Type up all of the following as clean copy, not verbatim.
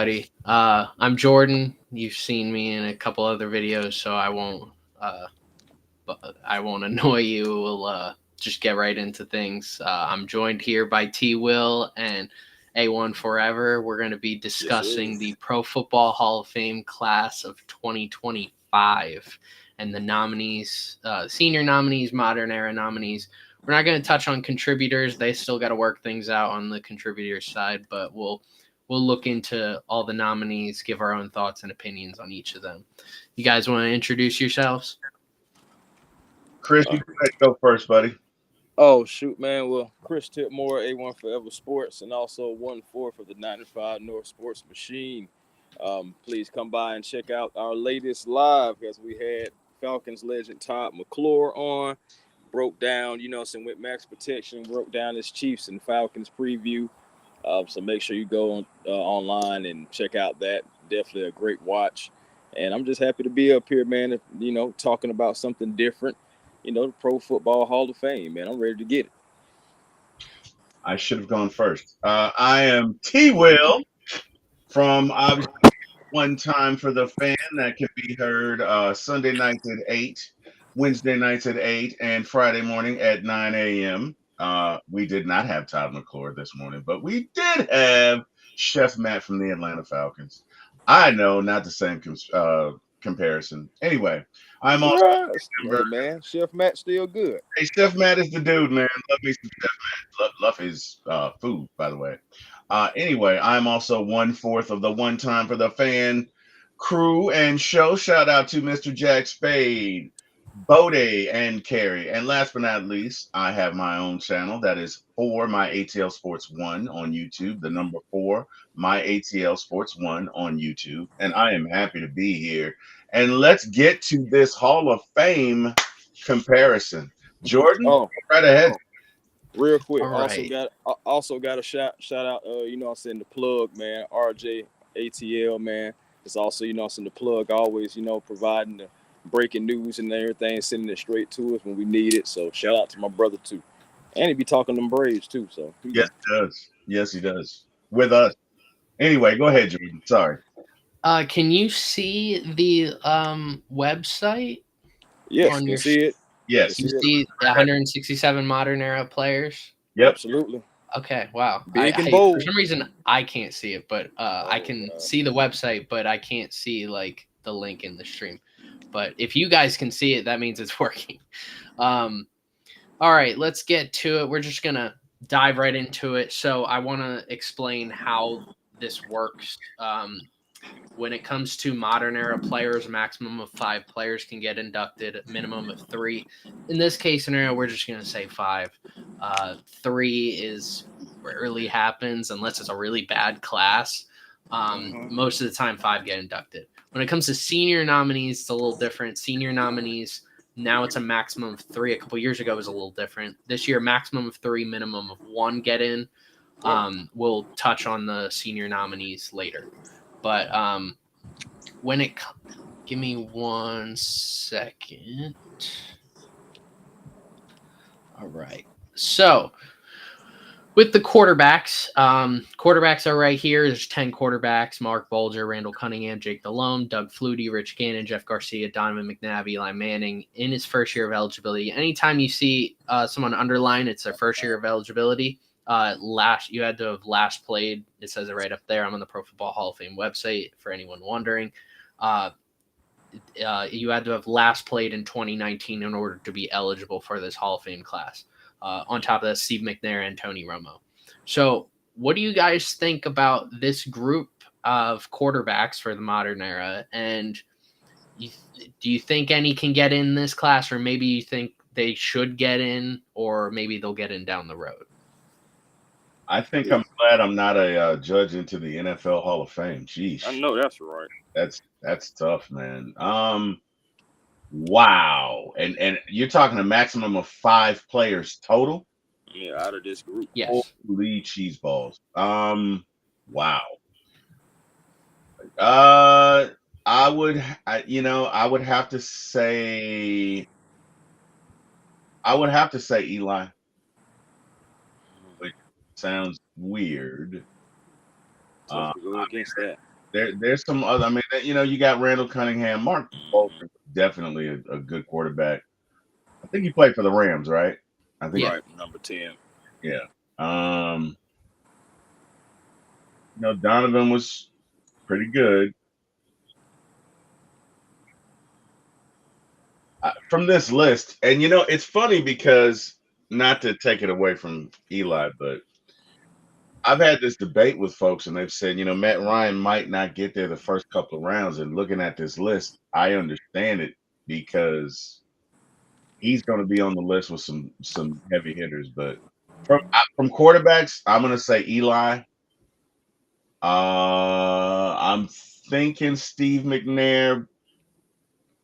everybody. I'm Jordan. You've seen me in a couple other videos, so uh, I won't annoy you. We'll just get right into things. I'm joined here by T. Will and A1 Forever. We're going to be Yes, sir. discussing the Pro Football Hall of Fame class of 2025 and the nominees, senior nominees, modern era nominees. We're not going to touch on contributors. They still got to work things out on the contributors side, but we'll look into all the nominees, give our own thoughts and opinions on each of them. You guys want to introduce yourselves? Chris, you Uh, go ahead and go first, buddy. oh shoot, man. Well, Chris Tipmore, A1 Forever Sports, and also 1/4 of the 95 North Sports Machine. Please come by and check out our latest live as we had Falcons legend Todd McClure on. Broke down, some with Max Protection, broke down his Chiefs and Falcons preview. So make sure you go online and check out that. Definitely a great watch. And I'm just happy to be up here, man. Talking about something different. The Pro Football Hall of Fame, man. I'm ready to get it. I should have gone first. I am T. Will from obviously One Time for the Fan that can be heard Sunday nights at 8, Wednesday nights at 8, and Friday morning at 9 a.m. We did not have Todd McClure this morning, but we did have Chef Matt from the Atlanta Falcons. I know, not the same comparison. Anyway, I'm also Yes. a Hey, member. man. Chef Matt still good. Hey, Chef Matt is the dude, man. Love me some Chef Matt. Love his food, by the way. Anyway, I'm also 1/4 of the One Time for the Fan crew and show. Shout out to Mr. Jack Spade, Bode, and Carrie. And last but not least, I have my own channel that is for my ATL Sports 1 on YouTube, the number 4, my ATL Sports 1 on YouTube. And I am happy to be here. And let's get to this Hall of Fame comparison. Jordan, Oh, go right ahead. oh, real quick. All right. Also got a shout out. I'm saying the plug, man. RJ ATL, man. It's also I'm saying the plug always providing the breaking news and everything, sending it straight to us when we need it. So shout out to my brother too, and he be talking them Braves too. So Yes, he does. Yes, he does. With us. Anyway, go ahead, Jordan. Sorry. Can you see the website yes, on can your? see it. Can Yes. You see it. see the 167 modern era players. Yep. Absolutely. Okay, wow. Big and For bold. some reason I can't see it, but I Oh can God. see the website, but I can't see like the link in the stream. But if you guys can see it, that means it's working. Um, all right, let's get to it. We're just gonna dive right into it. So I want to explain how this works. When it comes to modern era players, a maximum of 5 players can get inducted, a minimum of 3. In this case scenario, we're just going to say 5. 3 is rarely happens unless it's a really bad class. Mm-hmm. Most of the time, 5 get inducted. When it comes to senior nominees, it's a little different. Senior nominees, now it's a maximum of 3. A couple years ago, it was a little different. This year, maximum of 3, minimum of 1 get in. We'll touch on the senior nominees later. But when it give me 1 second. All right. So with the quarterbacks, quarterbacks are right here. There's 10 quarterbacks: Mark Bulger, Randall Cunningham, Jake Delhomme, Doug Flutie, Rich Gannon, Jeff Garcia, Donovan McNabb, Eli Manning in his first year of eligibility. Anytime you see someone underline, it's their first year of eligibility. You had to have last played. It says it right up there. I'm on the Pro Football Hall of Fame website for anyone wondering. You had to have last played in 2019 in order to be eligible for this Hall of Fame class. On top of that, Steve McNair and Tony Romo. So what do you guys think about this group of quarterbacks for the modern era? And do you think any can get in this class, or maybe you think they should get in, or maybe they'll get in down the road? I think Yeah, I'm glad I'm not a judge into the NFL Hall of Fame. I Jeez, know that's right. that's tough, man. Wow, and you're talking a maximum of 5 players total. Yeah, out of this group. Yes. Holy cheese balls. Wow. Uh, I would have to say, Eli, which sounds weird. Tough Uh, to go against that. there's some other. I mean, you got Randall Cunningham, Mark Bolton, definitely a good quarterback. I think he played for the Rams, right? I think, Yeah. Right, number 10. yeah. Donovan was pretty good. From this list, and it's funny because not to take it away from Eli, but I've had this debate with folks, and they've said, Matt Ryan might not get there the first couple of rounds. And looking at this list, I understand it because he's going to be on the list with some heavy hitters. But from quarterbacks, I'm going to say Eli. I'm thinking Steve McNair,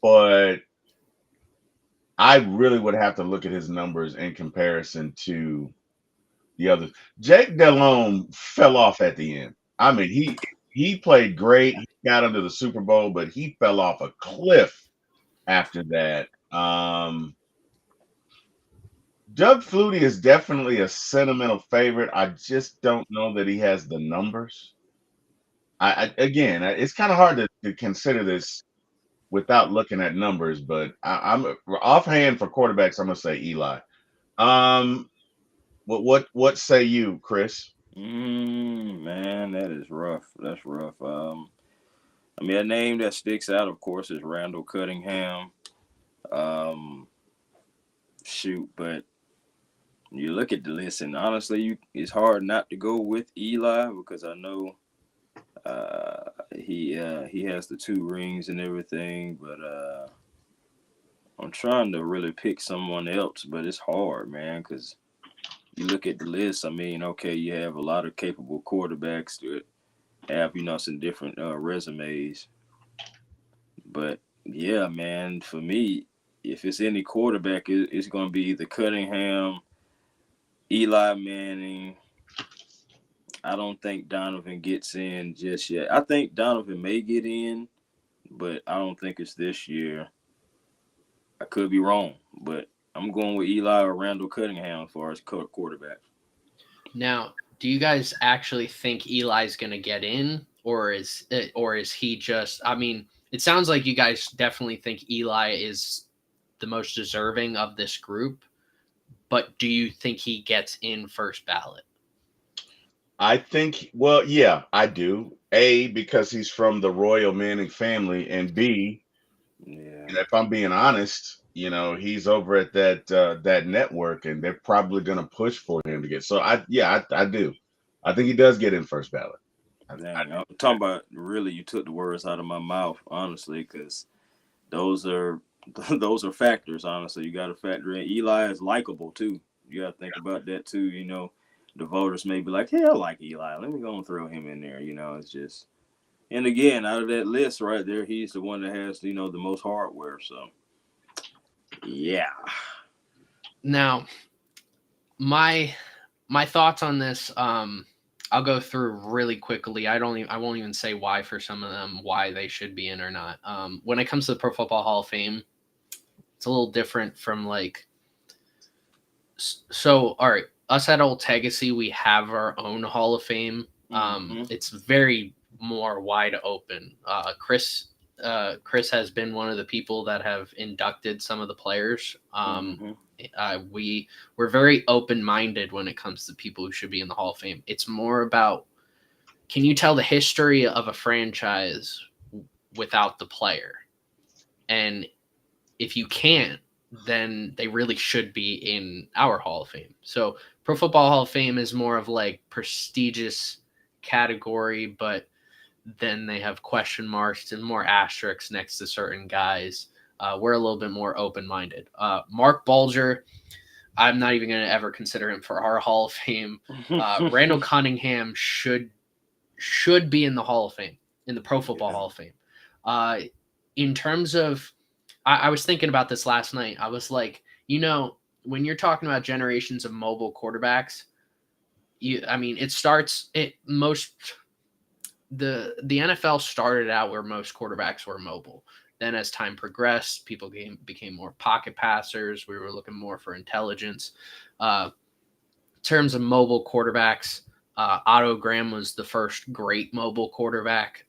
but I really would have to look at his numbers in comparison to the others. Jake Delhomme fell off at the end. I mean, he played great. He got into the Super Bowl, but he fell off a cliff after that. Doug Flutie is definitely a sentimental favorite. I just don't know that he has the numbers. Again, it's kind of hard to consider this without looking at numbers, but I'm offhand for quarterbacks. I'm gonna say Eli. Um, what say you, Chris? Man, that is rough. That's rough. I mean, a name that sticks out, of course, is Randall Cunningham. Um, but you look at the list, and honestly, it's hard not to go with Eli because I know he has the 2 rings and everything, but I'm trying to really pick someone else, but it's hard, man, because you look at the list. I mean, okay, you have a lot of capable quarterbacks that have some different resumes, but yeah, man, for me, if it's any quarterback, it's going to be either Cunningham, Eli Manning. I don't think Donovan gets in just yet. I think Donovan may get in, but I don't think it's this year. I could be wrong, but I'm going with Eli or Randall Cunningham as far as quarterback. Now, do you guys actually think Eli's going to get in, or is he just? I mean, it sounds like you guys definitely think Eli is the most deserving of this group, but do you think he gets in first ballot? I think, well, yeah, I do. A, because he's from the royal Manning family, and B, Yeah. if I'm being honest, he's over at that network, and they're probably going to push for him to get. So I do. I think he does get in first ballot. Dang, I'm talking about really. You took the words out of my mouth, honestly, because those are those are factors. Honestly, you got to factor in. Eli is likable too. You got to think about that too. The voters may be like, "Hey, I like Eli. Let me go and throw him in there." It's just. And again, out of that list right there, he's the one that has the most hardware. So, yeah. Now, my thoughts on this. I'll go through really quickly. I won't even say why for some of them, why they should be in or not. When it comes to the Pro Football Hall of Fame, it's a little different from like. So, all right, us at Old Legacy, we have our own Hall of Fame. It's very more wide open. Chris has been one of the people that have inducted some of the players. We're very open minded when it comes to people who should be in the Hall of Fame. It's more about, can you tell the history of a franchise without the player? And if you can't, then they really should be in our Hall of Fame. So Pro Football Hall of Fame is more of like prestigious category, but then they have question marks and more asterisks next to certain guys. We're a little bit more open-minded. Mark Bulger, I'm not even going to ever consider him for our Hall of Fame. Randall Cunningham should be in the Hall of Fame, in the Pro Football Hall of Fame. In terms of, I was thinking about this last night. I was like, when you're talking about generations of mobile quarterbacks, the NFL started out where most quarterbacks were mobile. Then as time progressed, people became more pocket passers. We were looking more for intelligence. In terms of mobile quarterbacks, Otto Graham was the first great mobile quarterback.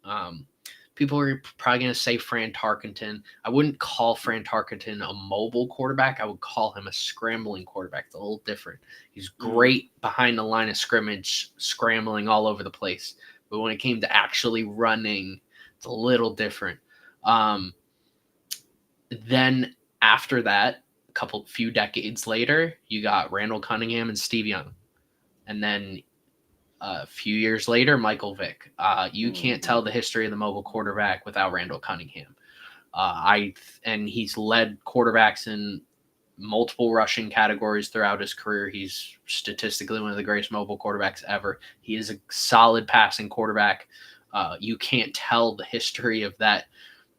People are probably going to say Fran Tarkenton. I wouldn't call Fran Tarkenton a mobile quarterback. I would call him a scrambling quarterback. It's a little different. He's great behind the line of scrimmage, scrambling all over the place. But when it came to actually running, it's a little different. Then after that, few decades later, you got Randall Cunningham and Steve Young. And then a few years later, Michael Vick. You can't tell the history of the mobile quarterback without Randall Cunningham. And he's led quarterbacks in multiple rushing categories throughout his career. He's statistically one of the greatest mobile quarterbacks ever. He is a solid passing quarterback. You can't tell the history of that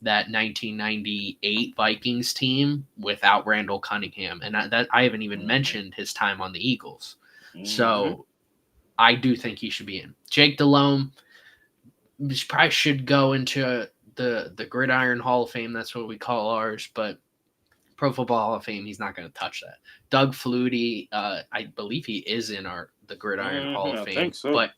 1998 Vikings team without Randall Cunningham. And I haven't even mentioned his time on the Eagles. So I do think he should be in. Jake Delhomme probably should go into the Gridiron Hall of Fame. That's what we call ours. But Pro Football Hall of Fame, he's not going to touch that. Doug Flutie, I believe he is in the Gridiron Hall of Fame. I think so. But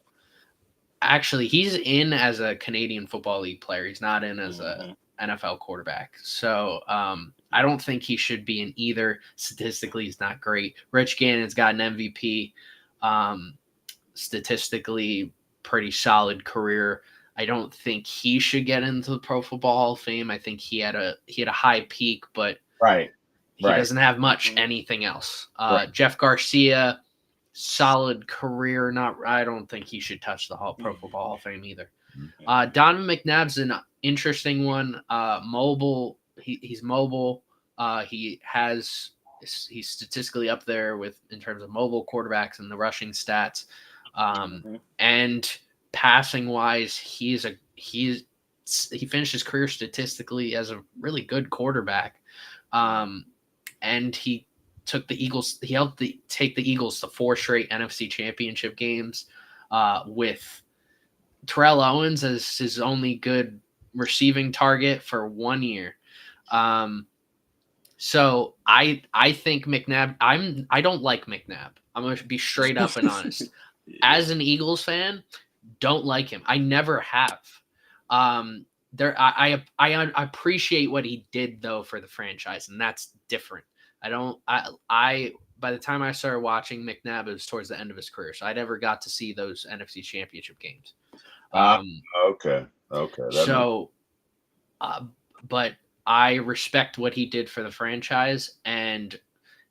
actually, he's in as a Canadian Football League player. He's not in as a NFL quarterback. So I don't think he should be in either. Statistically, he's not great. Rich Gannon's got an MVP. Statistically, pretty solid career. I don't think he should get into the Pro Football Hall of Fame. I think he had a high peak, but he doesn't have much anything else. Jeff Garcia, solid career. I don't think he should touch the Pro Football Hall of Fame either. Donovan McNabb's an interesting one. Mobile. He's mobile. He's statistically up there in terms of mobile quarterbacks and the rushing stats. And passing wise, he finished his career statistically as a really good quarterback. And he took the Eagles. He helped take the Eagles to 4 straight NFC Championship games, with Terrell Owens as his only good receiving target for 1 year. So I think McNabb. I don't like McNabb. I'm gonna be straight up and honest. As an Eagles fan, don't like him. I never have. I appreciate what he did though for the franchise, and that's different. By the time I started watching McNabb, it was towards the end of his career, so I never got to see those NFC Championship games. Okay. But I respect what he did for the franchise, and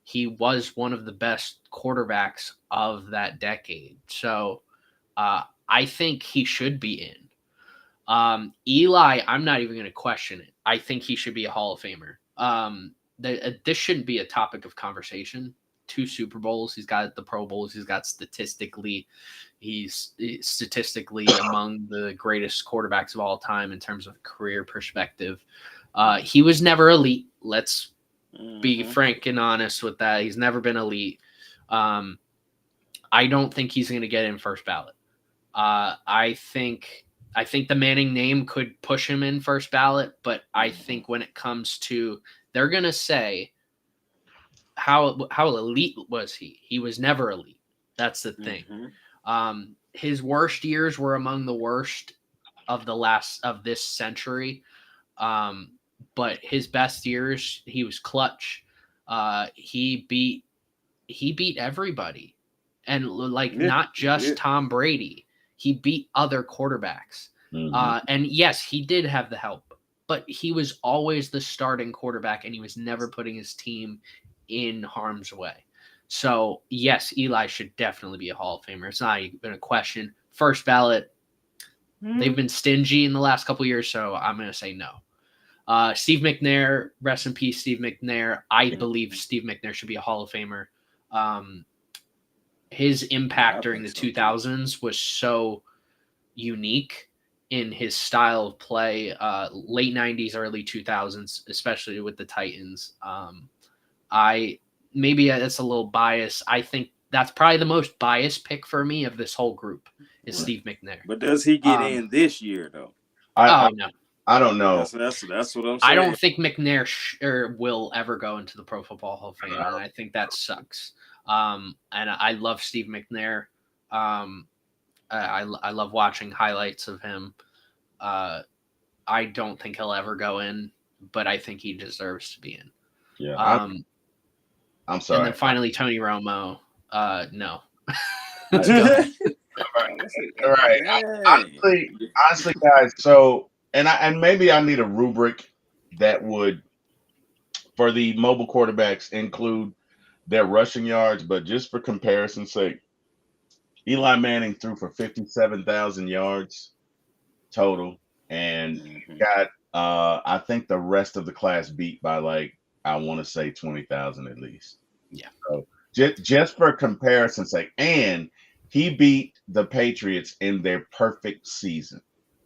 he was one of the best quarterbacks of that decade. So I think he should be in. Eli, I'm not even going to question it. I think he should be a Hall of Famer. This shouldn't be a topic of conversation. 2 Super Bowls. He's got the Pro Bowls. He's statistically among the greatest quarterbacks of all time in terms of career perspective. He was never elite. Let's be frank and honest with that. He's never been elite. I don't think he's going to get in first ballot. I think the Manning name could push him in first ballot, but I think when it comes to, they're going to say, how elite was he? He was never elite. That's the thing. His worst years were among the worst of this century. But his best years, he was clutch. He beat everybody, and not just Tom Brady. He beat other quarterbacks. And yes, he did have the help, but he was always the starting quarterback, and he was never putting his team in harm's way. So yes, Eli should definitely be a Hall of Famer. It's not even a question. First ballot. They've been stingy in the last couple of years, so I'm going to say no. Steve McNair, rest in peace, Steve McNair. I believe Steve McNair should be a Hall of Famer. His impact during the 2000s was so unique in his style of play, late 90s, early 2000s, especially with the Titans. Maybe that's a little biased. I think that's probably the most biased pick for me of this whole group is Steve McNair. But does he get in this year, though? No. I don't know. That's what I'm saying. I don't think McNair will ever go into the Pro Football Hall of Fame, and I think that sucks. And I love Steve McNair. I love watching highlights of him. I don't think he'll ever go in, but I think he deserves to be in. Yeah, I'm sorry. And then finally, Tony Romo. No. Go ahead. All right. Honestly, guys. So, and maybe I need a rubric that would, for the mobile quarterbacks, include their rushing yards. But just for comparison's sake, Eli Manning threw for 57,000 yards total, and got I think the rest of the class beat by like I want to say 20,000 at least. Yeah. So just for comparison's sake, and he beat the Patriots in their perfect season.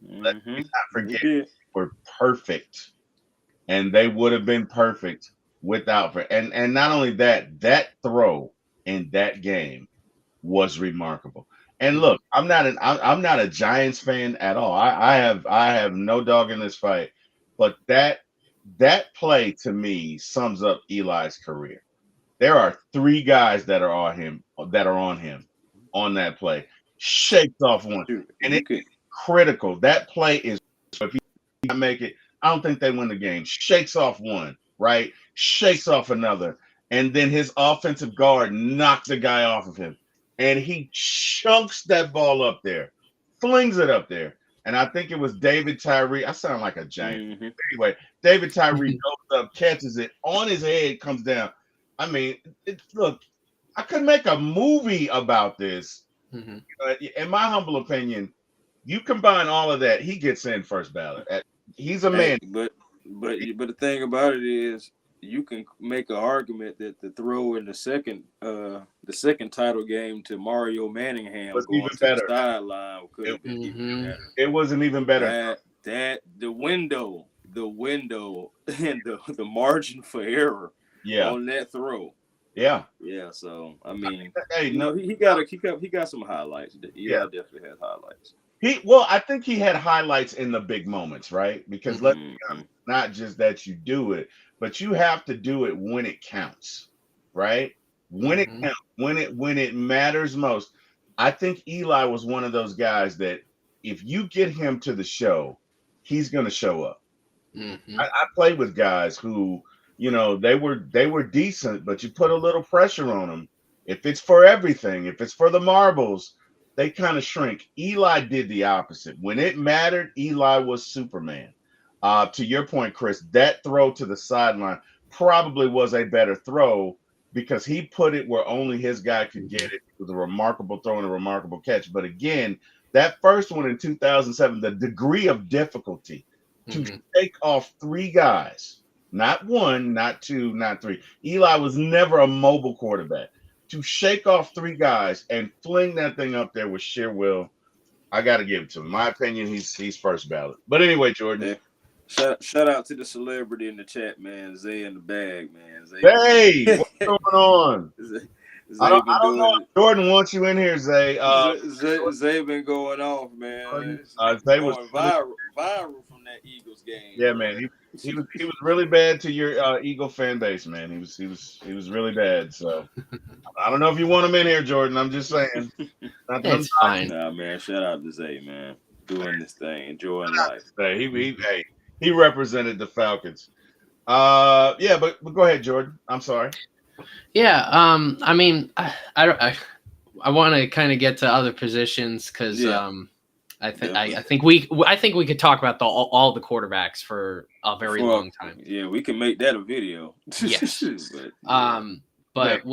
Let's not forget they were perfect, and they would have been perfect without and not only that, that throw in that game was remarkable. And look, I'm not a Giants fan at all. I have no dog in this fight, but that play to me sums up Eli's career. There are three guys that are on him on that play. Shakes off one, and it's critical. That play is, if he not make it, I don't think they win the game. Shakes off one, right? Shakes off another, and then his offensive guard knocks the guy off of him, and he chunks that ball up there, flings it up there. And I think it was David Tyree. I sound like a giant. Anyway, David Tyree goes up, catches it on his head, comes down. I mean, look, I could make a movie about this. In my humble opinion, you combine all of that, he gets in first ballot. He's a man. But the thing about it is, you can make an argument that the throw in the second title game to Mario Manningham was going even to better. The sideline could have been even better. It wasn't even better. That the window and the margin for error on that throw. Yeah. So I mean, hey, he got some highlights. Yeah, definitely has highlights. I think he had highlights in the big moments, right? Because let's be honest, not just that you do it, but you have to do it when it counts, right? When it counts, when it matters most. I think Eli was one of those guys that if you get him to the show, he's going to show up. I played with guys who, they were decent, but you put a little pressure on them. If it's for everything, if it's for the marbles, they kind of shrink. Eli did the opposite. When it mattered, Eli was Superman. To your point, Chris, that throw to the sideline probably was a better throw because he put it where only his guy could get it. It was a remarkable throw and a remarkable catch. But again, that first one in 2007, the degree of difficulty to shake off three guys, not one, not two, not three. Eli was never a mobile quarterback. To shake off three guys and fling that thing up there with sheer will, I got to give it to him. In my opinion, he's first ballot. But anyway, Jordan. Shout out to the celebrity in the chat, man. Zay in the bag, man. Hey, what's going on? I don't know if Jordan wants you in here, Zay. Zay been going off, man. Zay was viral from that Eagles game. Yeah, man. He was really bad to your Eagle fan base, man. He was really bad. So I don't know if you want him in here, Jordan. I'm just saying. It's fine. Nah, man. Shout out to Zay, man. Doing this thing, enjoying life. He represented the Falcons. Yeah, but go ahead, Jordan. I'm sorry. Yeah. I mean, I want to kind of get to other positions because I think we could talk about all the quarterbacks for a very long time. Yeah, we can make that a video. Yes. But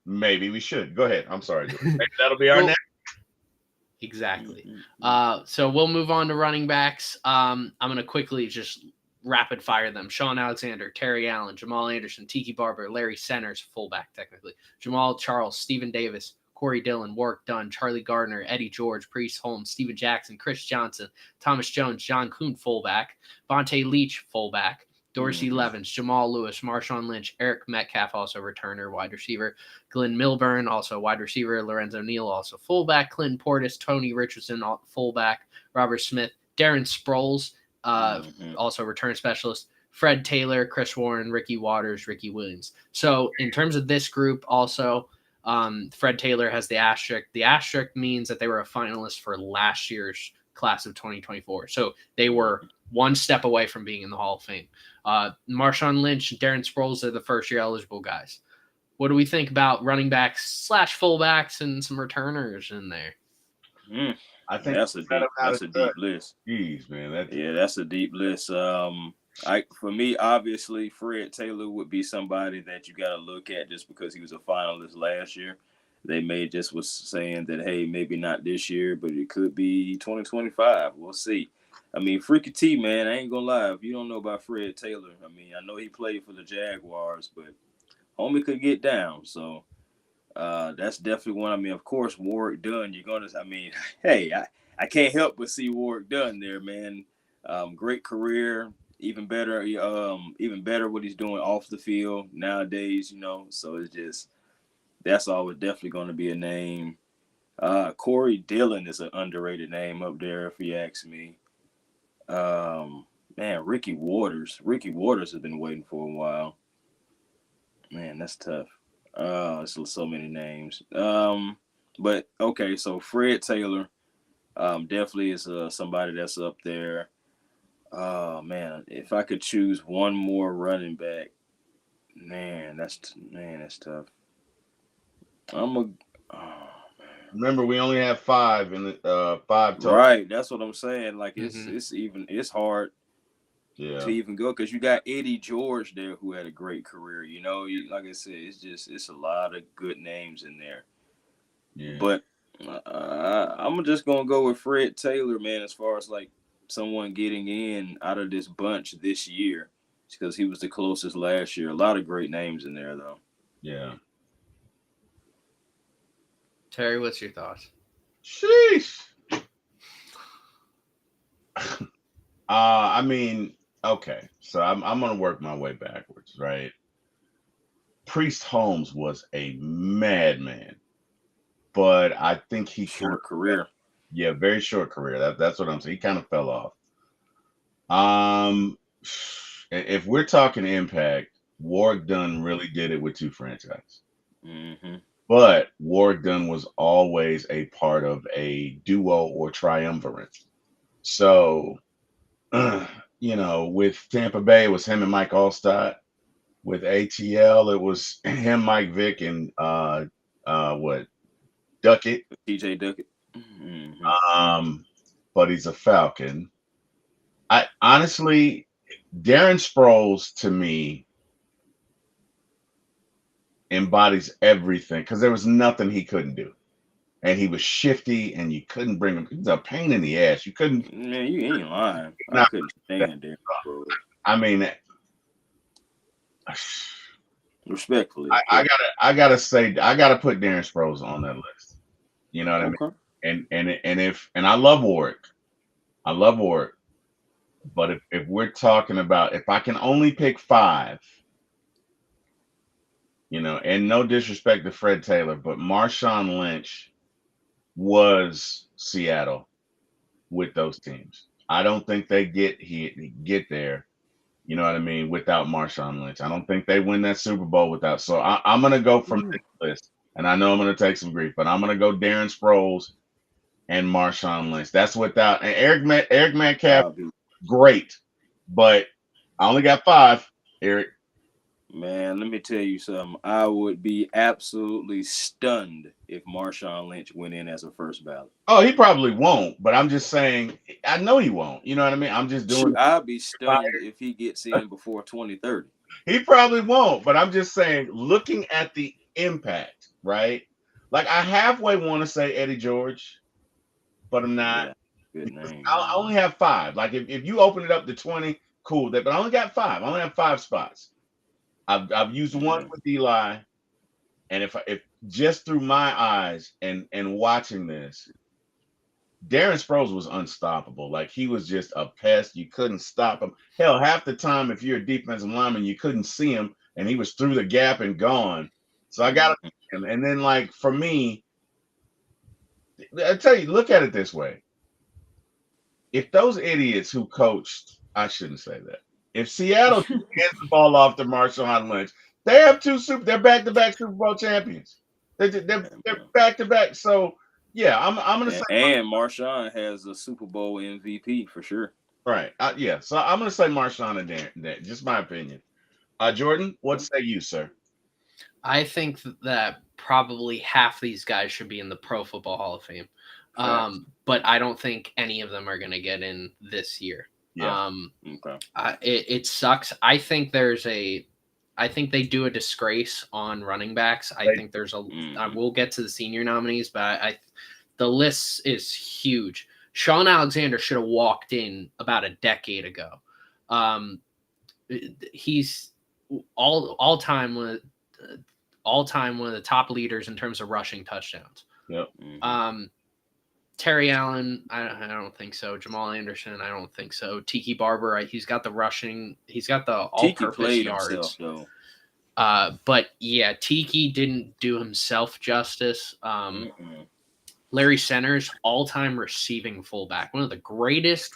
maybe we should. Go ahead. I'm sorry. Maybe that'll be our next. Exactly. So we'll move on to running backs. I'm going to quickly just rapid fire them. Sean Alexander, Terry Allen, Jamal Anderson, Tiki Barber, Larry Centers, fullback technically, Jamal Charles, Stephen Davis, Corey Dillon, Warwick Dunn, Charlie Gardner, Eddie George, Priest Holmes, Steven Jackson, Chris Johnson, Thomas Jones, John Kuhn, fullback, Vontae Leach, fullback, Dorsey Levens, Jamal Lewis, Marshawn Lynch, Eric Metcalf, also returner, wide receiver, Glenn Milburn, also wide receiver, Lorenzo Neal, also fullback, Clinton Portis, Tony Richardson, fullback, Robert Smith, Darren Sproles, also return specialist, Fred Taylor, Chris Warren, Ricky Waters, Ricky Williams. So in terms of this group, also Fred Taylor has the asterisk. The asterisk means that they were a finalist for last year's class of 2024. So they were one step away from being in the Hall of Fame. Marshawn Lynch and Darren Sproles are the first-year eligible guys. What do we think about running backs / fullbacks and some returners in there? I think that's a deep list. Jeez, man. That's a deep list. For me, obviously, Fred Taylor would be somebody that you got to look at just because he was a finalist last year. They may just was saying that, hey, maybe not this year, but it could be 2025. We'll see. I mean, Freaky T, man, I ain't gonna lie. If you don't know about Fred Taylor, I mean, I know he played for the Jaguars, but homie could get down. So that's definitely one. I mean, of course, Warwick Dunn. Hey, I can't help but see Warwick Dunn there, man. Great career. Even better what he's doing off the field nowadays, So it's just that's always definitely going to be a name. Corey Dillon is an underrated name up there, if you ask me. Man, Ricky Waters. Ricky Waters has been waiting for a while. Man, that's tough. It's so many names. But okay, so Fred Taylor, definitely is somebody that's up there. Oh man, if I could choose one more running back, that's tough. Remember, we only have 5 in the 5 total. Right, that's what I'm saying. Like it's hard to even go because you got Eddie George there who had a great career. Like I said, it's a lot of good names in there. Yeah. But I'm just gonna go with Fred Taylor, man. As far as like someone getting in out of this bunch this year, because he was the closest last year. A lot of great names in there, though. Yeah. Terry, what's your thoughts? Sheesh. I mean, okay, so I'm gonna work my way backwards, right? Priest Holmes was a madman, but I think he short career. Yeah, very short career. That's what I'm saying. He kind of fell off. If we're talking impact, Warwick Dunn really did it with 2 franchises. Mm-hmm. But Warwick Dunn was always a part of a duo or triumvirate. So, with Tampa Bay, it was him and Mike Allstott. With ATL, it was him, Mike Vick, and Duckett. TJ Duckett. Mm-hmm. But he's a Falcon. I honestly, Darren Sproles to me embodies everything because there was nothing he couldn't do, and he was shifty, and you couldn't bring him. He was a pain in the ass. You couldn't. Man, you ain't lying. I couldn't stand Darren Sproles. I mean, respectfully, I gotta put Darren Sproles on that list. You know what I mean? And I love Warwick. But if we're talking about if I can only pick 5, and no disrespect to Fred Taylor, but Marshawn Lynch was Seattle with those teams. I don't think they get there. You know what I mean? Without Marshawn Lynch, I don't think they win that Super Bowl without. So I'm gonna go from this list, and I know I'm gonna take some grief, but I'm gonna go Darren Sproles and Marshawn Lynch. That's without and Eric Metcalf. Great, but I only got 5, Eric. Man, let me tell you something. I would be absolutely stunned if Marshawn Lynch went in as a first ballot. Oh, he probably won't, but I'm just saying, I know he won't. You know what I mean? I'm just doing. I'd be stunned if he gets in before 2030. He probably won't, but I'm just saying, looking at the impact, right? Like I halfway want to say Eddie George, but I'm not. Yeah, good name. I only have 5. Like if you open it up to 20, cool. But I only got 5. I only have 5 spots. I've used one with Eli, and if just through my eyes and watching this, Darren Sproles was unstoppable. Like he was just a pest. You couldn't stop him. Hell, half the time, if you're a defensive lineman, you couldn't see him, and he was through the gap and gone. So I got him. And then, like for me, I tell you, look at it this way: if those idiots who coached, I shouldn't say that. If Seattle hands the ball off to Marshawn Lynch, they have 2 they're back-to-back Super Bowl champions. They're back to back. So yeah, I'm gonna say And Marshawn has a Super Bowl MVP for sure. right. Yeah, so I'm gonna say Marshawn and Dan. Just my opinion. Jordan, what say you, sir? I think that probably half these guys should be in the Pro Football Hall of Fame. But I don't think any of them are going to get in this year. Yeah. Okay. It sucks. I think they do a disgrace on running backs. I think there's I will get to the senior nominees, but the list is huge. Sean Alexander should have walked in about a decade ago. He's all time one of the top leaders in terms of rushing touchdowns. Yep. Terry Allen, I don't think so. Jamal Anderson, I don't think so. Tiki Barber, he's got the rushing, he's got the all-purpose yards. Himself, but yeah, Tiki didn't do himself justice. Larry Centers, all-time receiving fullback, one of the greatest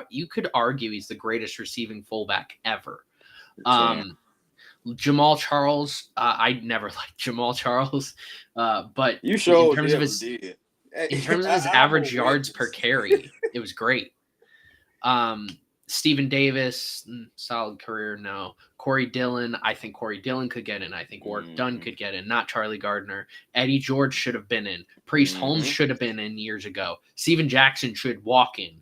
you could argue he's the greatest receiving fullback ever. Jamal Charles, I never liked Jamal Charles, but you showed in terms of his average yards per carry, it was great. Steven Davis, solid career, no. Corey Dillon, I think Corey Dillon could get in. I think Warwick Dunn could get in, not Charlie Gardner. Eddie George should have been in. Priest Holmes should have been in years ago. Steven Jackson should walk in.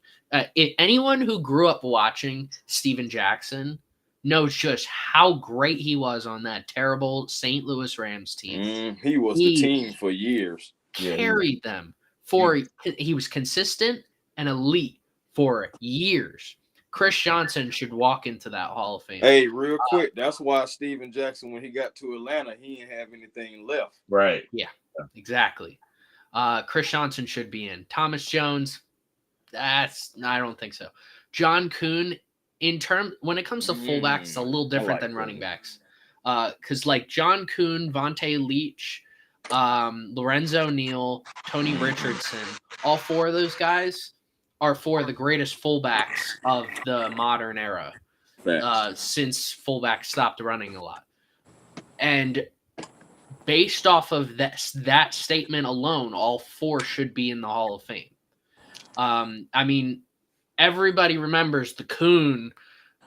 Anyone who grew up watching Steven Jackson knows just how great he was on that terrible St. Louis Rams team. He was the team for years. Carried them. He was consistent and elite for years. Chris Johnson should walk into that Hall of Fame. Hey, real quick, that's why Steven Jackson, when he got to Atlanta, he didn't have anything left. Right. Yeah, exactly. Chris Johnson should be in. Thomas Jones, I don't think so. John Kuhn, when it comes to fullbacks, it's a little different than running backs. Because like John Kuhn, Vontae Leach, Lorenzo Neal, Tony Richardson, all four of those guys are four of the greatest fullbacks of the modern era, since fullbacks stopped running a lot. And based off of that statement alone, all four should be in the Hall of Fame. I mean, everybody remembers the Kuhn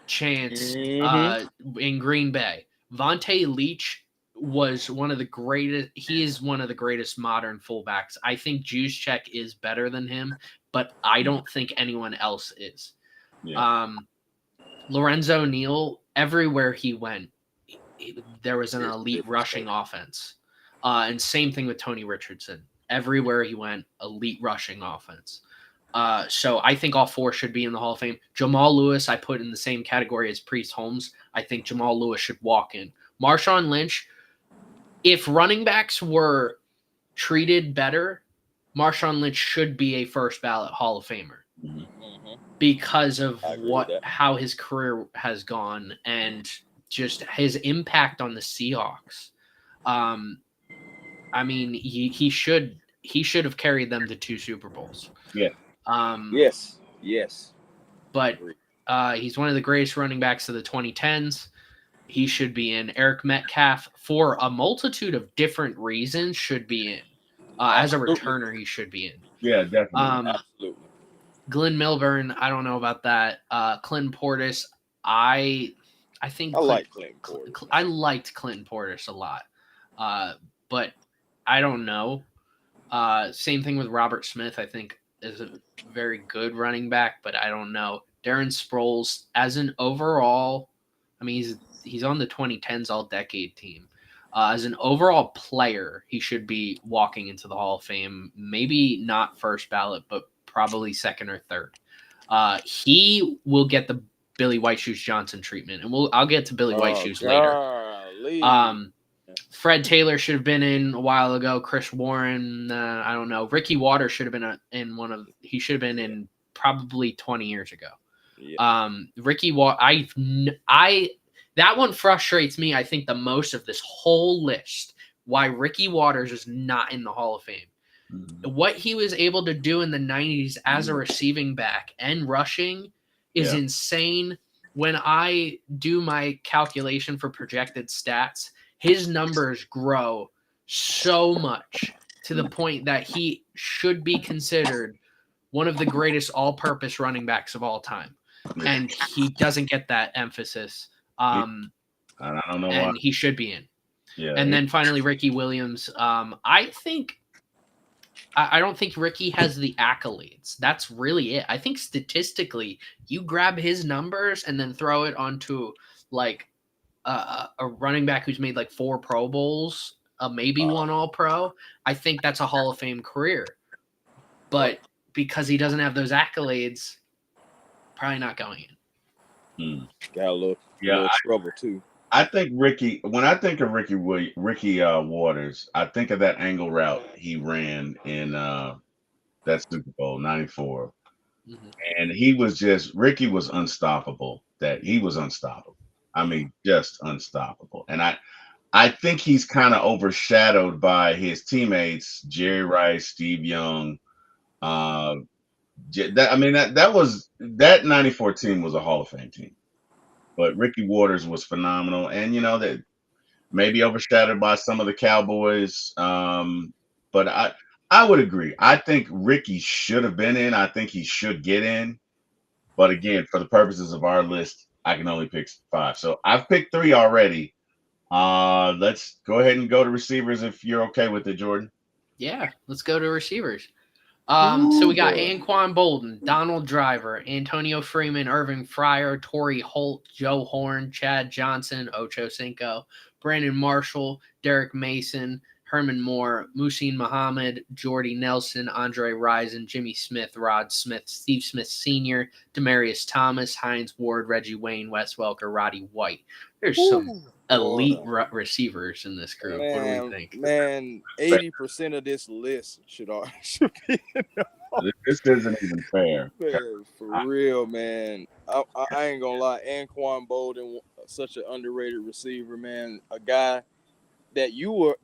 chants in Green Bay. Vontae Leach was one of the greatest. He is one of the greatest modern fullbacks. I think Juszczyk is better than him, but I don't think anyone else is. Yeah. Lorenzo Neal, everywhere he went, there was an elite rushing offense. And same thing with Tony Richardson. Everywhere he went, elite rushing offense. So I think all four should be in the Hall of Fame. Jamal Lewis, I put in the same category as Priest Holmes. I think Jamal Lewis should walk in. Marshawn Lynch, if running backs were treated better, Marshawn Lynch should be a first ballot Hall of Famer because of how his career has gone and just his impact on the Seahawks. I mean, he should have carried them to 2 Super Bowls. Yeah. Yes. But he's one of the greatest running backs of the 2010s. He should be in. Eric Metcalf, for a multitude of different reasons, should be in. As a returner, he should be in. Yeah, definitely. Absolutely. Glenn Milburn, I don't know about that. Clinton Portis, I like Clinton Portis. I liked Clinton Portis a lot. But I don't know. Same thing with Robert Smith, I think, is a very good running back, but I don't know. Darren Sproles, as an overall, I mean, he's on the 2010s All-Decade team. As an overall player, he should be walking into the Hall of Fame. Maybe not first ballot, but probably second or third. He will get the Billy White Shoes Johnson treatment, and I'll get to Billy White Shoes later. Fred Taylor should have been in a while ago. Chris Warren, I don't know. Ricky Waters should have been he should have been in probably 20 years ago. Yeah. Ricky Waters, that one frustrates me, I think, the most of this whole list, why Ricky Waters is not in the Hall of Fame. What he was able to do in the 90s as a receiving back and rushing is insane. When I do my calculation for projected stats, his numbers grow so much to the point that he should be considered one of the greatest all-purpose running backs of all time, Yeah. and he doesn't get that emphasis. He, I don't know why. And he should be in. Yeah. And then finally, Ricky Williams. I don't think Ricky has the accolades. That's really it. I think statistically, you grab his numbers and then throw it onto like a running back who's made like 4 Pro Bowls, maybe 1 All Pro. I think that's a Hall of Fame career. But because he doesn't have those accolades, probably not going in. Got a little trouble too. I think Ricky. When I think of Ricky Waters, I think of that angle route he ran in that Super Bowl '94, Mm-hmm. and Ricky was unstoppable. That he was unstoppable. I mean, just unstoppable. And I think he's kind of overshadowed by his teammates, Jerry Rice, Steve Young. Uh, that '94 team was a Hall of Fame team. But Ricky Waters was phenomenal, and that maybe overshadowed by some of the Cowboys. But I would agree. I think Ricky should have been in. I think he should get in. But again, for the purposes of our list, I can only pick 5. So I've picked 3 already. Let's go ahead and go to receivers if you're okay with it, Jordan. Yeah, let's go to receivers. So we got boy. Anquan Bolden, Donald Driver, Antonio Freeman, Irving Fryer, Torrey Holt, Joe Horn, Chad Johnson, Ocho Cinco, Brandon Marshall, Derek Mason, Herman Moore, Muhsin Muhammad, Jordy Nelson, Andre Rison, Jimmy Smith, Rod Smith, Steve Smith Sr., Demarius Thomas, Hines Ward, Reggie Wayne, Wes Welker, Roddy White. There's some elite receivers in this group. What do we think? Man, 80% of this list should be This isn't even fair. for real, man. I ain't gonna lie, Anquan Bolden, such an underrated receiver, man. A guy that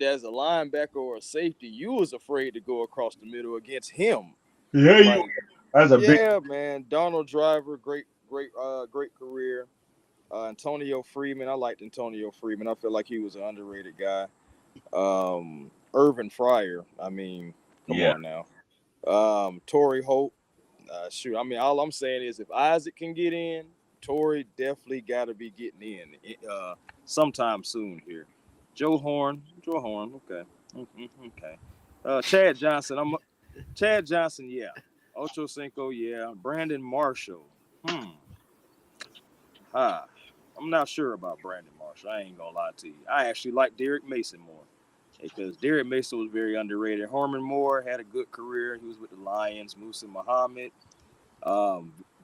as a linebacker or a safety, you was afraid to go across the middle against him. Yeah, that's a big. Man. Donald Driver, great career. Antonio Freeman, I liked Antonio Freeman. I feel like he was an underrated guy. Irvin Fryer, I mean, come on now. Torrey Holt, shoot. I mean, all I'm saying is if Isaac can get in, Torrey definitely got to be getting in sometime soon here. Joe Horn, okay. Chad Johnson, yeah. Ocho Cinco, yeah. Brandon Marshall, I'm not sure about Brandon Marshall. I ain't gonna lie to you. I actually like Derek Mason more because Derek Mason was very underrated. Herman Moore had a good career. He was with the Lions. Muhsin Muhammad,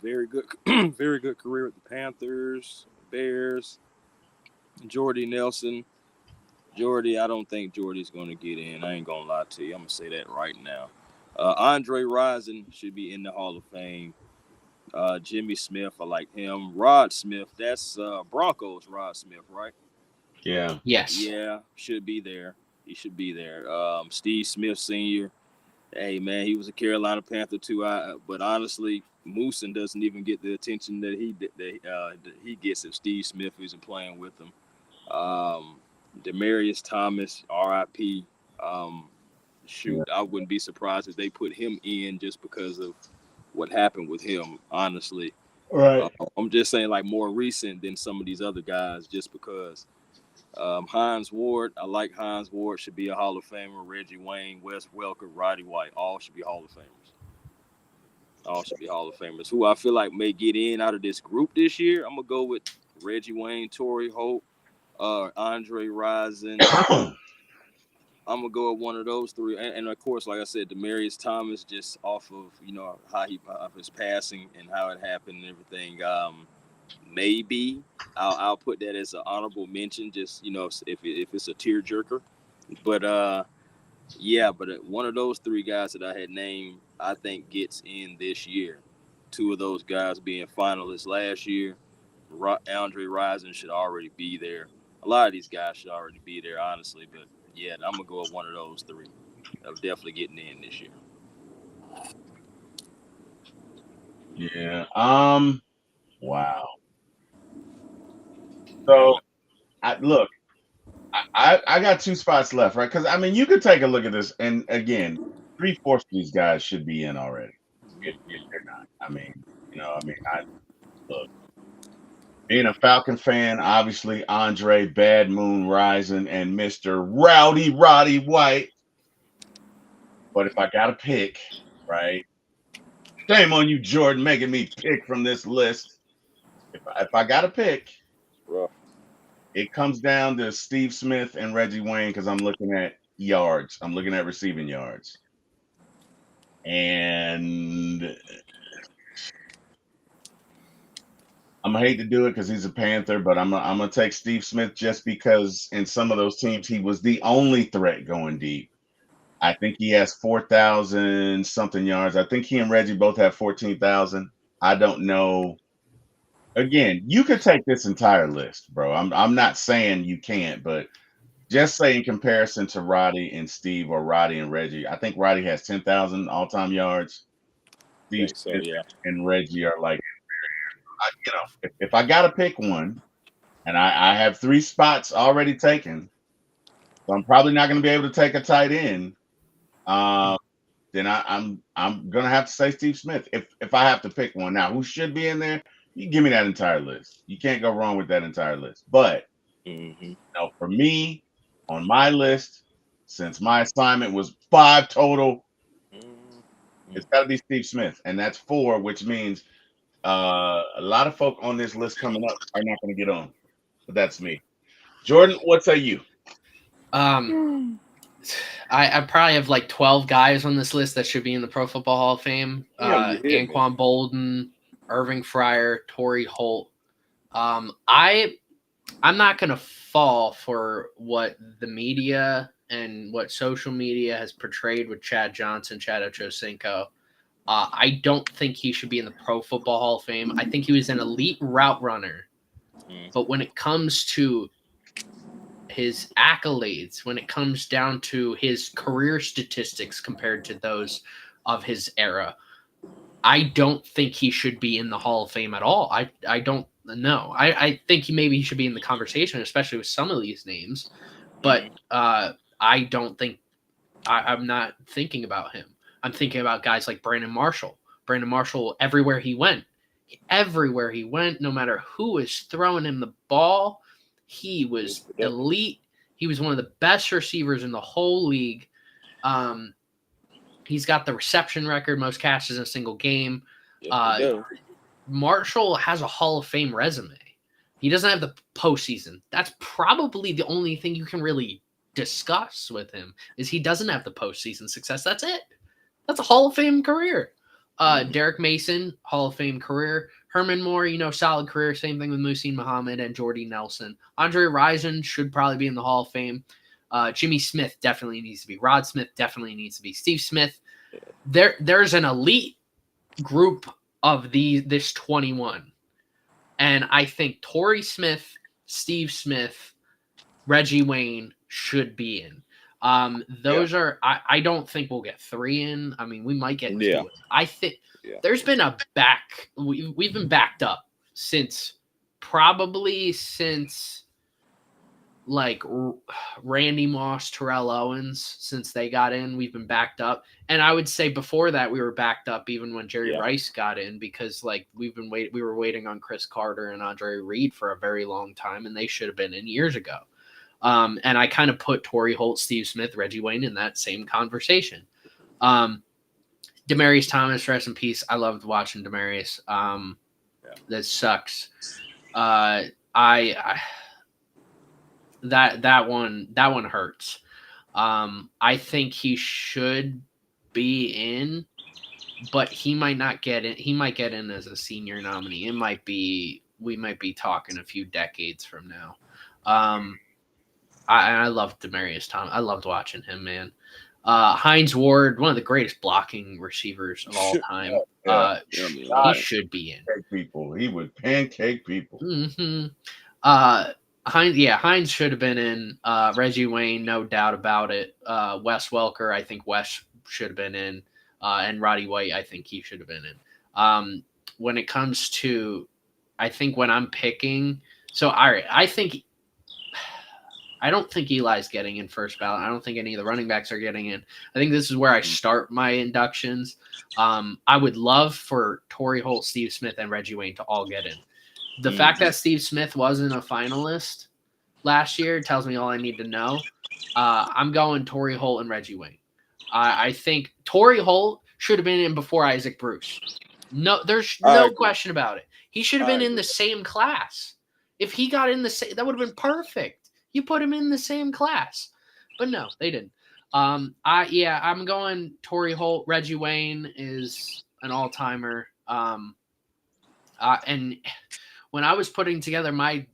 very good, very good career with the Panthers, Bears. Jordy Nelson. I don't think Jordy's going to get in. I ain't going to lie to you. I'm going to say that right now. Andre Rison should be in the Hall of Fame. Jimmy Smith, I like him. Rod Smith, that's Broncos Rod Smith, right? Yeah. Yes. Yeah, should be there. He should be there. Steve Smith Sr., hey, man, he was a Carolina Panther too. But honestly, Mooson doesn't even get the attention that he gets if Steve Smith isn't playing with him. Demarius Thomas, RIP. I wouldn't be surprised if they put him in just because of what happened with him, honestly. Right. I'm just saying like more recent than some of these other guys just because. Hines Ward, I like Hines Ward, should be a Hall of Famer. Reggie Wayne, Wes Welker, Roddy White, all should be Hall of Famers. Who I feel like may get in out of this group this year, I'm going to go with Reggie Wayne, Torrey Holt, Andre Rison. I'm gonna go with one of those 3, and of course, like I said, Demarius Thomas, just off of how his passing and how it happened and everything. Maybe I'll put that as an honorable mention, just if it's a tearjerker. But but one of those 3 guys that I had named, I think gets in this year. 2 of those guys being finalists last year. Andre Rison should already be there. A lot of these guys should already be there, honestly. But yeah, I'm gonna go with one of those 3 of definitely getting in this year. Yeah. Wow. So, I got 2 spots left, right? Because I mean, you could take a look at this, and again, 3/4 of these guys should be in already. If they're not, I mean, I look. Being a Falcon fan, obviously Andre Bad Moon Rising and Mr. Rowdy Roddy White. But if I got to pick, right? Shame on you, Jordan, making me pick from this list. If I got to pick, Rough. it comes down to Steve Smith and Reggie Wayne because I'm looking at yards. I'm looking at receiving yards. And I'm gonna hate to do it because he's a Panther, but I'm gonna take Steve Smith just because in some of those teams he was the only threat going deep. I think he has 4,000 something yards. I think he and Reggie both have 14,000. I don't know. Again, you could take this entire list, bro. I'm not saying you can't, but just say in comparison to Roddy and Steve or Roddy and Reggie, I think Roddy has 10,000 all-time yards. I Steve think so. Smith Yeah. and Reggie are like, if I got to pick one, and I have 3 spots already taken, so I'm probably not going to be able to take a tight end. Then I'm gonna have to say Steve Smith if I have to pick one. Now, who should be in there? You give me that entire list. You can't go wrong with that entire list. But Mm-hmm. for me, on my list, since my assignment was 5 total, Mm-hmm. it's got to be Steve Smith, and that's 4, which means a lot of folk on this list coming up are not going to get on. But that's me. Jordan, what say you? I probably have like 12 guys on this list that should be in the Pro Football Hall of Fame. Damn, you hit me. Anquan Bolden, Irving Fryer, Torrey Holt. I'm not gonna fall for what the media and what social media has portrayed with Chad Johnson, Chad Ochocinco. I don't think he should be in the Pro Football Hall of Fame. I think he was an elite route runner, but when it comes to his accolades, when it comes down to his career statistics compared to those of his era, I don't think he should be in the Hall of Fame at all. I don't know. I think maybe he should be in the conversation, especially with some of these names, but I don't think I'm not thinking about him. I'm thinking about guys like Brandon Marshall. Brandon Marshall, everywhere he went, no matter who was throwing him the ball, he was elite. He was one of the best receivers in the whole league. He's got the reception record, most catches in a single game. Marshall has a Hall of Fame resume. He doesn't have the postseason. That's probably the only thing you can really discuss with him is he doesn't have the postseason success. That's it. That's a Hall of Fame career. Derek Mason, Hall of Fame career. Herman Moore, solid career. Same thing with Muhsin Muhammad and Jordy Nelson. Andre Rison should probably be in the Hall of Fame. Jimmy Smith definitely needs to be. Rod Smith definitely needs to be. Steve Smith. There's an elite group of this 21. And I think Torrey Smith, Steve Smith, Reggie Wayne should be in. Those are I don't think we'll get 3 in. I mean, we might get 2 in. I think there's been a we've been backed up since like Randy Moss, Terrell Owens, since they got in, we've been backed up. And I would say before that, we were backed up even when Jerry Rice got in, because like we were waiting on Chris Carter and Andre Reed for a very long time, and they should have been in years ago. And I kind of put Torrey Holt, Steve Smith, Reggie Wayne in that same conversation. Demaryius Thomas, rest in peace. I loved watching Demaryius. That sucks. That one hurts. I think he should be in, but he might not get in. He might get in as a senior nominee. We might be talking a few decades from now. I loved Demaryius Thomas. I loved watching him, man. Hines Ward, one of the greatest blocking receivers of all time. He should be in. He would pancake people. Mm-hmm. Hines should have been in. Reggie Wayne, no doubt about it. Wes Welker, I think Wes should have been in. And Roddy White, I think he should have been in. When it comes to, I think when I'm picking, so all right, I think I don't think Eli's getting in first ballot. I don't think any of the running backs are getting in. I think this is where I start my inductions. I would love for Torrey Holt, Steve Smith, and Reggie Wayne to all get in. The fact that Steve Smith wasn't a finalist last year tells me all I need to know. I'm going Torrey Holt and Reggie Wayne. I think Torrey Holt should have been in before Isaac Bruce. No, there's no question about it. He should have been in the same class. If he got in the same, that would have been perfect. You put him in the same class, but no, they didn't. I'm going Torrey Holt. Reggie Wayne is an all-timer. And when I was putting together my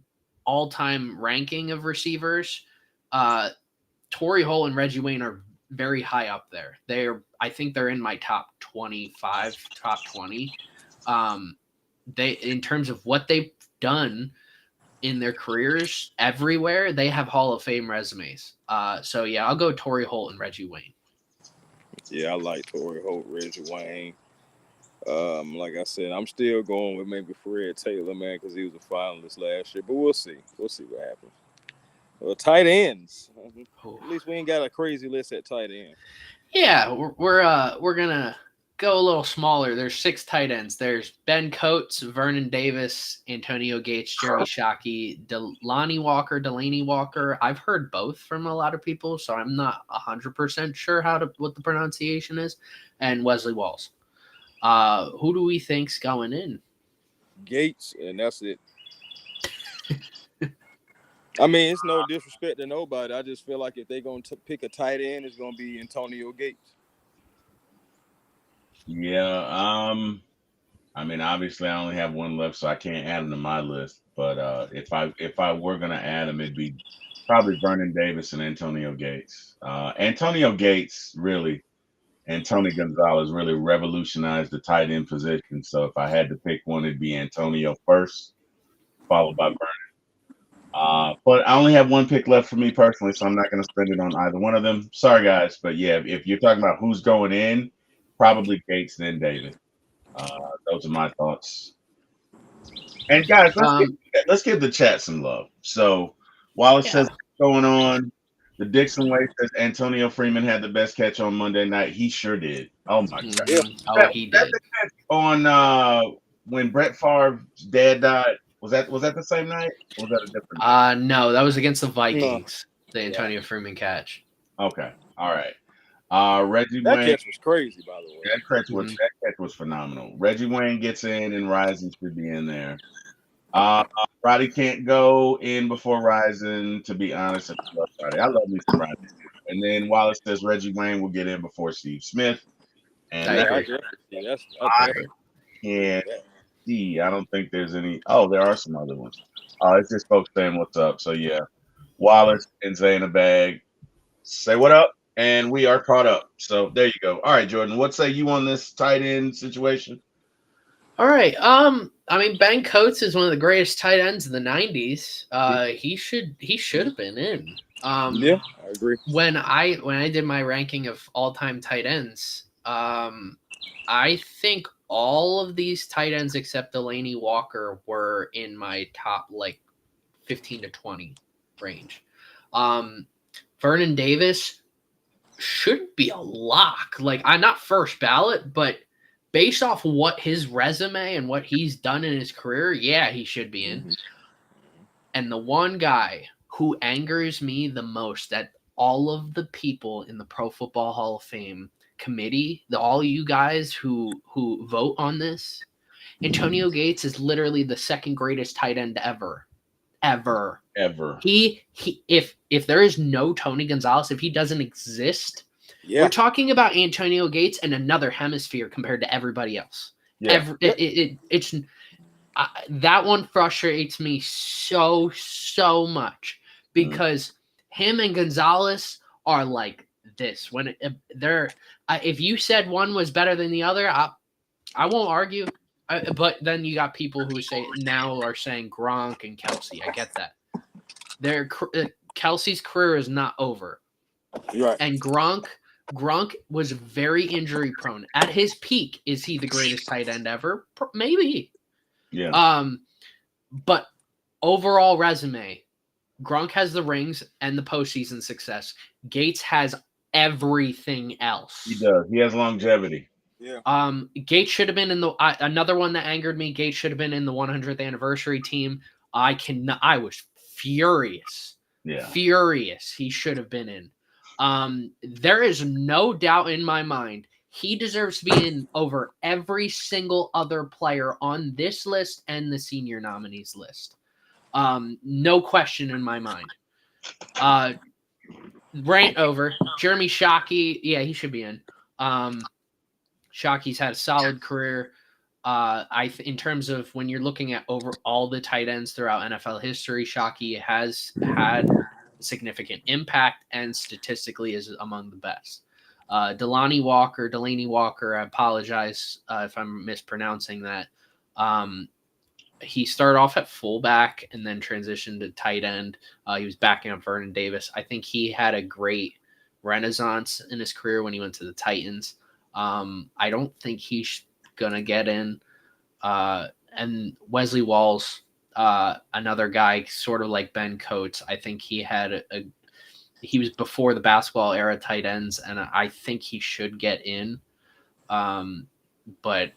all-time ranking of receivers, Torrey Holt and Reggie Wayne are very high up there. I think they're in my top 25, top 20. They, in terms of what they've done in their careers everywhere, they have Hall of Fame resumes. So yeah, I'll go Torrey Holt and Reggie Wayne. Yeah, I like Torrey Holt, Reggie Wayne. Like I said, I'm still going with maybe Fred Taylor, man, because he was a finalist last year. But we'll see. We'll see what happens. Tight ends. At least we ain't got a crazy list at tight end. Yeah, we're gonna go a little smaller. There's 6 tight ends. There's Ben Coates, Vernon Davis, Antonio Gates, Jeremy Shockey, Delaney Walker. I've heard both from a lot of people, so I'm not 100% sure what the pronunciation is. And Wesley Walls. Who do we think's going in? Gates, and that's it. I mean, it's no disrespect to nobody. I just feel like if they're going to pick a tight end, it's going to be Antonio Gates. Yeah. I mean, obviously, I only have one left, so I can't add him to my list. But if I were gonna add him, it'd be probably Vernon Davis and Antonio Gates. Antonio Gates really, and Tony Gonzalez really revolutionized the tight end position. So if I had to pick one, it'd be Antonio first, followed by Vernon. But I only have one pick left for me personally, so I'm not going to spend it on either one of them. Sorry, guys, but yeah, if you're talking about who's going in, probably Gates then Davis. Those are my thoughts. And guys, let's give the chat some love. So while it says what's going on, the Dixon Way says Antonio Freeman had the best catch on Monday night. He sure did. Oh my God! He did. On when Brett Favre's dad died. Was that the same night? Or was that a different? No, that was against the Vikings. No. The Antonio Freeman catch. Okay, all right. Reggie that Wayne. Catch was crazy, by the way. That catch was phenomenal. Reggie Wayne gets in, and Rising should be in there. Roddy can't go in before Rising. To be honest, I love me some Roddy. And then Wallace says Reggie Wayne will get in before Steve Smith. And I can't see. I don't think there's any. Oh, there are some other ones. It's just folks saying what's up. So yeah, Wallace and Zay in a bag. Say what up, and we are caught up. So there you go. All right, Jordan, what say you on this tight end situation? All right. I mean, Ben Coates is one of the greatest tight ends in the '90s. He should have been in. Yeah, I agree. When I did my ranking of all-time tight ends, I think all of these tight ends except Delaney Walker were in my top 15 to 20 range. Vernon Davis should be a lock. I'm not first ballot, but based off what his resume and what he's done in his career, yeah, he should be in. Mm-hmm. And the one guy who angers me the most at all of the people in the Pro Football Hall of Fame committee, all you guys who vote on this, Antonio Gates is literally the second greatest tight end ever. He if there is no Tony Gonzalez, if he doesn't exist, we're talking about Antonio Gates and another hemisphere compared to everybody else. Yeah. That one frustrates me so much because him and Gonzalez are like this. When if you said one was better than the other, I won't argue. But then you got people who are saying Gronk and Kelsey. I get that. Kelsey's career is not over. Right. And Gronk was very injury prone. At his peak, is he the greatest tight end ever? Maybe. Yeah. But overall resume, Gronk has the rings and the postseason success. Gates has everything else. He does. He has longevity. Yeah. Gates should have been in the another one that angered me. Gates should have been in the 100th anniversary team. I was furious. Yeah. Furious. He should have been in. There is no doubt in my mind he deserves to be in over every single other player on this list and the senior nominees list. No question in my mind. Rant over. Jeremy Shockey, yeah, he should be in. Shockey's had a solid career. In terms of when you're looking at over all the tight ends throughout NFL history, Shockey has had significant impact and statistically is among the best. Delaney Walker, I apologize if I'm mispronouncing that. He started off at fullback and then transitioned to tight end. He was backing up Vernon Davis. I think he had a great renaissance in his career when he went to the Titans. I don't think he's going to get in. And Wesley Walls, another guy sort of like Ben Coates. I think he had he was before the basketball era tight ends, and I think he should get in. But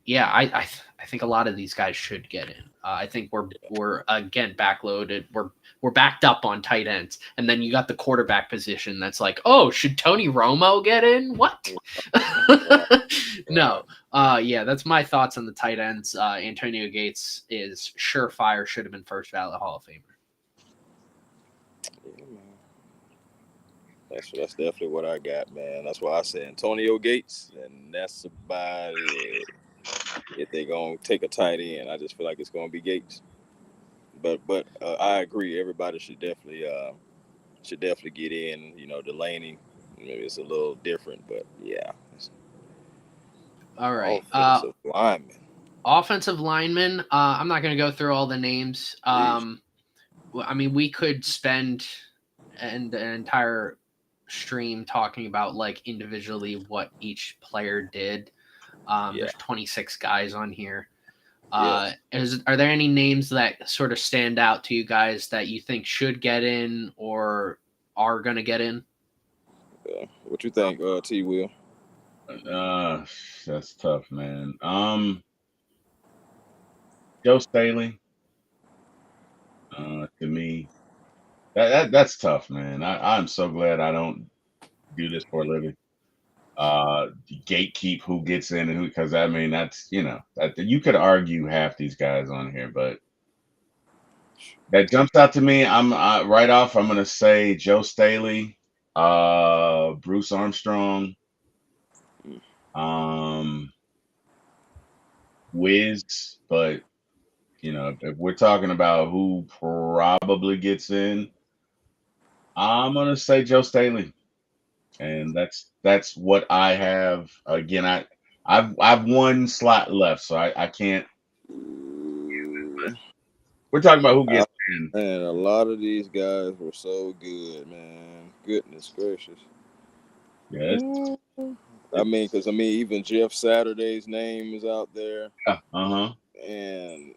yeah, I think a lot of these guys should get in. I think we're again backloaded. We're backed up on tight ends, and then you got the quarterback position. That's like, oh, should Tony Romo get in? What? No. Yeah, that's my thoughts on the tight ends. Antonio Gates is surefire. Should have been first ballot Hall of Famer. Yeah, man. That's definitely what I got, man. That's why I said Antonio Gates, and that's about it. If they're gonna take a tight end, I just feel like it's gonna be Gates. But I agree. Everybody should definitely get in. You know, Delaney, maybe it's a little different, but yeah. All right. Offensive lineman. Offensive lineman. I'm not going to go through all the names. I mean, we could spend an entire stream talking about like individually what each player did. There's 26 guys on here. Are there any names that sort of stand out to you guys that you think should get in or are going to get in? What you think, T. Will? That's tough, man. Joe Staley. To me, that's tough, man. I'm so glad I don't do this for a living. Gatekeep who gets in and who, because I mean that's that you could argue half these guys on here, but that jumps out to me. I'm right off. I'm gonna say Joe Staley, Bruce Armstrong, Wiz, but if we're talking about who probably gets in, I'm gonna say Joe Staley, and that's what I have. Again, I've one slot left, so I can't. We're talking about who gets in. Man, a lot of these guys were so good, man. Goodness gracious. Yes. Even Jeff Saturday's name is out there. And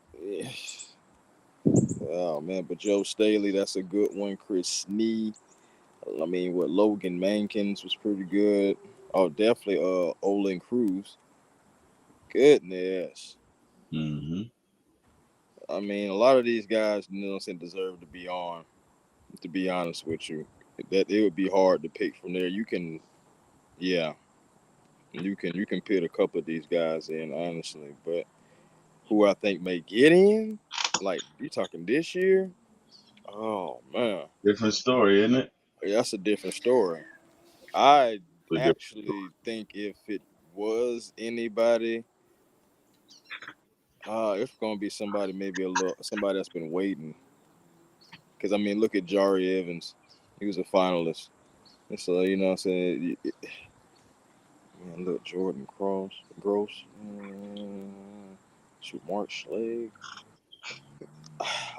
oh man, but Joe Staley, that's a good one. Chris Snee. Logan Mankins was pretty good. Oh, definitely Olin Cruz. Goodness. Mm-hmm. I mean, a lot of these guys, deserve to be on. To be honest with you, that it would be hard to pick from there. You can pit a couple of these guys in, honestly. But who I think may get in, like you talking this year? Oh man, different story, isn't it? Yeah, that's a different story. I actually think if it was anybody, it's gonna be somebody somebody that's been waiting. Because look at Jari Evans, he was a finalist, and so what I'm saying. Man, look, Jordan Gross, Mark Schlegel.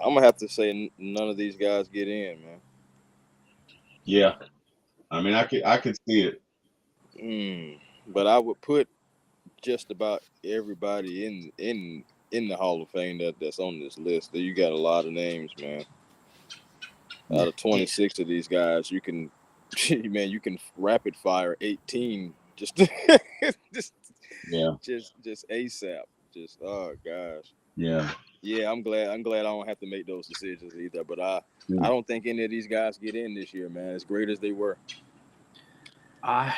I'm gonna have to say none of these guys get in, man. Yeah, I could see it. But I would put just about everybody in the Hall of Fame that's on this list. You got a lot of names, man. Out of 26 of these guys, you can, man, you can rapid fire 18 just, just, Yeah. just ASAP. Just oh gosh. Yeah. Yeah, I'm glad. I don't have to make those decisions either. But I don't think any of these guys get in this year, man. As great as they were. I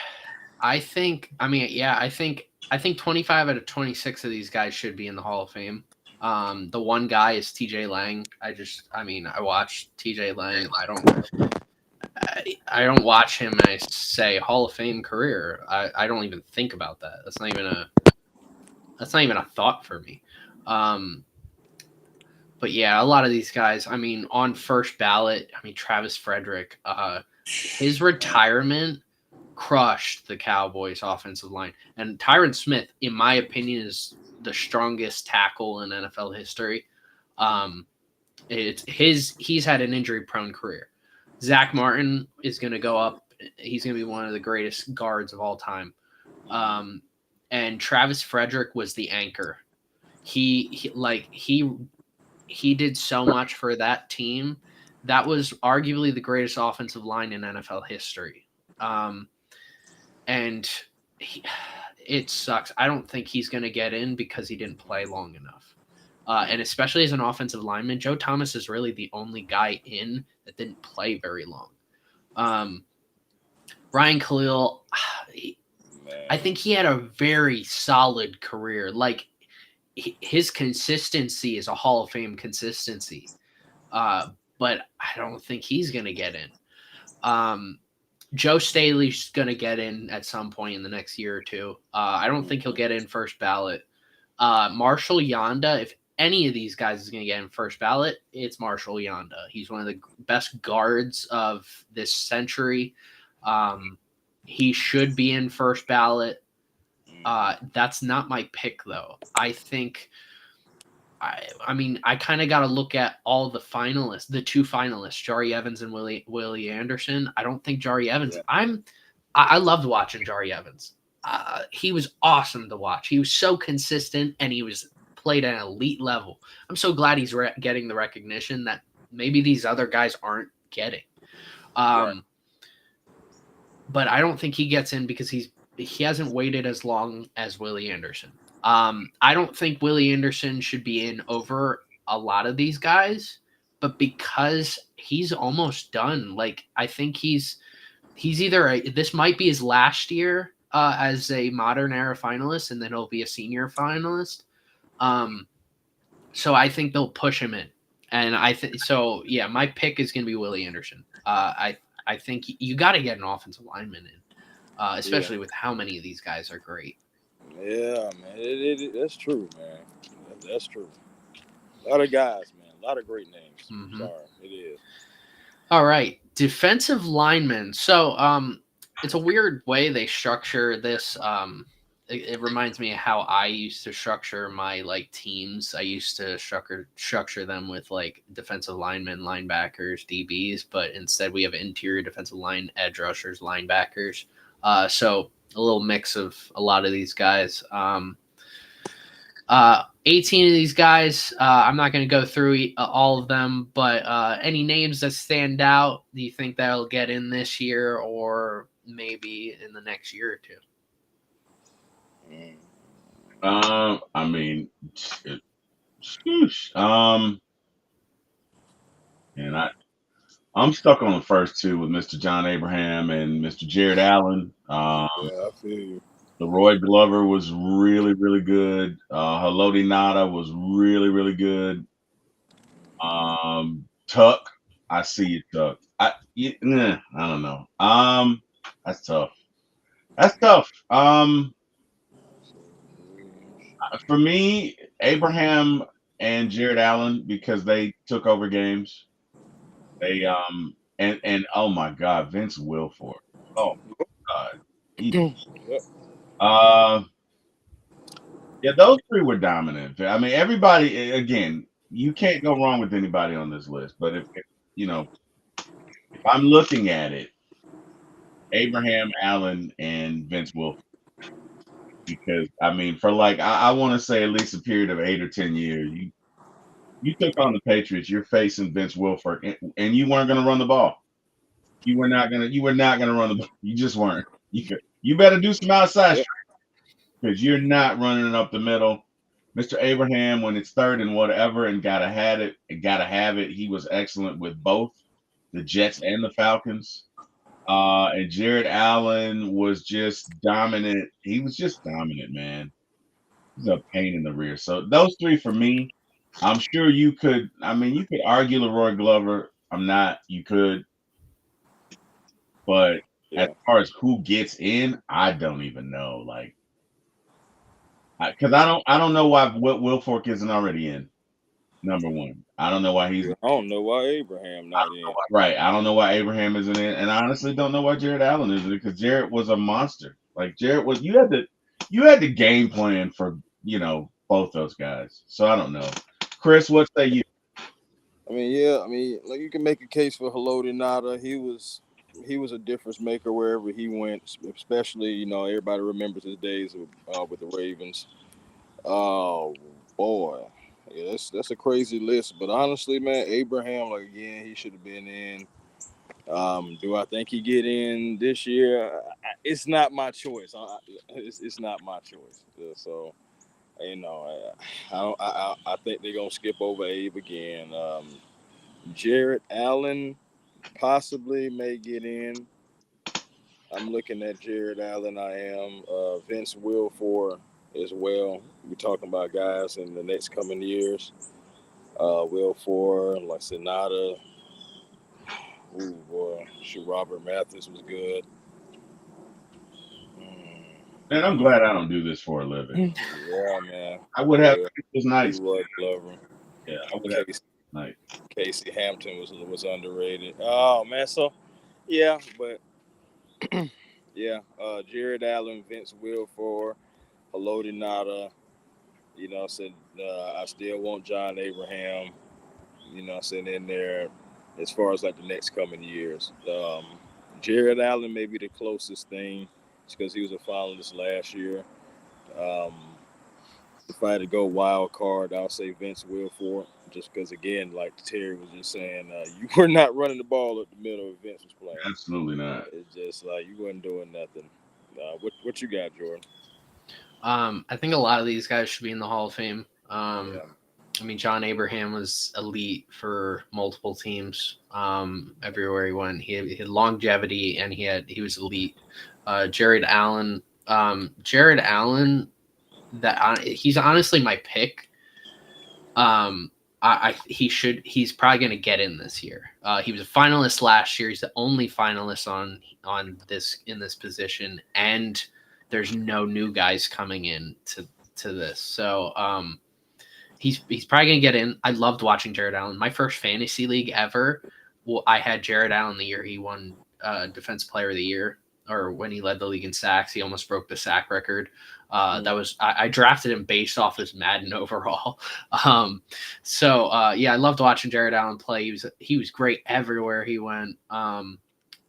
think. I mean, yeah. I think 25 out of 26 of these guys should be in the Hall of Fame. The one guy is TJ Lang. I watched TJ Lang. I don't watch him and I say Hall of Fame career. I don't even think about that. That's not even a thought for me. But yeah, a lot of these guys, I mean, on first ballot, I mean, Travis Frederick, his retirement crushed the Cowboys offensive line. And Tyron Smith, in my opinion, is the strongest tackle in NFL history. He's had an injury prone career. Zach Martin is going to go up. He's going to be one of the greatest guards of all time. And Travis Frederick was the anchor. He did so much for that team. That was arguably the greatest offensive line in NFL history. And it sucks. I don't think he's going to get in because he didn't play long enough. And especially as an offensive lineman, Joe Thomas is really the only guy in that didn't play very long. Ryan Khalil, I think he had a very solid career. Like, his consistency is a Hall of Fame consistency. But I don't think he's going to get in. Joe Staley's going to get in at some point in the next year or two. I don't think he'll get in first ballot. Marshall Yanda, if any of these guys is going to get in first ballot, it's Marshall Yanda. He's one of the best guards of this century. He should be in first ballot. That's not my pick, though. I think, I kind of got to look at all the finalists, the two finalists, Jari Evans and Willie Anderson. I don't think Jari Evans. Yeah. I loved watching Jari Evans. He was awesome to watch. He was so consistent, and he was played at an elite level. I'm so glad he's getting the recognition that maybe these other guys aren't getting. But I don't think he gets in because he hasn't waited as long as Willie Anderson. I don't think Willie Anderson should be in over a lot of these guys, but because he's almost done, like, I think he's either this might be his last year as a modern era finalist, and then he'll be a senior finalist. So I think they'll push him in, and so. Yeah, my pick is going to be Willie Anderson. I think you got to get an offensive lineman in, especially with how many of these guys are great. Yeah, man, that's true, man. That's true. A lot of guys, man. A lot of great names. Mm-hmm. Sorry, it is. All right, defensive linemen. So, it's a weird way they structure this. It reminds me of how I used to structure my teams. I used to structure them with defensive linemen, linebackers, DBs, but instead we have interior defensive line, edge rushers, linebackers. So a little mix of a lot of these guys. 18 of these guys. I'm not going to go through all of them, but any names that stand out? Do you think that'll get in this year or maybe in the next year or two? I mean, and I'm stuck on the first two with Mr. John Abraham and Mr. Jared Allen. Yeah, I feel you. Leroy Glover was really, really good. Haloti Ngata was really, really good. Tuck, I see you, Tuck. I don't know. That's tough. That's tough. For me, Abraham and Jared Allen, because they took over games. They and oh my God, Vince Wilfork. Oh my God. Yeah, those three were dominant. I mean, everybody. Again, you can't go wrong with anybody on this list. But if I'm looking at it, Abraham, Allen, and Vince Wilfork. Because I mean, for I want to say at least a period of 8 or 10 years, you took on the Patriots. You're facing Vince Wilfork, and you weren't going to run the ball. You were not gonna. You were not gonna run the ball. You just weren't. You better do some outside Yep. because you're not running it up the middle. Mr. Abraham, when it's third and whatever, and gotta have it. He was excellent with both the Jets and the Falcons. And Jared Allen was just dominant. He was just dominant, man. He's a pain in the rear. So those three for me. I'm sure you could. I mean, you could argue Leroy Glover. I'm not. You could, but as Yeah. far as who gets in, I don't even know. Like, because I don't know why Will Fork isn't already in. Number one, I don't know why he's Yeah. I don't know why Abraham not in. right. I don't know why Abraham isn't in, and I honestly don't know why Jared Allen isn't in because Jared was a monster. Like Jared was, you had the game plan for both those guys. So I don't know. Chris, what say you? I mean, yeah. I mean, like you can make a case for Haloti Nada. He was a difference maker wherever he went. Especially, everybody remembers his days with the Ravens. Oh boy, yeah, that's a crazy list. But honestly, man, Abraham, like again, he should have been in. Do I think he get in this year? It's not my choice. It's not my choice. So I think they're gonna skip over Abe again. Jared Allen possibly may get in. I'm looking at Jared Allen. I am Vince Wilfork as well. We're talking about guys in the next coming years. Wilfork, like Sonata. Ooh boy, shoot, Robert Mathis was good. Man, I'm glad I don't do this for a living. Yeah, man. I would have Yeah, those nights. Leroy Glover. Yeah, I would have Casey, night. Casey Hampton was underrated. Oh man, so yeah, but yeah, Jared Allen, Vince Wilfork, Haloti Nada. Said I still want John Abraham. Sitting in there as far as like the next coming years. Jared Allen may be the closest thing because he was a finalist last year. Um, if I had to go wild card, I'll say Vince Wilfork, just because again, like Terry was just saying, you were not running the ball at the middle of Vince was playing. Absolutely not. It's just like you wasn't doing nothing. What you got, Jordan? I think a lot of these guys should be in the Hall of Fame. Yeah. I mean, John Abraham was elite for multiple teams. Everywhere he went, he had longevity and he was elite. Jared Allen, he's honestly my pick. He's probably going to get in this year. He was a finalist last year. He's the only finalist on this position, and there's no new guys coming in to this. So he's probably going to get in. I loved watching Jared Allen. My first fantasy league ever. Well, I had Jared Allen the year he won Defense Player of the Year, or when he led the league in sacks. He almost broke the sack record. That was I drafted him based off his Madden overall. I loved watching Jared Allen play. He was great everywhere he went.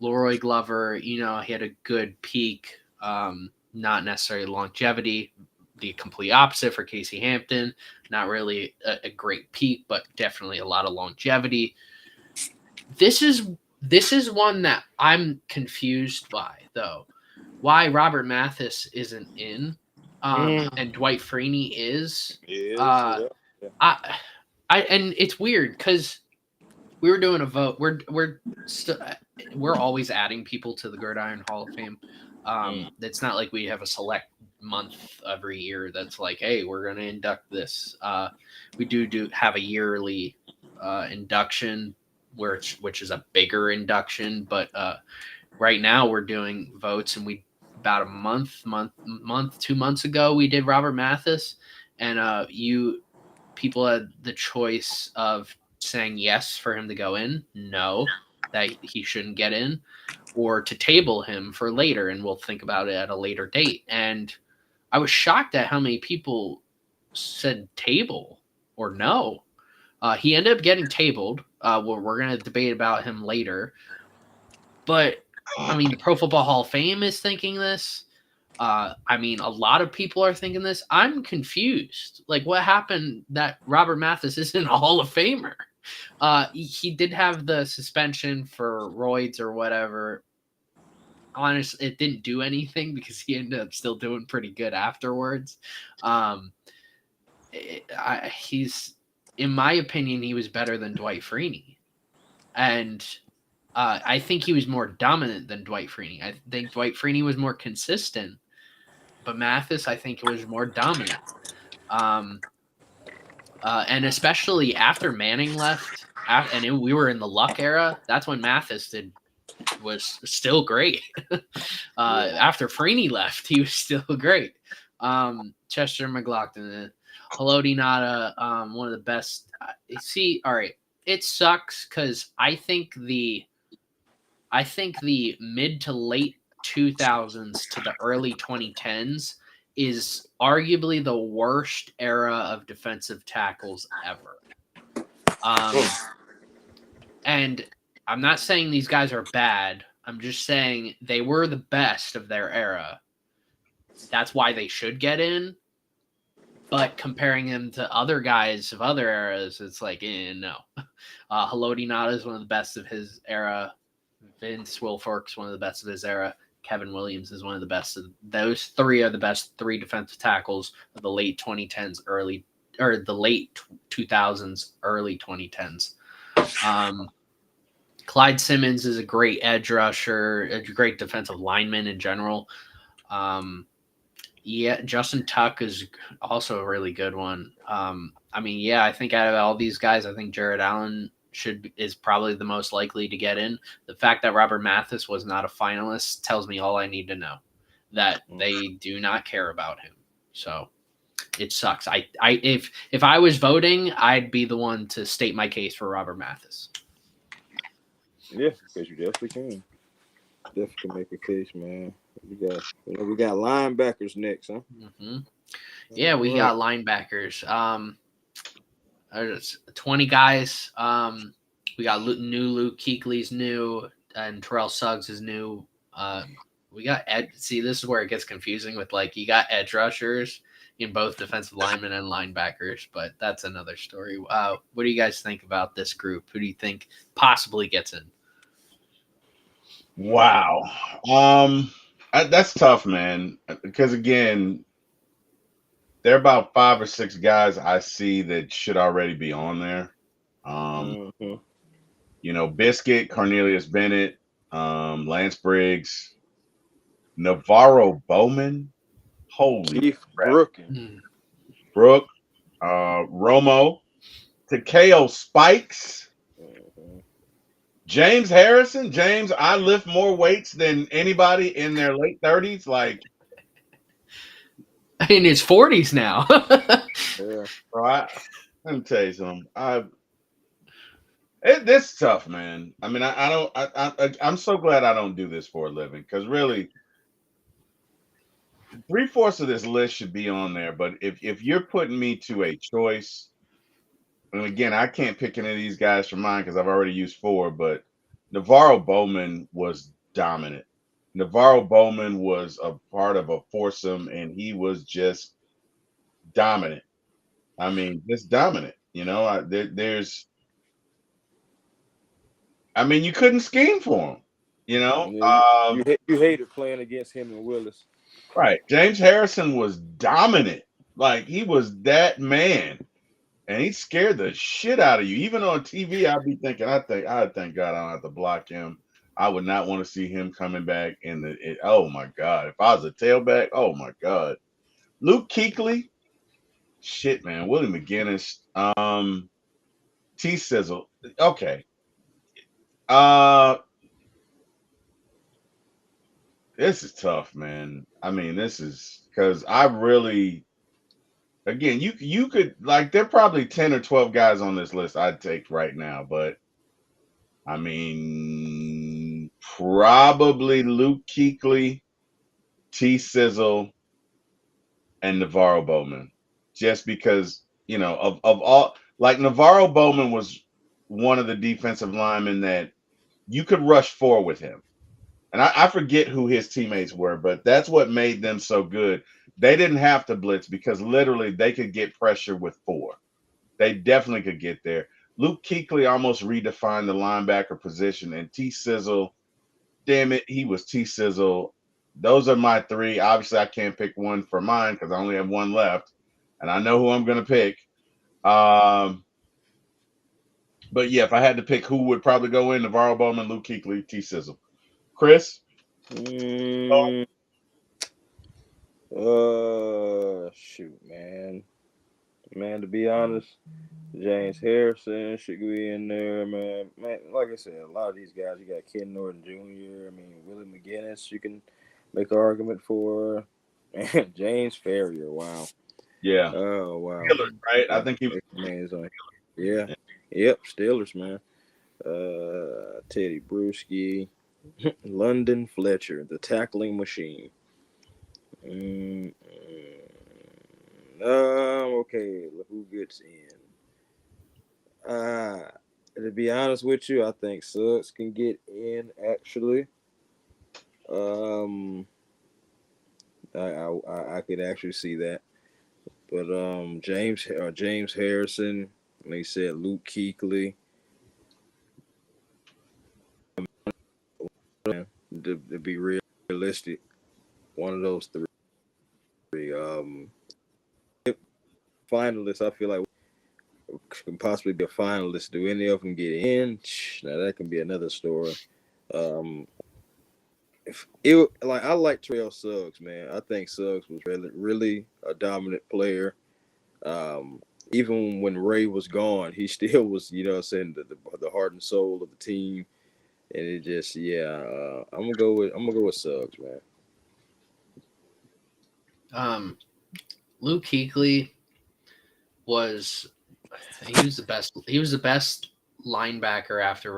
Leroy Glover, he had a good peak, not necessarily longevity. The complete opposite for Casey Hampton. Not really a great peak, but definitely a lot of longevity. This is one that I'm confused by, though. Why Robert Mathis isn't in, and Dwight Freeney is. Yeah. And it's weird because we were doing a vote. We're always adding people to the Gridiron Hall of Fame. It's not like we have a select month every year that's like, hey, we're going to induct this. We do have a yearly induction, which is a bigger induction, but right now we're doing votes, and we about a month, 2 months ago we did Robert Mathis, and people had the choice of saying yes for him to go in, no, that he shouldn't get in, or to table him for later, and we'll think about it at a later date. And I was shocked at how many people said table or no. He ended up getting tabled. We're going to debate about him later. But, I mean, the Pro Football Hall of Fame is thinking this. I mean, a lot of people are thinking this. I'm confused. Like, what happened that Robert Mathis isn't a Hall of Famer? He did have the suspension for roids or whatever. Honestly, it didn't do anything because he ended up still doing pretty good afterwards. He's, in my opinion, he was better than Dwight Freeney, and I think he was more dominant than Dwight Freeney. I think Dwight Freeney was more consistent, but Mathis, I think, was more dominant. And especially after Manning left, we were in the Luck era. That's when Mathis was still great. After Freeney left, he was still great. Chester McLaughlin, Haloti Ngata, one of the best. See, all right, it sucks because I think the mid to late 2000s to the early 2010s is arguably the worst era of defensive tackles ever. And I'm not saying these guys are bad. I'm just saying they were the best of their era. That's why they should get in. But comparing them to other guys of other eras, it's like, no. Haloti Ngata is one of the best of his era. Vince Wilfork's one of the best of his era. Kevin Williams is one of the best. Those three are the best three defensive tackles of the late 2010s, the late 2000s, early 2010s. Clyde Simmons is a great edge rusher, a great defensive lineman in general. Justin Tuck is also a really good one. I think out of all these guys, I think Jared Allen is probably the most likely to get in. The fact that Robert Mathis was not a finalist tells me all I need to know, that they do not care about him. So it sucks. If I was voting, I'd be the one to state my case for Robert Mathis. Yeah, because you definitely can. Definitely make a case, man. We got linebackers next, huh? Mm-hmm. Yeah, we got linebackers. There's 20 guys. We got new Luke Kuechly's new, and Terrell Suggs is new. We got See, this is where it gets confusing with, like, you got edge rushers in both defensive linemen and linebackers, but that's another story. What do you guys think about this group? Who do you think possibly gets in? Wow. That's tough, man. Because again, there are about 5 or 6 guys I see that should already be on there. Biscuit, Cornelius Bennett, Lance Briggs, Navarro Bowman, holy crap. Brooke, Romo, Takeo Spikes, James Harrison. James, I lift more weights than anybody in their late 30s. Like, in his 40s now. Yeah. Bro, let me tell you something. This is tough, man. I mean, I'm so glad I don't do this for a living, because really 3/4 of this list should be on there. But if you're putting me to a choice, and again, I can't pick any of these guys for mine because I've already used 4, but Navarro Bowman was dominant. Navarro Bowman was a part of a foursome, and he was just dominant. I mean, just dominant. You couldn't scheme for him. You hated playing against him and Willis. Right. James Harrison was dominant. Like, he was that man. And he scared the shit out of you. Even on TV, I'd be thinking, thank God I don't have to block him. I would not want to see him coming back oh my God. If I was a tailback, oh my God. Luke Kuechly, shit, man. Willie McGinnis, T Sizzle. Okay. This is tough, man. I mean, this is because I really, again, you could, like, there are probably 10 or 12 guys on this list I'd take right now, but I mean, probably Luke Kuechly, T Sizzle, and Navarro Bowman. Just because, of all, like, Navarro Bowman was one of the defensive linemen that you could rush 4 with him. and I forget who his teammates were, but that's what made them so good. They didn't have to blitz because literally they could get pressure with four. They definitely could get there. Luke Kuechly almost redefined the linebacker position, and T Sizzle, damn it, he was T Sizzle. Those are my three. Obviously, I can't pick one for mine because I only have one left, and I know who I'm going to pick. But yeah, if I had to pick who would probably go in, Navarro Bowman, Luke Kuechly, T Sizzle. Chris? Mm, shoot, man. Man, to be honest, James Harrison should be in there, man. Man, like I said, a lot of these guys, you got Ken Norton Jr., I mean, Willie McGinnis, you can make an argument for. Man, James Ferrier, wow. Yeah. Oh, wow. Steelers, right? I Yeah, think he was. names on here. Yeah. Yep, Steelers, man. Teddy Bruschi, London Fletcher, the tackling machine. Mm, okay, look who gets in. To be honest with you, I think Suggs can get in. Actually, um, I could actually see that. But James Harrison, like you said, Luke Kuechly. To be realistic, one of those three. Finalists, I feel like can possibly be a finalist. Do any of them get in? Now that can be another story. Um, if it like I like Terrell Suggs, man. I think Suggs was really a dominant player. Even when Ray was gone, he still was, saying the heart and soul of the team. And it just, I'm gonna go with Suggs, man. Luke Kuechly was he was the best. He was the best linebacker after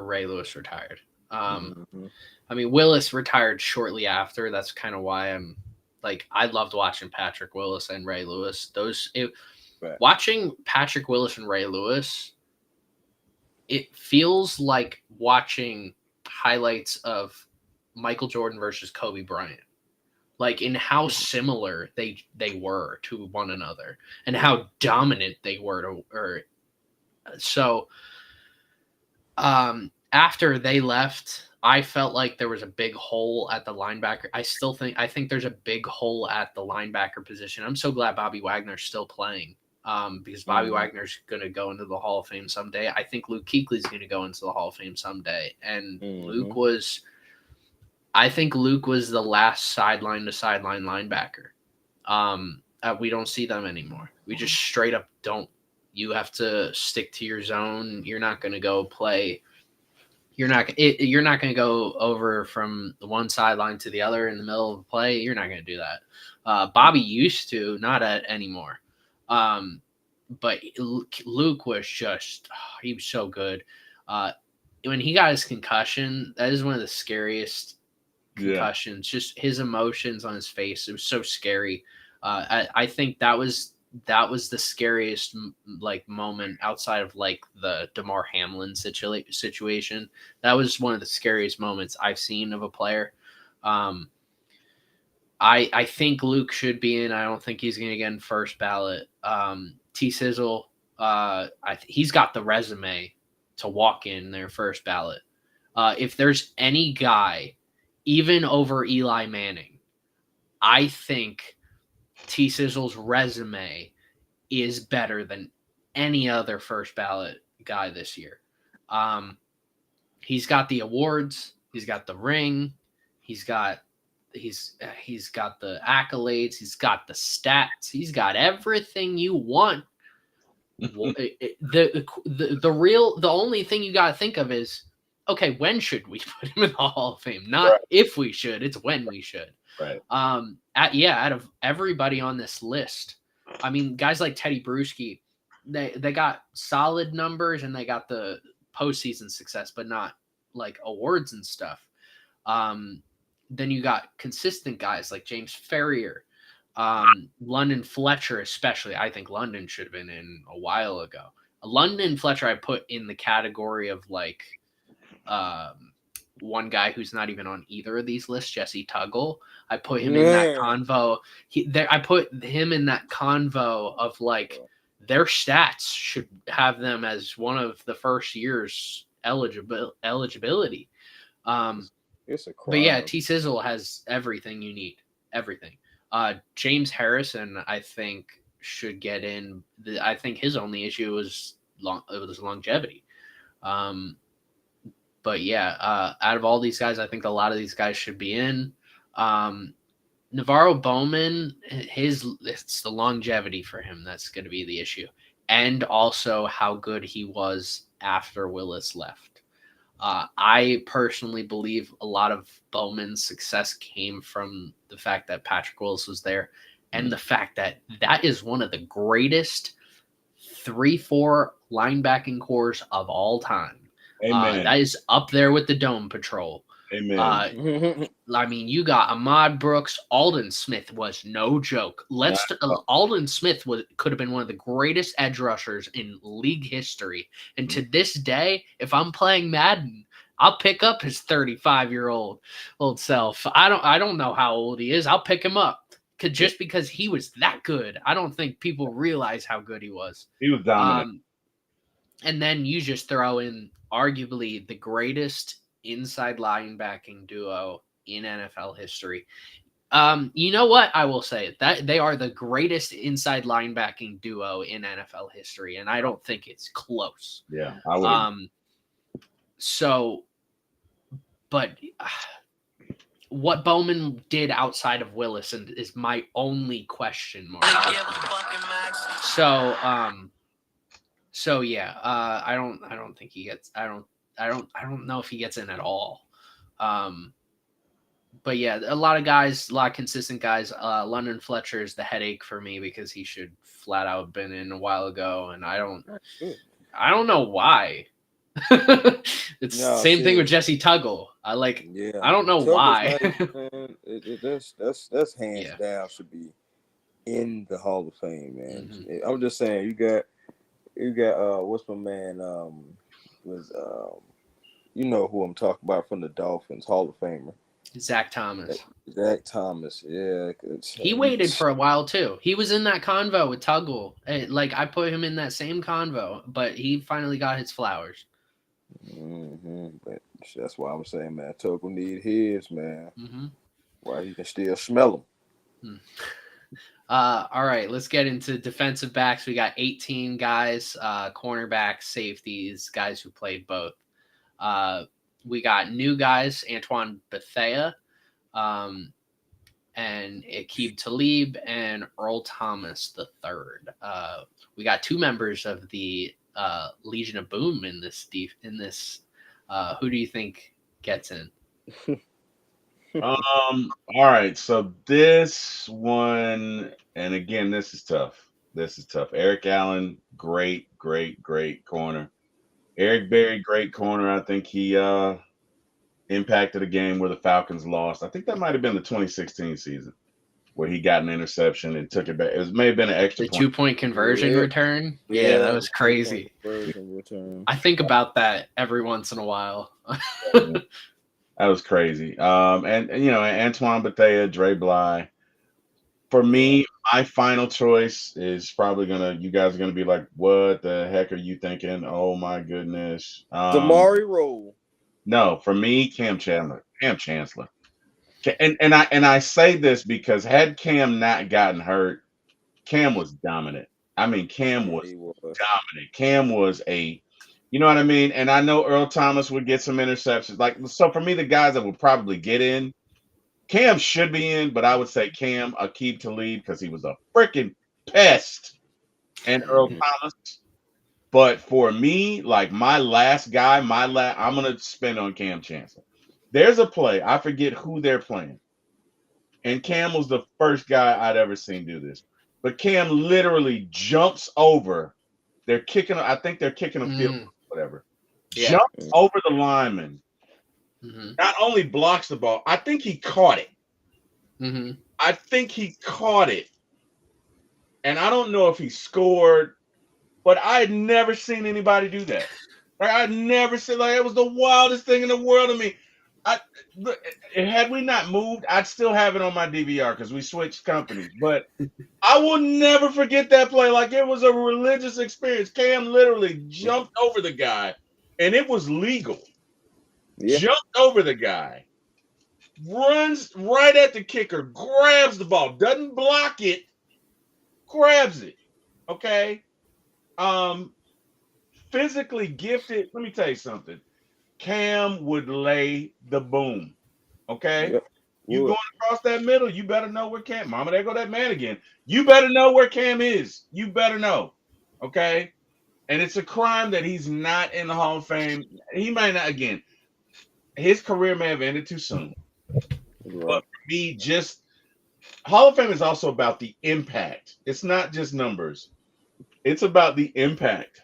Ray Lewis retired. Mm-hmm. I mean, Willis retired shortly after. That's kind of why I'm like I loved watching Patrick Willis and Ray Lewis. Right. Watching Patrick Willis and Ray Lewis, it feels like watching highlights of Michael Jordan versus Kobe Bryant. Like in how similar they were to one another and how dominant they were after they left, I felt like there was a big hole at the linebacker. I think there's a big hole at the linebacker position. I'm so glad Bobby Wagner's still playing. Because Bobby Wagner's going to go into the Hall of Fame someday. I think Luke Kuechly's going to go into the Hall of Fame someday. And I think Luke was the last sideline to sideline linebacker. We don't see them anymore. We just straight up don't. You have to stick to your zone. You're not going to go play. You're not going to go over from the one sideline to the other in the middle of a play. You're not going to do that. Bobby used to, not anymore. But Luke was just, he was so good. When he got his concussion, that is one of the scariest concussions. Just his emotions on his face. It was so scary. I think that was the scariest moment outside of the DeMar Hamlin situation. That was one of the scariest moments I've seen of a player. I think Luke should be in. I don't think he's going to get in first ballot. T Sizzle, he's got the resume to walk in their first ballot. If there's any guy, even over Eli Manning, I think T Sizzle's resume is better than any other first ballot guy this year. He's got the awards. He's got the ring. He's got the accolades. He's got the stats. He's got everything you want. The only thing you got to think of is, okay, when should we put him in the Hall of Fame? Not if we should. It's when we should. Right. Out of everybody on this list, I mean, guys like Teddy Bruschi, they got solid numbers and they got the postseason success, but not awards and stuff. Then you got consistent guys like James Ferrier, London Fletcher, especially. I think London should have been in a while ago. London Fletcher, I put in the category of one guy who's not even on either of these lists, Jesse Tuggle. I put him in that convo. I put him in that convo of like their stats should have them as one of the first year's eligibility. It's a crime. But yeah, T Sizzle has everything you need. Everything. James Harrison, I think, should get in. I think his only issue was longevity. But yeah, out of all these guys, I think a lot of these guys should be in. Navarro Bowman, it's the longevity for him that's going to be the issue, and also how good he was after Willis left. I personally believe a lot of Bowman's success came from the fact that Patrick Willis was there, and the fact that is one of the greatest 3-4 linebacking cores of all time. That is up there with the Dome Patrol. Amen. I mean, you got Ahmad Brooks. Alden Smith was no joke. Alden Smith could have been one of the greatest edge rushers in league history. And to this day, if I'm playing Madden, I'll pick up his 35-year-old self. I don't know how old he is. I'll pick him up just because he was that good. I don't think people realize how good he was. He was dominant. And then you just throw in arguably the greatest inside linebacking duo in NFL history. You know what? I will say that they are the greatest inside linebacking duo in NFL history, and I don't think it's close. Yeah, I would. But what Bowman did outside of Willis is my only question mark. So yeah, I don't think he gets. I don't know if he gets in at all. But yeah, a lot of consistent guys. London Fletcher is the headache for me because he should flat out been in a while ago, and I don't know why. It's same thing with Jesse Tuggle. I don't know why. That's hands down should be in the Hall of Fame, man. Mm-hmm. I'm just saying, you got what's my man you know who I'm talking about from the Dolphins, Hall of Famer. Zach Thomas, yeah. He waited for a while too. He was in that convo with Tuggle. I put him in that same convo, but he finally got his flowers. But that's why I'm saying, man, Tuggle need his, man. Mm-hmm. Why you can still smell them. All right, let's get into defensive backs. We got 18 guys, cornerbacks, safeties, guys who played both. We got new guys, Antoine Bethea, and Aqib Talib, and Earl Thomas III. We got two members of the Legion of Boom in this. Who do you think gets in? All right, so this one, and again, this is tough. Eric Allen, great corner. Eric Berry, great corner. I think he impacted a game where the Falcons lost. I think that might have been the 2016 season where he got an interception and took it back. It may have been an extra point. 2-point conversion return. Yeah, that was crazy. I think about that every once in a while. That was crazy. And Antoine Bethea, Dre Bly. For me, my final choice is probably you guys are gonna be like, what the heck are you thinking? Oh my goodness. Damari Rolle. No, for me, Cam Chancellor. And I say this because had Cam not gotten hurt, Cam was dominant. I mean, Cam was dominant. Cam was you know what I mean? And I know Earl Thomas would get some interceptions. So for me, the guys that would probably get in, Cam should be in, but I would say Cam, Aqib Talib, because he was a freaking pest, and Earl Thomas. But for me, my last guy, I'm going to spin on Cam Chancellor. There's a play. I forget who they're playing. And Cam was the first guy I'd ever seen do this. But Cam literally jumps over. I think they're kicking a field, whatever. Yeah. Jumps over the lineman. Mm-hmm. Not only blocks the ball, I think he caught it. Mm-hmm. I think he caught it. And I don't know if he scored, but I had never seen anybody do that. I'd never seen, it was the wildest thing in the world to me. I look, had we not moved, I'd still have it on my DVR because we switched companies. But I will never forget that play. Like it was a religious experience. Cam literally jumped over the guy, and it was legal. Yeah. Jumped over the guy, runs right at the kicker, grabs the ball, doesn't block it, grabs it. Okay. Um, physically gifted. Let me tell you something. Cam would lay the boom. Okay. Yep. You Would. going across that middle, you better know where Cam. Mama, there go that man again. You better know where Cam is. You better know. Okay. And it's a crime that he's not in the Hall of Fame. He might not again. His career may have ended too soon. But Right. for me, just Hall of Fame is also about the impact. It's not just numbers. It's about the impact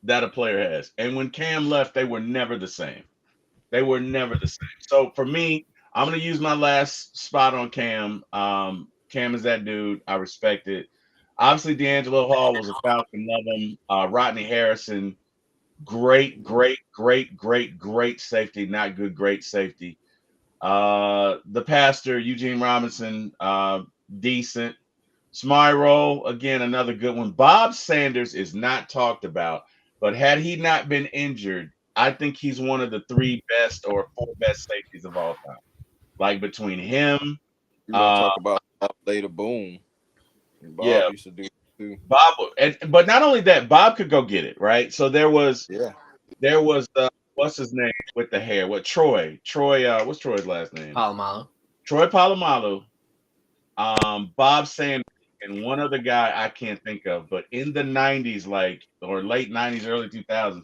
that a player has. And when Cam left, they were never the same. They were never the same. So for me, I'm gonna use my last spot on Cam. Cam is that dude. I respect it. Obviously, D'Angelo Hall was a Falcon. Love him. Rodney Harrison, great, great, great, great, great safety. Not good, great safety. The pastor, Eugene Robinson, decent. Smyro, again, another good one. Bob Sanders is not talked about, but had he not been injured, I think he's one of the three best or four best safeties of all time. Like between him, You want to uh, talk about later boom? And yeah, Bob used to do it too. Bob, and but not only that, Bob could go get it, right? So Yeah. there was what's his name with the hair? What Troy, what's Troy's last name? Palomalu. Troy Polamalu, Bob Sanders, and one other guy I can't think of, but in the 90s, like or late 90s, early 2000s,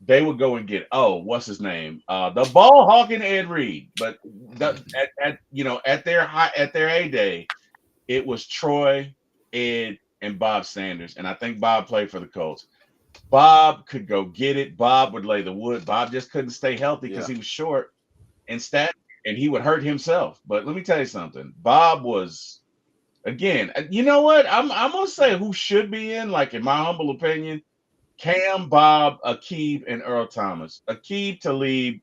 they would go and get what's his name? The ball hawking Ed Reed. But at at their heyday, it was Troy, Ed, and Bob Sanders. And I think Bob played for the Colts. Bob could go get it. Bob would lay the wood. Bob just couldn't stay healthy because Yeah. he was short and stat and he would hurt himself. But let me tell you something. Bob was again, you know what? I'm gonna say who should be in, like in my humble opinion, Cam, Bob, Akeem, and Earl Thomas. Akeem Talib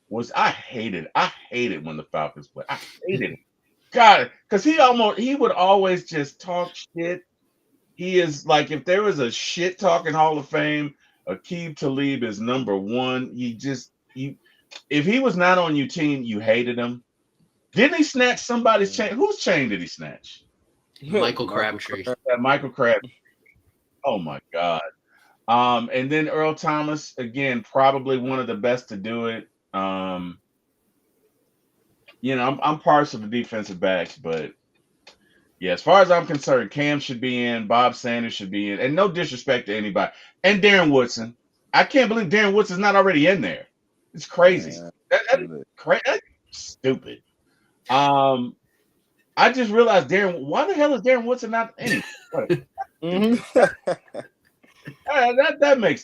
was I hated when the Falcons played. I hated it. God, because he would always just talk shit. He is like if there was a shit talking Hall of Fame, Akeem Talib is number one. You if he was not on your team, you hated him. Didn't he snatch somebody's chain? Whose chain did he snatch? Michael Michael Crabtree. Crab. That Michael Crab. Oh my God. And then Earl Thomas, again, probably one of the best to do it. I'm partial to defensive backs, but yeah, as far as I'm concerned, Cam should be in, Bob Sanders should be in, and no disrespect to anybody. And Darren Woodson. I can't believe Darren Woodson's not already in there. It's crazy. Man, That that's stupid. Um, I just realized why the hell is Darren Woodson not anyway? hmm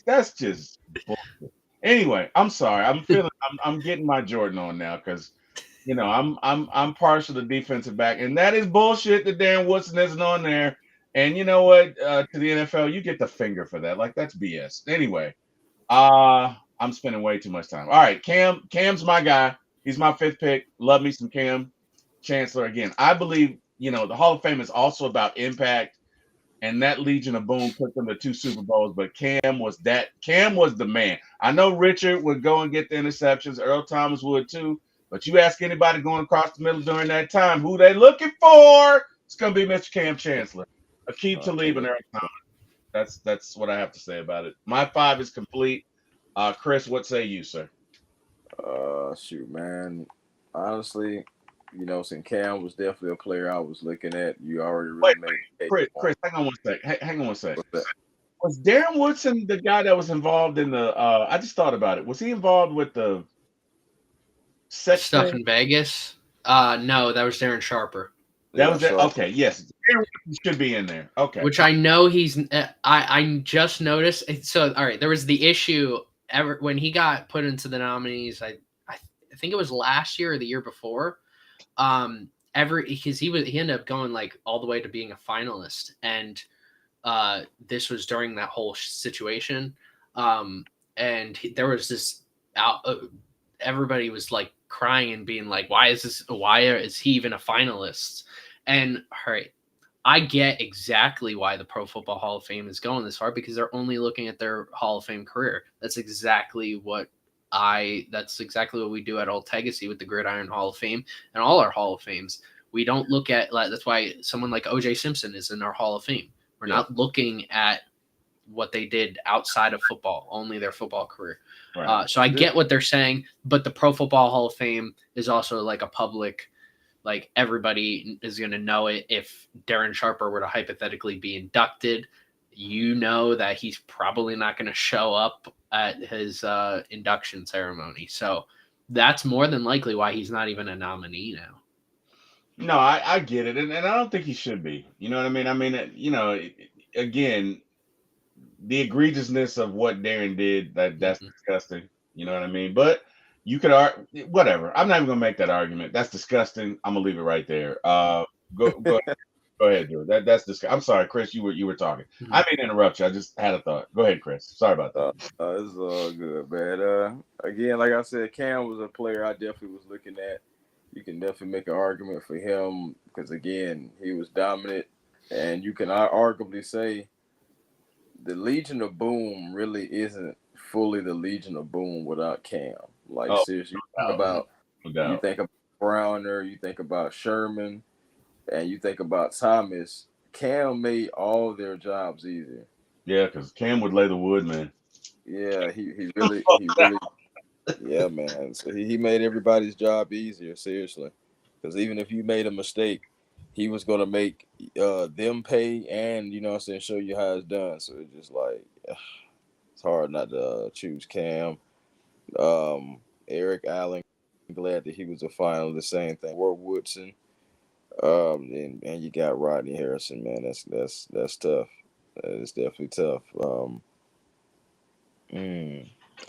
That's just bullshit. Anyway, I'm sorry. I'm getting my Jordan on now because I'm partial to defensive back, and that is bullshit that Darren Woodson isn't on there. And you know what? To the NFL, you get the finger for that. Like that's BS. Anyway, I'm spending way too much time. All right, Cam's my guy. He's my fifth pick. Love me some Cam Chancellor again. I believe the Hall of Fame is also about impact, and that Legion of Boom took them to two Super Bowls. But Cam was that. Cam was the man. I know Richard would go and get the interceptions. Earl Thomas would too. But you ask anybody going across the middle during that time who they looking for, it's gonna be Mr. Cam Chancellor, Akeem Talib, and Earl Thomas. That's what I have to say about it. My five is complete. Chris, what say you, sir? Shoot, man. Honestly, since Cam was definitely a player I was looking at, you already Wait, really made the case for Chris, him. hang on one sec. Hang on one sec. What's that? Was Darren Woodson the guy that was involved in the? I just thought about it. Was he involved with the sex Stuff thing? in Vegas. No, that was Darren Sharper. That Yeah, was it. sharp. Okay, yes, Darren Woodson should be in there. Okay, Which I know he's. I just noticed. So all right, there was the issue ever when he got put into the nominees. I think it was last year or the year before. Because he ended up going like all the way to being a finalist, and this was during that whole situation. And there was this everybody was like crying and being like, why is he even a finalist? And all right, I get exactly why the Pro Football Hall of Fame is going this far, because they're only looking at their Hall of Fame career. That's exactly what we do at Old Legacy with the Gridiron Hall of Fame and all our Hall of Fames. We don't look at, like, that's why someone like O.J. Simpson is in our Hall of Fame. We're not looking at what they did outside of football, only their football career. Right. So I get what they're saying, but the Pro Football Hall of Fame is also like a public, like everybody is going to know it. If Darren Sharper were to hypothetically be inducted, you know that he's probably not going to show up at his induction ceremony. So that's more than likely why he's not even a nominee now. No, I get it, and I don't think he should be. You know what I mean? I mean, again, the egregiousness of what Darren did, that's disgusting. You know what I mean? But you could whatever. I'm not even gonna make that argument. That's disgusting. I'm gonna leave it right there. Go ahead, dude. That's disgusting. I'm sorry, Chris. You were talking. I didn't interrupt you. I just had a thought. Go ahead, Chris. Sorry about that. It's all good, man. Again, like I said, Cam was a player I definitely was looking at. You can definitely make an argument for him because, again, he was dominant. And you can arguably say the Legion of Boom really isn't fully the Legion of Boom without Cam. Like, seriously, you think about Browner, you think about Sherman, and you think about Thomas. Cam made all their jobs easier. Yeah, because Cam would lay the wood, man. Yeah, he really, yeah, man. So he made everybody's job easier, seriously. Because even if you made a mistake, he was gonna make them pay, and show you how it's done. So it's just like it's hard not to choose Cam. Eric Allen, glad that he was a finalist. Same thing. Ward Woodson. And you got Rodney Harrison, man. That's tough. It's definitely tough.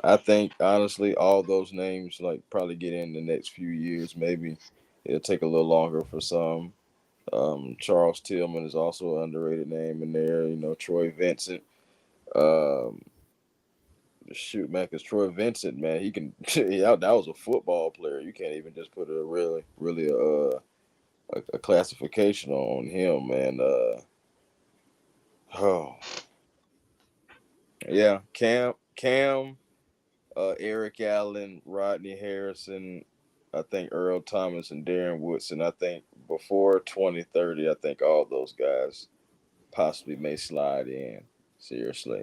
I think honestly, all those names like probably get in the next few years. Maybe it'll take a little longer for some. Charles Tillman is also an underrated name in there. Troy Vincent. Shoot, man, because Troy Vincent, man, he can. Yeah, that was a football player. You can't even just put a really a classification on him, man. Oh, yeah, Cam, Eric Allen, Rodney Harrison, I think Earl Thomas and Darren Woodson. I think before 2030, I think all those guys possibly may slide in. Seriously.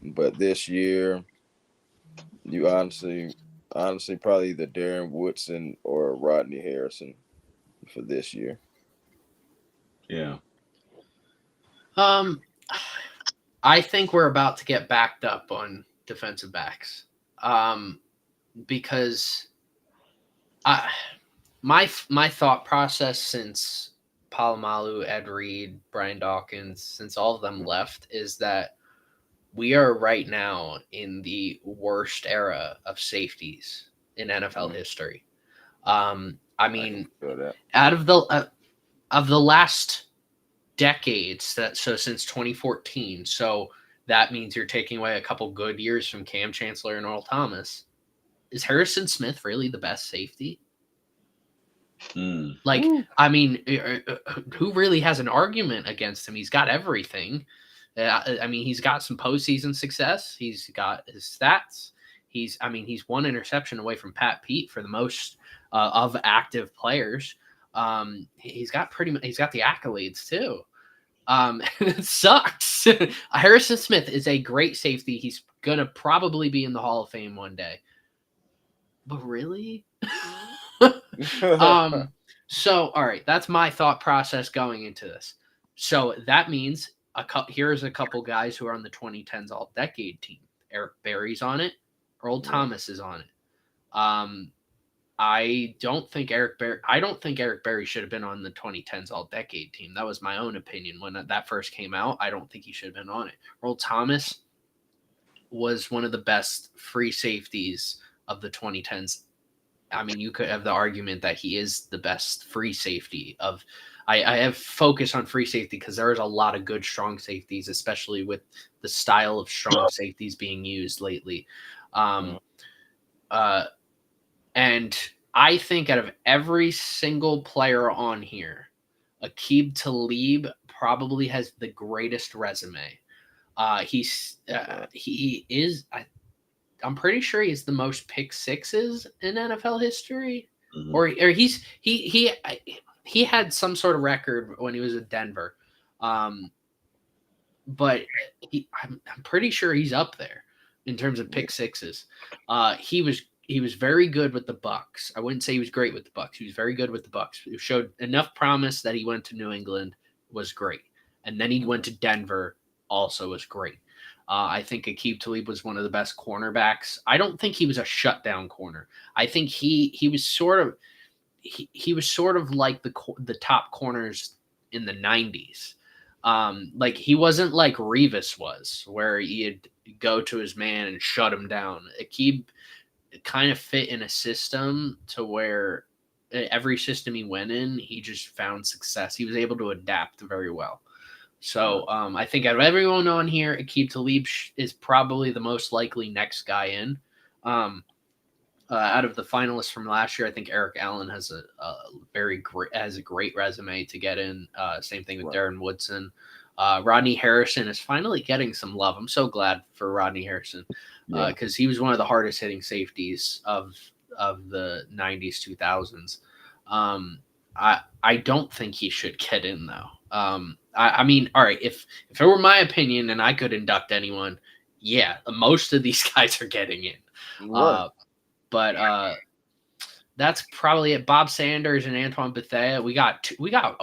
But this year, you honestly probably either Darren Woodson or Rodney Harrison for this year. Yeah. I think we're about to get backed up on defensive backs. Because my thought process since Palomalu, Ed Reed, Brian Dawkins, since all of them left, is that we are right now in the worst era of safeties in NFL history. I mean, out of the last decades, so since 2014, so that means you're taking away a couple good years from Cam Chancellor and Earl Thomas. Is Harrison Smith really the best safety? Like, I mean, who really has an argument against him? He's got everything. I mean, he's got some postseason success. He's got his stats. He's one interception away from Pat Pete for the most of active players. He's got the accolades too. It sucks. Harrison Smith is a great safety. He's gonna probably be in the Hall of Fame one day. But really? So, all right, that's my thought process going into this. So that means here's a couple guys who are on the 2010s All-Decade team. Eric Berry's on it. Earl Thomas is on it. I don't think Eric Berry should have been on the 2010s All-Decade team. That was my own opinion when that first came out. I don't think he should have been on it. Earl Thomas was one of the best free safeties of the 2010s. I mean, you could have the argument that he is the best free safety of. I have focus on free safety because there is a lot of good strong safeties, especially with the style of strong safeties being used lately. And I think out of every single player on here, Aqib Talib probably has the greatest resume. He is. I'm pretty sure he's the most pick sixes in NFL history, or he had some sort of record when he was at Denver, but I'm pretty sure he's up there in terms of pick sixes. He was very good with the Bucks. I wouldn't say he was great with the Bucks. He was very good with the Bucks. He showed enough promise that he went to New England was great, and then he went to Denver, also was great. I think Aqib Talib was one of the best cornerbacks. I don't think he was a shutdown corner. I think he was sort of he was sort of like the top corners in the 90s. Like he wasn't like Revis was, where you'd go to his man and shut him down. Aqib kind of fit in a system to where every system he went in, he just found success. He was able to adapt very well. So I think out of everyone on here, Aqib Talib is probably the most likely next guy in. Out of the finalists from last year, I think Eric Allen has a great resume to get in. Same thing with Darren Woodson. Rodney Harrison is finally getting some love. I'm so glad for Rodney Harrison because he was one of the hardest hitting safeties of the 90s, 2000s. I don't think he should get in though. I mean, all right, if it were my opinion and I could induct anyone, yeah, most of these guys are getting in. Right. But that's probably it. Bob Sanders and Antoine Bethea. We got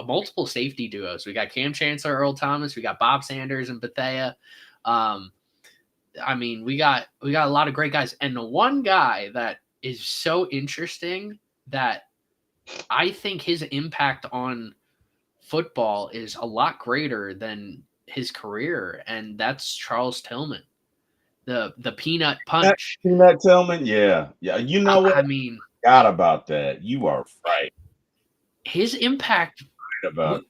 multiple safety duos. We got Cam Chancellor, Earl Thomas. We got Bob Sanders and Bethea. I mean, we got a lot of great guys. And the one guy that is so interesting that I think his impact on football is a lot greater than his career, and that's Charles Tillman, the peanut punch. Peanut Tillman, yeah. You know what? I mean, forgot about that. You are right. His impact. About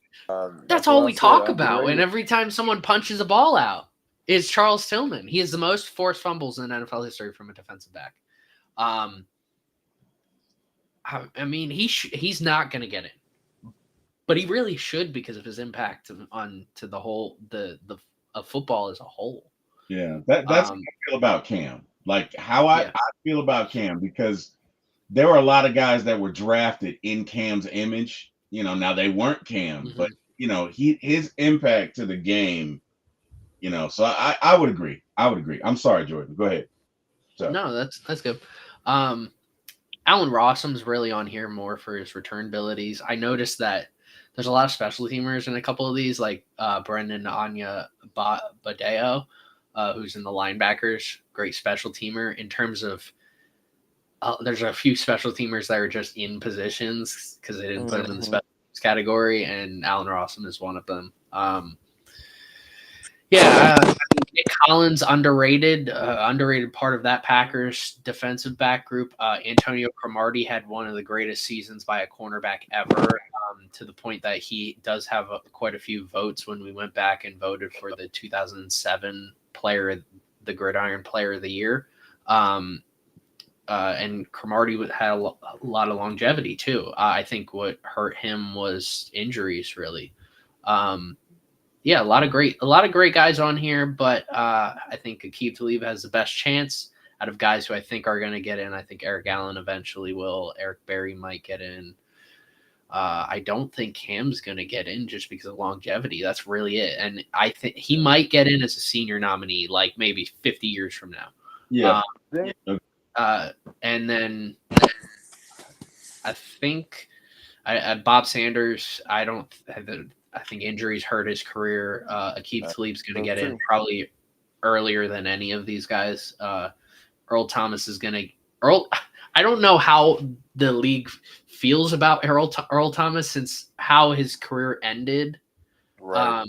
that's all we talk about. And every time someone punches a ball out, is Charles Tillman. He has the most forced fumbles in NFL history from a defensive back. I mean, he's not going to get in, but he really should because of his impact to the whole football as a whole. Yeah, that's how I feel about Cam. Like how I feel about Cam, because there were a lot of guys that were drafted in Cam's image. You know, now they weren't Cam, but you know, his impact to the game. You know, so I would agree. I'm sorry, Jordan. Go ahead. Sorry. No, that's good. Alan Rossum's really on here more for his return abilities. I noticed that there's a lot of special teamers in a couple of these, like Brendan Anya Badeo, who's in the linebackers, great special teamer. In terms of, there's a few special teamers that are just in positions because they didn't put them in the special teams category, and Alan Rossum is one of them. Nick Collins, underrated part of that Packers defensive back group. Antonio Cromartie had one of the greatest seasons by a cornerback ever, to the point that he does have quite a few votes when we went back and voted for the 2007 the Gridiron Player of the Year. And Cromartie had a lot of longevity too. I think what hurt him was injuries, really. Yeah, a lot of great guys on here, but I think Aqib Talib has the best chance out of guys who I think are going to get in. I think Eric Allen eventually will. Eric Berry might get in. I don't think Cam's going to get in just because of longevity. That's really it. And I think he might get in as a senior nominee, like maybe 50 years from now. Yeah. And then I think Bob Sanders, I think injuries hurt his career. Aqib Talib's going to get in probably earlier than any of these guys. Earl Thomas is going to – I don't know how the league feels about Earl Thomas since how his career ended. Right.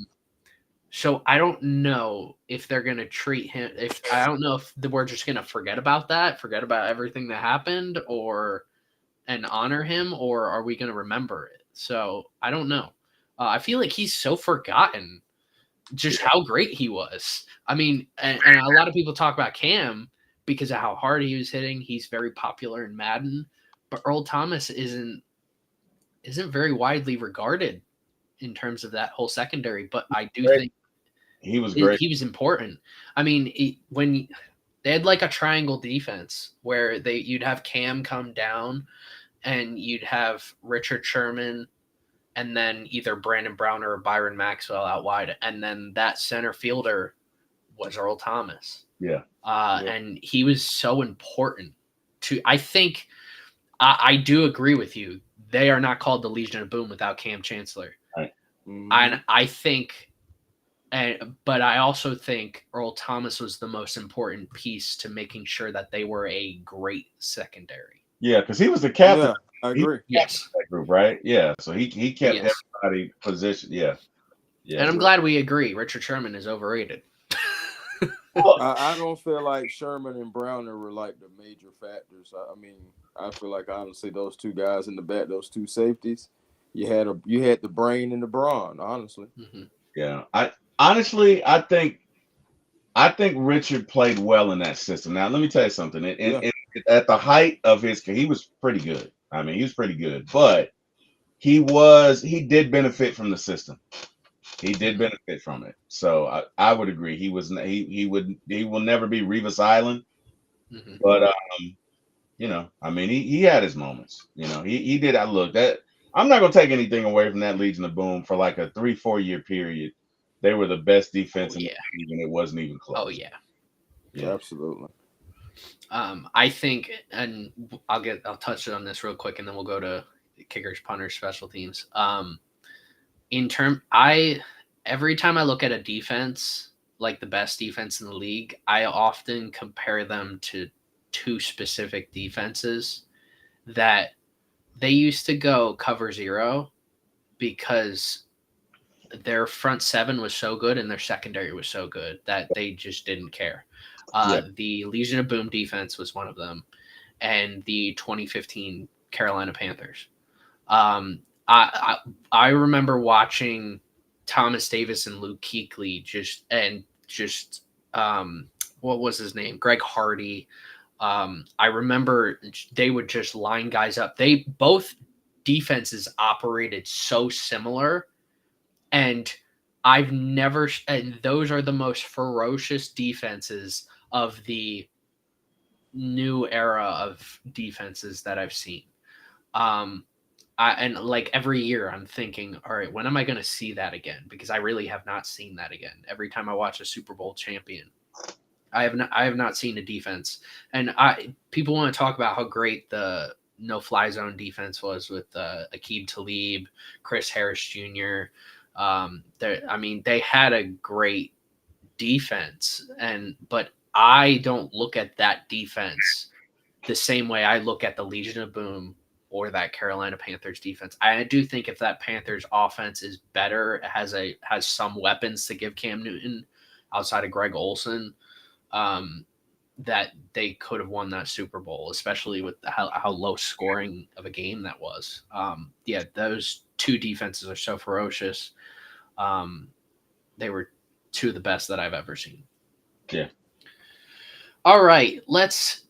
So I don't know if they're going to treat him – I don't know if we're just going to forget about everything that happened and honor him, or are we going to remember it? So I don't know. I feel like he's so forgotten just how great he was. I mean, and a lot of people talk about Cam, because of how hard he was hitting. He's very popular in Madden, but Earl Thomas isn't very widely regarded in terms of that whole secondary. But I do think he was great. He was important. I mean, when they had like a triangle defense where you'd have Cam come down, and you'd have Richard Sherman, and then either Brandon Brown or Byron Maxwell out wide, and then that center fielder was Earl Thomas. Yeah. And he was so important to. I think I do agree with you. They are not called the Legion of Boom without Cam Chancellor. Right. And I think, but I also think Earl Thomas was the most important piece to making sure that they were a great secondary. Yeah, because he was the captain. Yeah, I agree. Yes. That group, right? Yeah. So he kept Yes. everybody positioned. Yeah. Yeah. And I'm glad we agree. Richard Sherman is overrated. I don't feel like Sherman and Browner were like the major factors. I mean, I feel like honestly those two guys in the back, those two safeties, you had the brain and the brawn. Honestly, Yeah. I think Richard played well in that system. Now let me tell you something. At the height of he was pretty good. I mean, he was pretty good, but he did benefit from the system. He did benefit from it. So I would agree. He will never be Revis Island. But I mean, he had his moments. He did. I'm not gonna take anything away from that Legion of Boom for like a 3-4 year period. They were the best defense in the league, and it wasn't even close. Oh yeah. Absolutely. I think, and I'll touch on this real quick, and then we'll go to kickers, punters, special teams. Every time I look at a defense, like the best defense in the league, I often compare them to two specific defenses that they used to go cover zero because their front seven was so good and their secondary was so good that they just didn't care. The Legion of Boom defense was one of them, and the 2015 Carolina Panthers. I remember watching Thomas Davis and Luke Kuechly what was his name? Greg Hardy. I remember they would just line guys up. Both defenses operated so similar, and those are the most ferocious defenses of the new era of defenses that I've seen. And like every year I'm thinking, all right, when am I going to see that again? Because I really have not seen that again. Every time I watch a Super Bowl champion, I have not seen a defense. And people want to talk about how great the no-fly zone defense was with Aqib Talib, Chris Harris Jr. They had a great defense, but I don't look at that defense the same way I look at the Legion of Boom or that Carolina Panthers defense. I do think if that Panthers offense is better, has some weapons to give Cam Newton outside of Greg Olsen, that they could have won that Super Bowl, especially with how low scoring of a game that was. Those two defenses are so ferocious. They were two of the best that I've ever seen. Yeah. All right, let's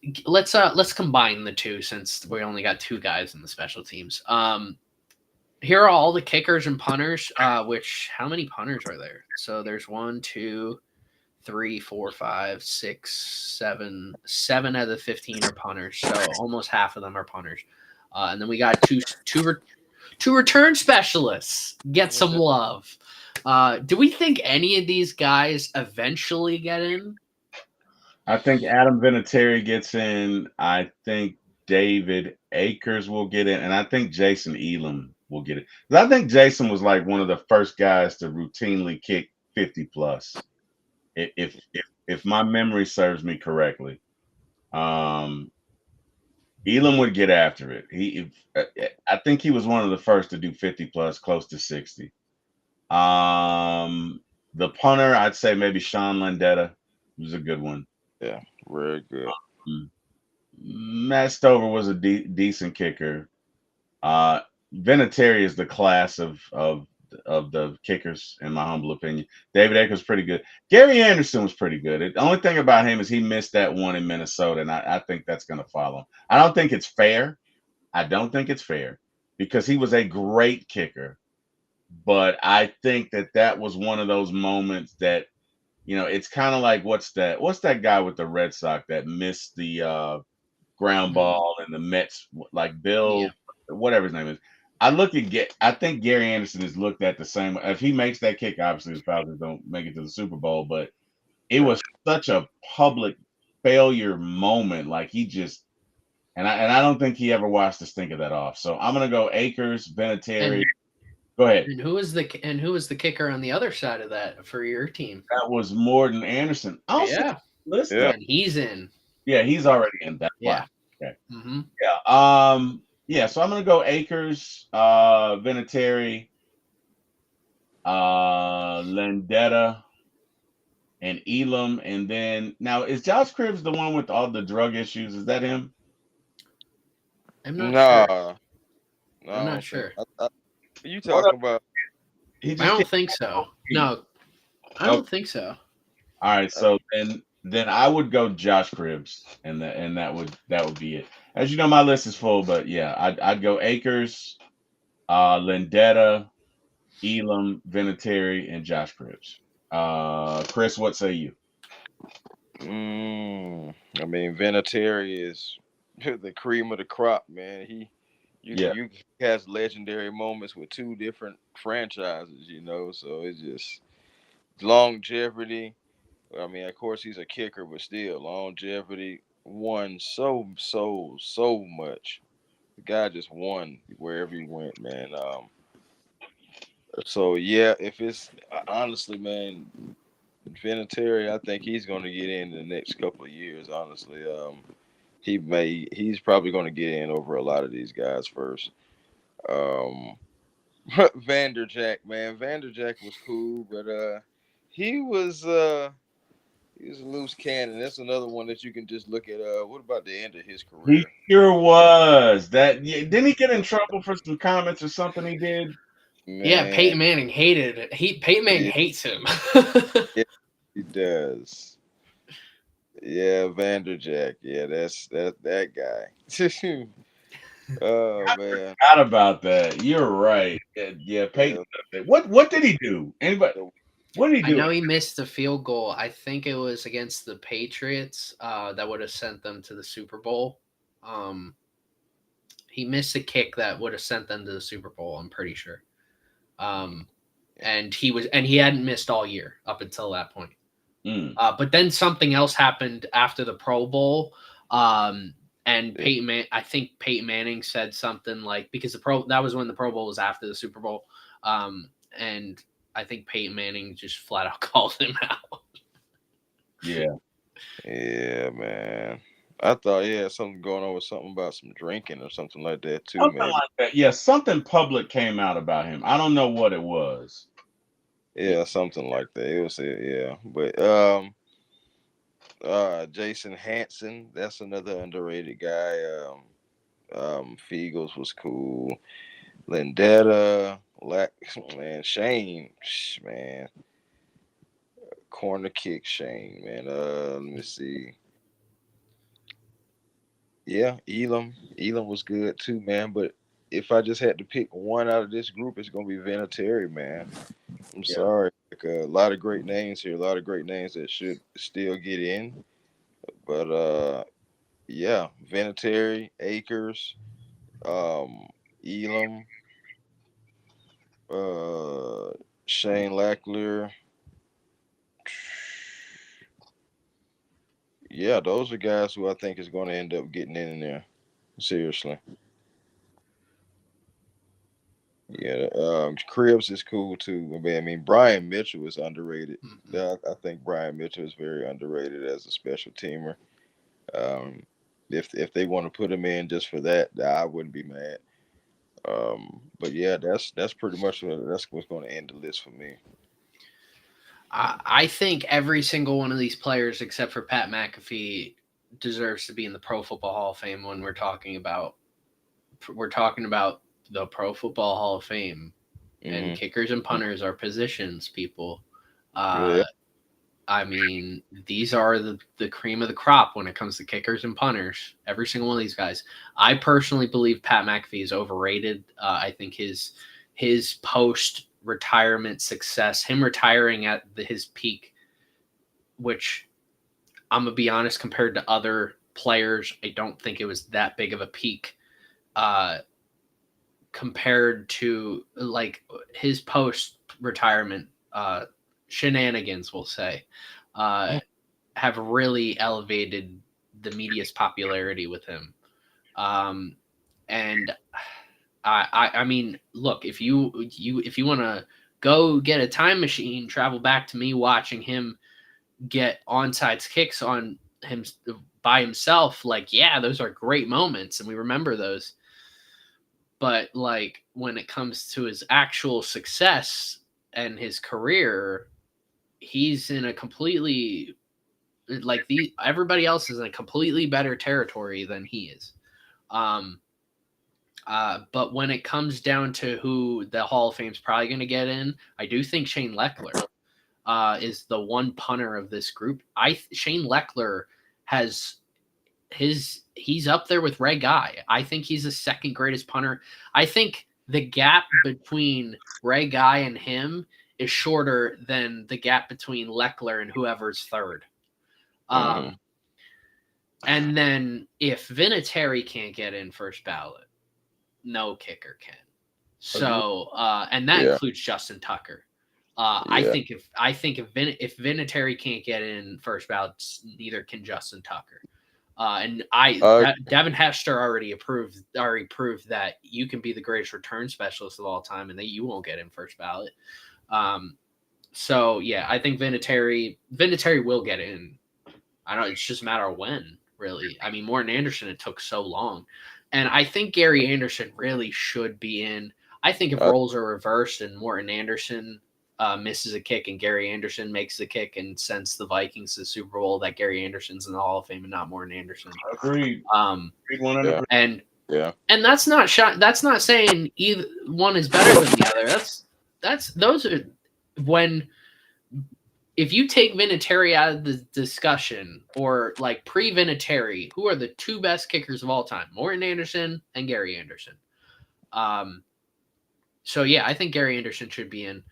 combine the two since we only got two guys in the special teams. Here are all the kickers and punters. Which how many punters are there? So there's 1, 2, 3, 4, 5, 6, 7. 7 out of the 15 are punters. So almost half of them are punters. And then we got two return specialists. Get some love. Do we think any of these guys eventually get in? I think Adam Vinatieri gets in. I think David Akers will get in, and I think Jason Elam will get it. I think Jason was like one of the first guys to routinely kick 50 plus. If my memory serves me correctly, Elam would get after it. I think he was one of the first to do 50 plus, close to 60. The punter, I'd say maybe Sean Landetta was a good one. Yeah, very good. Matt Stover was a decent kicker. Vinatieri is the class of of the kickers, in my humble opinion. David Akers pretty good. Gary Anderson was pretty good. The only thing about him is he missed that one in Minnesota, and I think that's going to follow him. I don't think it's fair. I don't think it's fair because he was a great kicker, but I think that was one of those moments that it's kind of like what's that guy with the Red Sox that missed the ground ball and the Mets, like Bill, Yeah. whatever his name is. I think Gary Anderson is looked at the same. If he makes that kick, obviously the Falcons don't make it to the Super Bowl, but it was such a public failure moment. Like he just and I don't think he ever washed the stink of that off. So I'm gonna go Akers, Vinatieri. And Go ahead. who was the kicker on the other side of that for your team? That was Morton Anderson. Also, Yeah. listen, Yeah. And he's in. yeah, he's already in that. Yeah. Okay. Mm-hmm. Yeah. Yeah. So I'm gonna go Akers, Vinatieri, Landetta, and Elam, and then now is Josh Cribbs the one with all the drug issues? Is that him? I'm not Nah, sure. no, I'm I not don't sure. think. You What talking about? He I just don't can't. think so. No, I Oh, don't think so. all right. So then I would go Josh Cribbs, and that would be it. As you know, my list is full, but yeah, I'd go Akers, Landetta, Elam, Vinatieri, and Josh Cribbs. Chris, what say you? I mean, Vinatieri is the cream of the crop, man. Yeah. You has legendary moments with two different franchises, So it's just longevity. I mean, of course, he's a kicker, but still, longevity won so much. The guy just won wherever he went, man. So yeah, if it's honestly, man, Vinatieri, I think he's going to get in the next couple of years. Honestly, he's probably going to get in over a lot of these guys first. Um, Vanderjack, man, Vanderjack was cool, but he was uh, he was a loose cannon. That's another one that you can just look at. What about the end of his He career? sure was. Didn't he get in trouble for some comments or something he did? Yeah, Man, Peyton Manning hated it. Peyton Manning yeah, hates him. yeah, he does. Yeah, Vanderjack. Yeah, that's that guy. Oh man. Forgot about that. You're right. Yeah, Peyton. Yeah. What did he do? Anybody? So, What did he I do? know he missed the field goal. I think it was against the Patriots that would have sent them to the Super Bowl. Um, he missed a kick that would have sent them to the Super Bowl. I'm pretty sure. And he hadn't missed all year up until that point. Mm. But then something else happened after the Pro Bowl. And I think Peyton Manning said something like, because that was when the Pro Bowl was after the Super Bowl. And I think Peyton Manning just flat out called him out. Yeah. yeah, man. I thought he had something going on with something about some drinking or something like that too, Something maybe. like that. Yeah, something public came out about him. I don't know what it was. Yeah, something like that. It was yeah. But Jason Hanson, that's another underrated guy. Fiegels was cool. Lindetta, man, Shane, man, corner kick Shane, man. Let me see. Yeah, Elam was good too, man. But if I just had to pick one out of this group, it's gonna be Vinatieri, man. I'm Yeah. sorry. Like, a lot of great names here, a lot of great names that should still get in. But yeah, Vinatieri, Akers, Elam, uh, Shane Lackler. Yeah, those are guys who I think is going to end up getting in there. Seriously. Yeah, Cribs is cool too. I mean, Brian Mitchell is underrated. Mhm. I think Brian Mitchell is very underrated as a special teamer. Um, if they want to put him in just for that, I wouldn't be mad. But yeah, that's pretty much that's what's going to end the list for me. I think every single one of these players, except for Pat McAfee, deserves to be in the Pro Football Hall of Fame when we're talking about the Pro Football Hall of Fame. and Mm-hmm. kickers and punters are positions, people. Yeah. I mean, these are the cream of the crop when it comes to kickers and punters. Every single one of these guys. I personally believe Pat McAfee is overrated. I think his post retirement success, him retiring at his peak, which I'm gonna be honest, compared to other players, I don't think it was that big of a peak. Compared to like his post retirement shenanigans, we'll say, have really elevated the media's popularity with him. Um, and I mean, look, if you want to go get a time machine, travel back to me watching him get onside kicks on him by himself, like, yeah, those are great moments, and we remember those. But like when it comes to his actual success and his career, he's in a completely like the everybody else is in a completely better territory than he is. Um, but when it comes down to who the Hall of Fame's probably going to get in, I do think Shane Leckler is the one punter of this group. Shane Leckler has he's up there with Ray Guy. I think he's the second greatest punter. I think the gap between Ray Guy and him is shorter than the gap between Leckler and whoever's third. Mm-hmm. And then if Vinatieri can't get in first ballot, no kicker can. So and that Yeah. includes Justin Tucker. Yeah. I think if Vinatieri can't get in first ballot, neither can Justin Tucker. And Devin Hester already proved that you can be the greatest return specialist of all time, and that you won't get in first ballot. So yeah, I think Vinatieri will get in. I don't. It's just a matter of when, really. I mean, Morton Anderson, it took so long, and I think Gary Anderson really should be in. I think if roles are reversed and Morton Anderson misses a kick and Gary Anderson makes the kick and sends the Vikings to the Super Bowl, that Gary Anderson's in the Hall of Fame and not Morton Anderson. Agreed. And Yeah. and that's not that's not saying either one is better than the other. That's those are when if you take Vinatieri out of the discussion, or like pre-Vinatieri, who are the two best kickers of all time? Morton Anderson and Gary Anderson. So yeah, I think Gary Anderson should be in.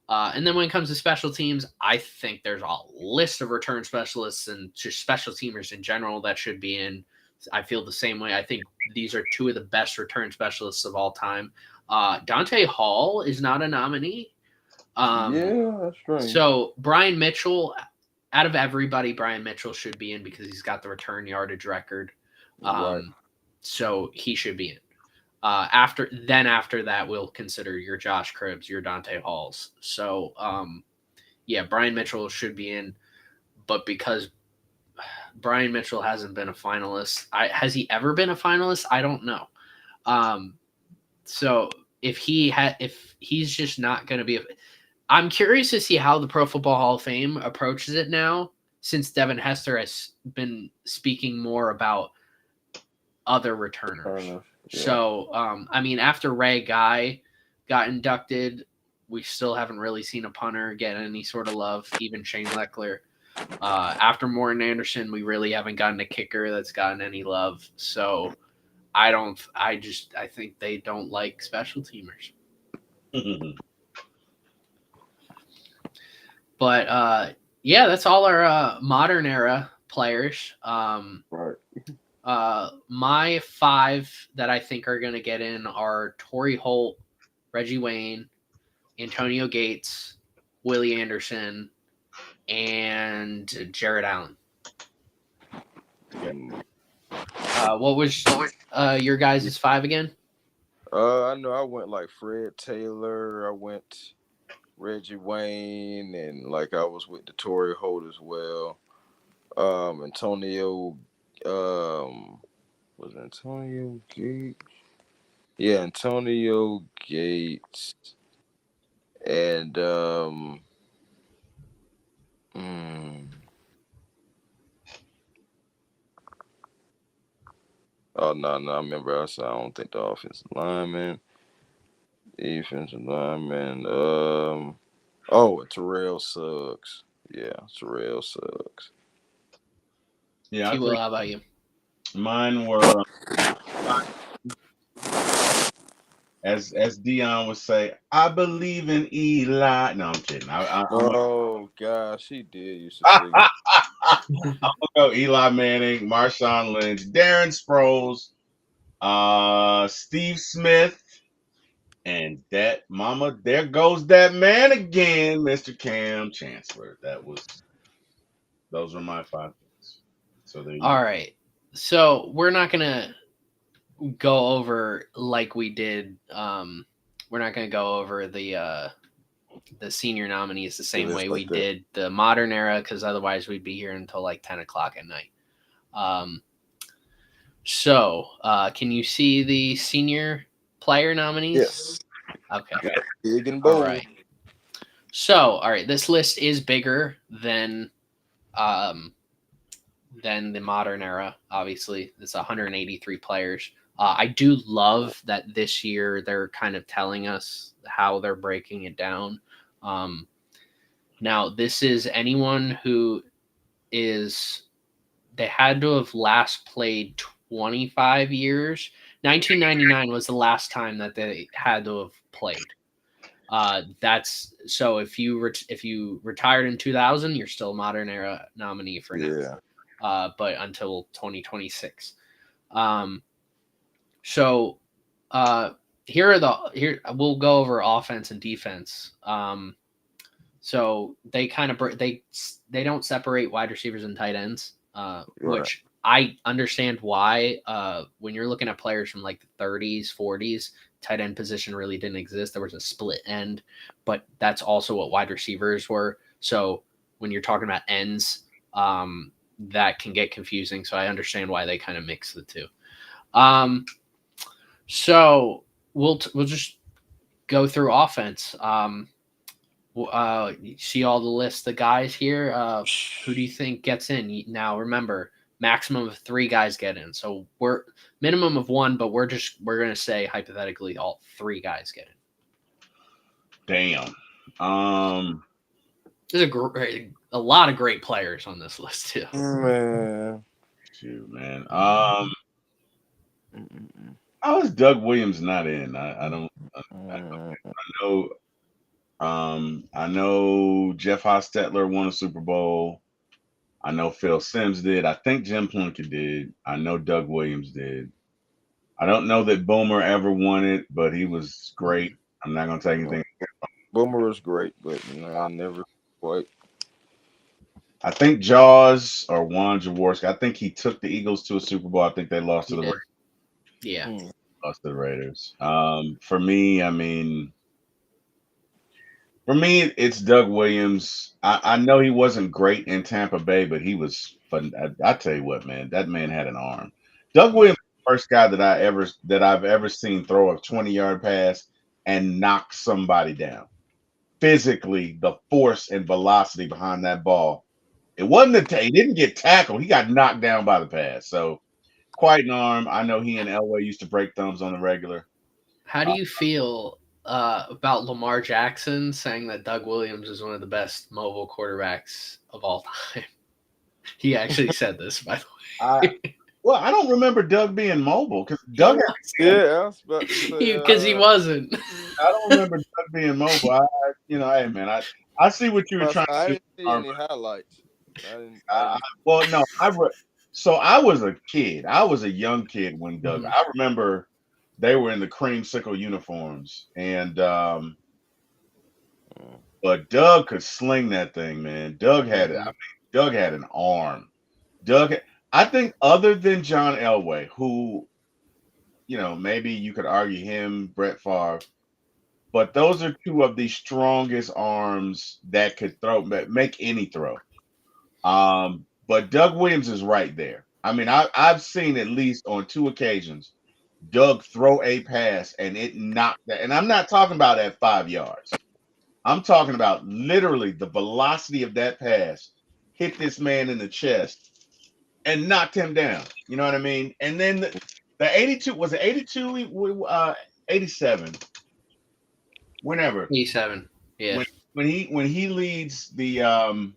And then when it comes to special teams, I think there's a list of return specialists and just special teamers in general that should be in. I feel the same way. I think these are two of the best return specialists of all time. Dante Hall is not a nominee. Yeah, that's strange. So Brian Mitchell, out of everybody, Brian Mitchell should be in because he's got the return yardage record. Right. So he should be in. After that, we'll consider your Josh Cribbs, your Dante Halls. So yeah, Brian Mitchell should be in, but because Brian Mitchell hasn't been a finalist, has he ever been a finalist? I don't know. So if he's just not going to be I'm curious to see how the Pro Football Hall of Fame approaches it now, since Devin Hester has been speaking more about other returners. Yeah. So, I mean, after Ray Guy got inducted, we still haven't really seen a punter get any sort of love, even Shane Leckler. After Morton Anderson, we really haven't gotten a kicker that's gotten any love. So I think they don't like special teamers. But yeah, that's all our modern era players. Right. My five that I think are going to get in are Torrey Holt, Reggie Wayne, Antonio Gates, Willie Anderson, and Jared Allen. What was your guys' five again? I know I went like Fred Taylor. I went Reggie Wayne, and like I was with the Torrey Holt as well. Antonio, was Antonio Gates? Yeah, Antonio Gates, and oh no, I remember I said I don't think the offensive lineman. Defensive lineman. Terrell Suggs. Yeah, Terrell Suggs. Yeah, I T. Will, think how about you? mine were as Dion would say, I believe in Eli. No, I'm kidding. I'm Oh gosh, he did used to say that. gonna go Eli Manning, Marshawn Lynch, Darren Sproles, Steve Smith, and that mama. There goes that man again, Mr. Cam Chancellor. Those were my 5 picks. So there you All go. right. So we're not gonna go over like we did. We're not gonna go over the senior nominees the same Just way we like that. did the modern era, because otherwise we'd be here until like 10 o'clock at night. Um, can you see the senior player nominees? Yes. Okay. Big and All bold. right. So, all right, this list is bigger um, than the modern era. Obviously, it's 183 players. I do love that this year they're kind of telling us how they're breaking it down. Um, Now, this is anyone who is, they had to have last played 25 years. 1999 was the last time that they had to have played. That's so if you retired in 2000, you're still a modern era nominee for now. Yeah. But until 2026. Um, so here we'll go over offense and defense. So they kind of they don't separate wide receivers and tight ends, Right. which I understand why. When you're looking at players from like the 30s, 40s, tight end position really didn't exist. There was a split end, but that's also what wide receivers were. So when you're talking about ends, that can get confusing. So I understand why they kind of mix the two. Um, so we'll just go through offense. You see all the list of guys here. Who do you think gets in? Now remember, maximum of 3 guys get in. So we're minimum of 1, but we're gonna say hypothetically all 3 guys get in. Damn. Um, There's a lot of great players on this list too. Man. shoot, man. Mm-mm-mm. How is Doug Williams not in? I don't. I Mm. know. I know Jeff Hostetler won a Super Bowl. I know Phil Simms did. I think Jim Plunkett did. I know Doug Williams did. I don't know that Boomer ever won it, but he was great. I'm not gonna take anything. Boomer was great, but I never quite. I think Jaws or Juan Jaworski. I think he took the Eagles to a Super Bowl. I think they lost to He did. Yeah. lost to the Raiders. For me, I mean, for me, it's Doug Williams. I know he wasn't great in Tampa Bay, but he was fun. I tell you what, man, that man had an arm. Doug Williams, is the first guy that I've ever seen throw a 20-yard pass and knock somebody down. Physically, the force and velocity behind that ball. It wasn't he didn't get tackled. He got knocked down by the pass. So quite an arm. I know he and Elway used to break thumbs on the regular. How do you feel about Lamar Jackson saying that Doug Williams is one of the best mobile quarterbacks of all time? He actually said this, by the I way. Well, I don't remember Doug being mobile because He Doug was had Yeah, I was about to say. because he wasn't. I don't remember Doug being mobile. Hey man, I see what you were trying I to do. didn't see any highlights. I didn't. Well, no, so I was a kid. I was a young kid when Doug. Mhm. I remember they were in the creamsicle uniforms, and but Doug could sling that thing, man. Doug had it. I mean, Doug had an arm. Doug, I think, other than John Elway, who maybe you could argue him, Brett Favre, but those are two of the strongest arms that could make any throw. But Doug Williams is right there. I mean, I've seen at least on 2 occasions Doug throw a pass and it knocked that. And I'm not talking about at 5 yards. I'm talking about literally the velocity of that pass hit this man in the chest and knocked him down. You know what I mean? And then the 82 was it 82 87. whenever 87. Yeah. when he leads the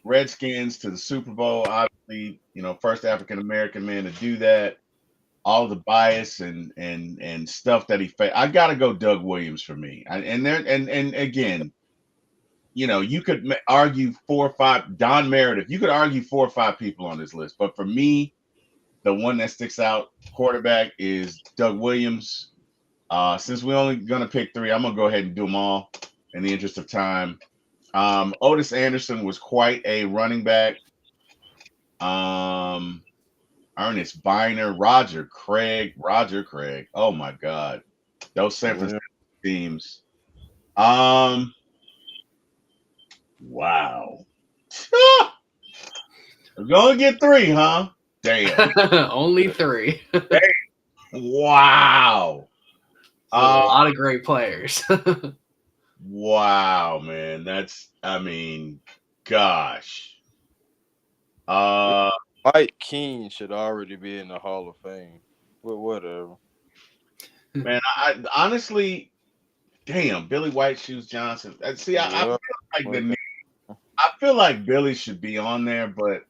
Redskins to the Super Bowl, obviously, first African American man to do that. All the bias and stuff that he faced. I gotta go Doug Williams for me. And again, you could argue 4 or 5. Don Meredith. You could argue 4 or 5 people on this list, but for me, the one that sticks out quarterback is Doug Williams. Since we're only gonna pick 3, I'm gonna go ahead and do them all in the interest of time. Otis Anderson was quite a running back. Ernest Biner, Roger Craig. Oh my God, those San Francisco teams. Wow. We're gonna get 3, huh? Damn. Only 3. Wow. A lot of great players. Wow, man. Gosh. Mike Keene should already be in the Hall of Fame. But whatever. Man, I honestly, damn, Billy White Shoes Johnson. See, I feel like Billy should be on there, but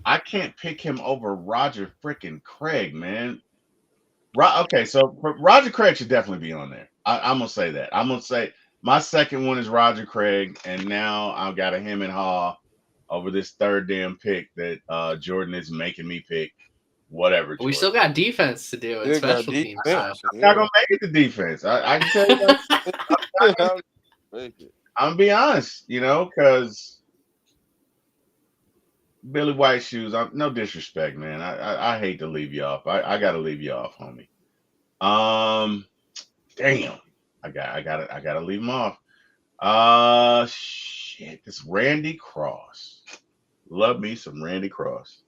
I can't pick him over Roger freaking Craig, man. Okay, so Roger Craig should definitely be on there. I'm gonna say that. I'm gonna say my second one is Roger Craig, and now I've got a him and Haw over this third damn pick that Jordan is making me pick. Whatever. We still got defense to do and special teams. I'm not gonna make it the defense. I can tell you that. I'm gonna be honest, because Billy White Shoes. No disrespect, man. I hate to leave you off. I gotta leave you off, homie. Damn. I gotta leave him off. Shit. This Randy Cross. Love me some Randy Cross.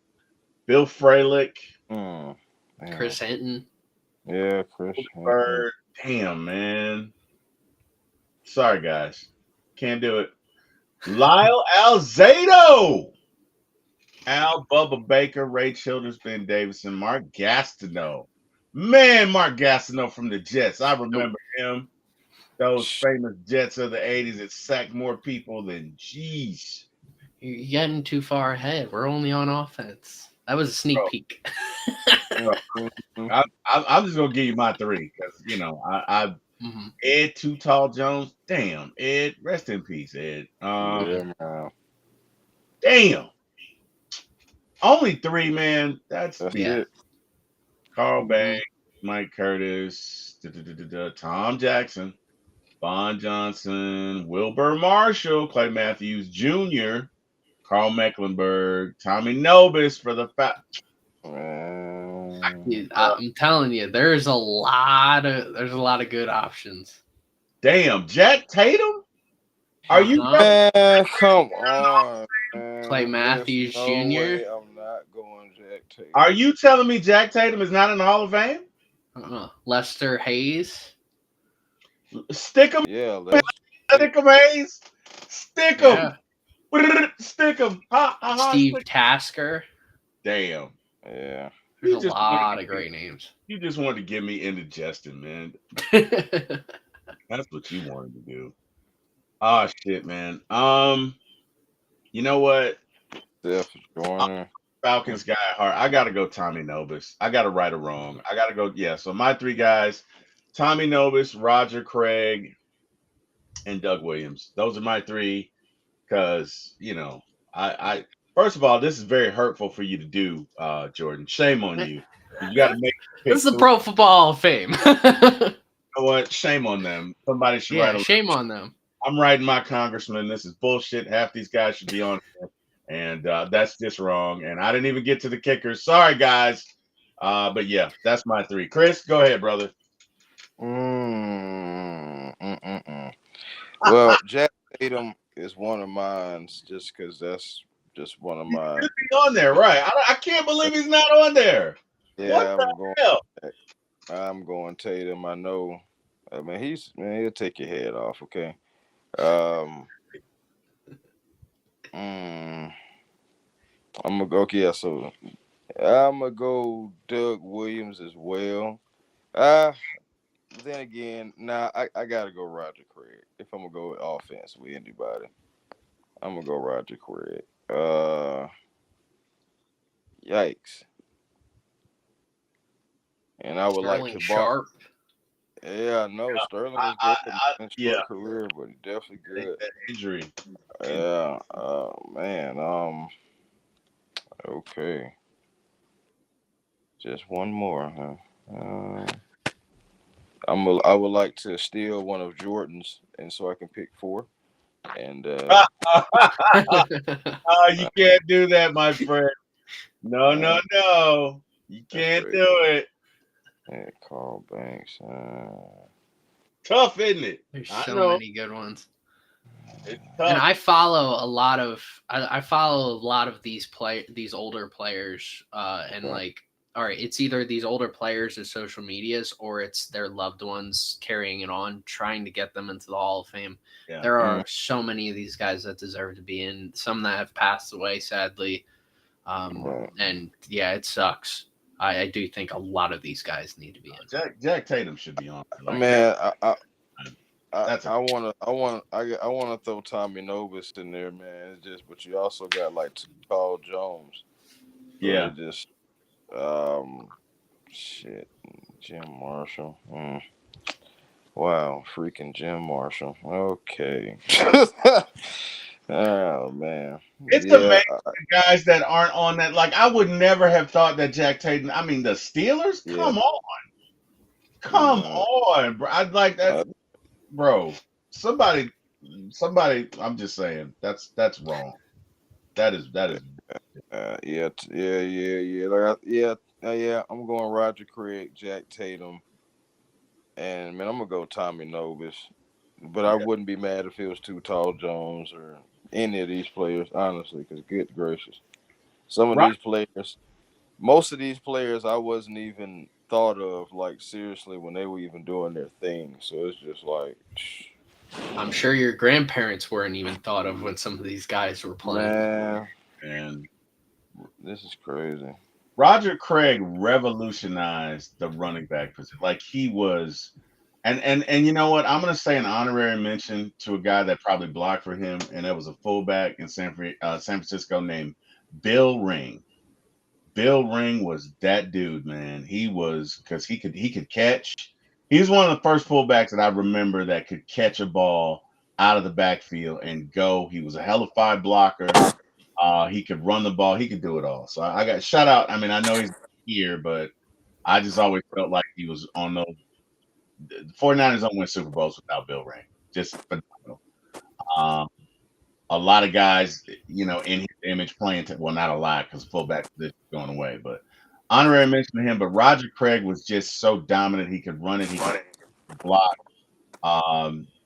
Bill Fralick. Chris Hinton. Yeah, Chris Bird. Damn, man. Sorry, guys. Can't do it. Lyle Alzado. Al Bubba Baker, Ray Childress, Ben Davidson, Mark Gastineau. Man, Mark Gastineau from the Jets. I remember him. Those famous Jets of the 80s that sacked more people than jeez. You're getting too far ahead. We're only on offense. That was a sneak peek. I'm just gonna give you my 3 because Ed Too Tall Jones. Damn, Ed, rest in peace, Ed. Damn. Only 3, man. That's it. Carl Banks, Mike Curtis, Tom Jackson, Vaughn Johnson, Wilbur Marshall, Clay Matthews Jr., Carl Mecklenburg, Tommy Nobis for the I'm telling you, there's a lot of good options. Damn, Jack Tatum? Are you come on, man. Clay Matthews Jr.? I'm not going Jack Tatum. Are you telling me Jack Tatum is not in the Hall of Fame? Lester Hayes. Stick him. Yeah, Stick him, Hayes. Stick him. Yeah. Stick him. Steve Tasker. Damn. Yeah. There's a lot of great names. You just wanted to get me indigestion, man. That's what you wanted to do. Oh shit, man. You know what? Falcons guy at heart. I gotta go Tommy Nobis. I gotta right or wrong. I gotta go. Yeah. So my 3 guys: Tommy Nobis, Roger Craig, and Doug Williams. Those are my 3. Because I first of all, this is very hurtful for you to do, Jordan. Shame on you. You got to make. This is the Pro Football Hall of Fame. You know what? Shame on them. Somebody should write. Shame on them. I'm writing my congressman. This is bullshit. Half these guys should be on here, and that's just wrong. And I didn't even get to the kickers. Sorry, guys. But yeah, that's my 3. Chris, go ahead, brother. Well, Jack Tatum is one of mine, just because that's just one of mine. He's on there, right? I can't believe he's not on there. Yeah, I'm going Tatum. I know. I mean, he'll take your head off. Okay. I'm gonna go. Okay, yeah. So I'm gonna go Doug Williams as well. then again, now I gotta go Roger Craig. If I'm gonna go with offense with anybody, I'm gonna go Roger Craig. Yikes. And I would like Sterling to bar. Sharp. Yeah, no, Sterling I, was I, good in yeah, short career, but he definitely good. that injury. Yeah. Man. Okay. Just one more, huh? I would like to steal one of Jordan's, and so I can pick four. And You can't do that, my friend. No, no, uh, no. You that's can't crazy. do it. Yeah, Carl Banks. Tough, isn't it? There's I so know. many good ones. It's And tough. I follow a lot of I follow a lot of these older players, and Okay. like, all right, it's either these older players' as social medias or it's their loved ones carrying it on, trying to get them into the Hall of Fame. Yeah. There Mm, are so many of these guys that deserve to be in. Some that have passed away, sadly, right. and yeah, it sucks. I do think a lot of these guys need to be in. Jack Tatum should be on. Like that. Man, That's a I wanna throw Tommy Novus in there, man. It's just, but you also got like Paul Jones, so yeah. it just um shit. Jim Marshall. Wow, freaking Jim Marshall. Okay. Oh man, It's yeah, amazing the guys that aren't on that. Like I would never have thought that Jack Tatum. I mean, the Steelers. yeah. Come No, on, bro. I'd like that, bro. Somebody, somebody. I'm just saying that's wrong. That is. yeah. Yeah. I'm going Roger Craig, Jack Tatum, and man, I'm gonna go Tommy Novus. But I Yeah. wouldn't be mad if it was Too Tall Jones or any of these players, honestly. Because good gracious, some of Right. these players, most of these players, I wasn't even thought of like seriously when they were even doing their thing. So it's just like, I'm sure your grandparents weren't even thought of when some of these guys were playing. man, And this is crazy. Roger Craig revolutionized the running back position. Like he was, and you know what? I'm gonna say an honorary mention to a guy that probably blocked for him, and that was a fullback in San Francisco named Bill Ring. Bill Ring was that dude, man. He was because he could catch. He was one of the first fullbacks that I remember that could catch a ball out of the backfield and go. He was a hell of a five blocker. He could run the ball. He could do it all. So I got shout out. I mean, I know he's here, but I just always felt like he was on those. The 49ers don't win Super Bowls without Bill Ring. Just phenomenal. Um, a lot of guys, in his image playing. Well, not a lot because fullback position is going away. But honorary mention to him. But Roger Craig was just so dominant. He could run it. He could block.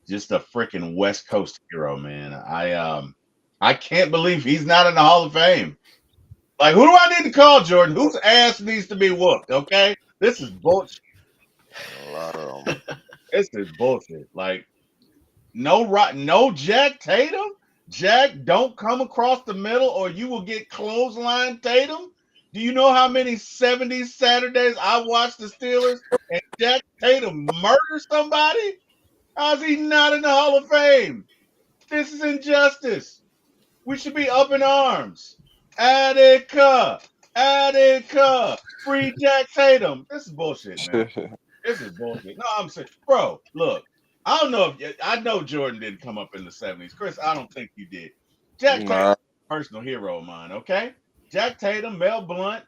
Just a freaking West Coast hero, man. I can't believe he's not in the Hall of Fame. Like, who do I need to call, Jordan? Whose ass needs to be whooped? Okay, this is bullshit. A lot of them. This is bullshit. Like, no Jack Tatum. Jack, don't come across the middle, or you will get clothesline Tatum. Do you know how many 70s Saturdays I watched the Steelers and Jack Tatum murder somebody? How's he not in the Hall of Fame? This is injustice. We should be up in arms. Attica, Attica, free Jack Tatum. This is bullshit, man. This is bullshit. No, I'm saying, bro, look, I don't know if I know Jordan didn't come up in the 70s. Chris, I don't think you did. Jack Tatum, Nah, personal hero of mine, okay? Jack Tatum, Mel Blunt,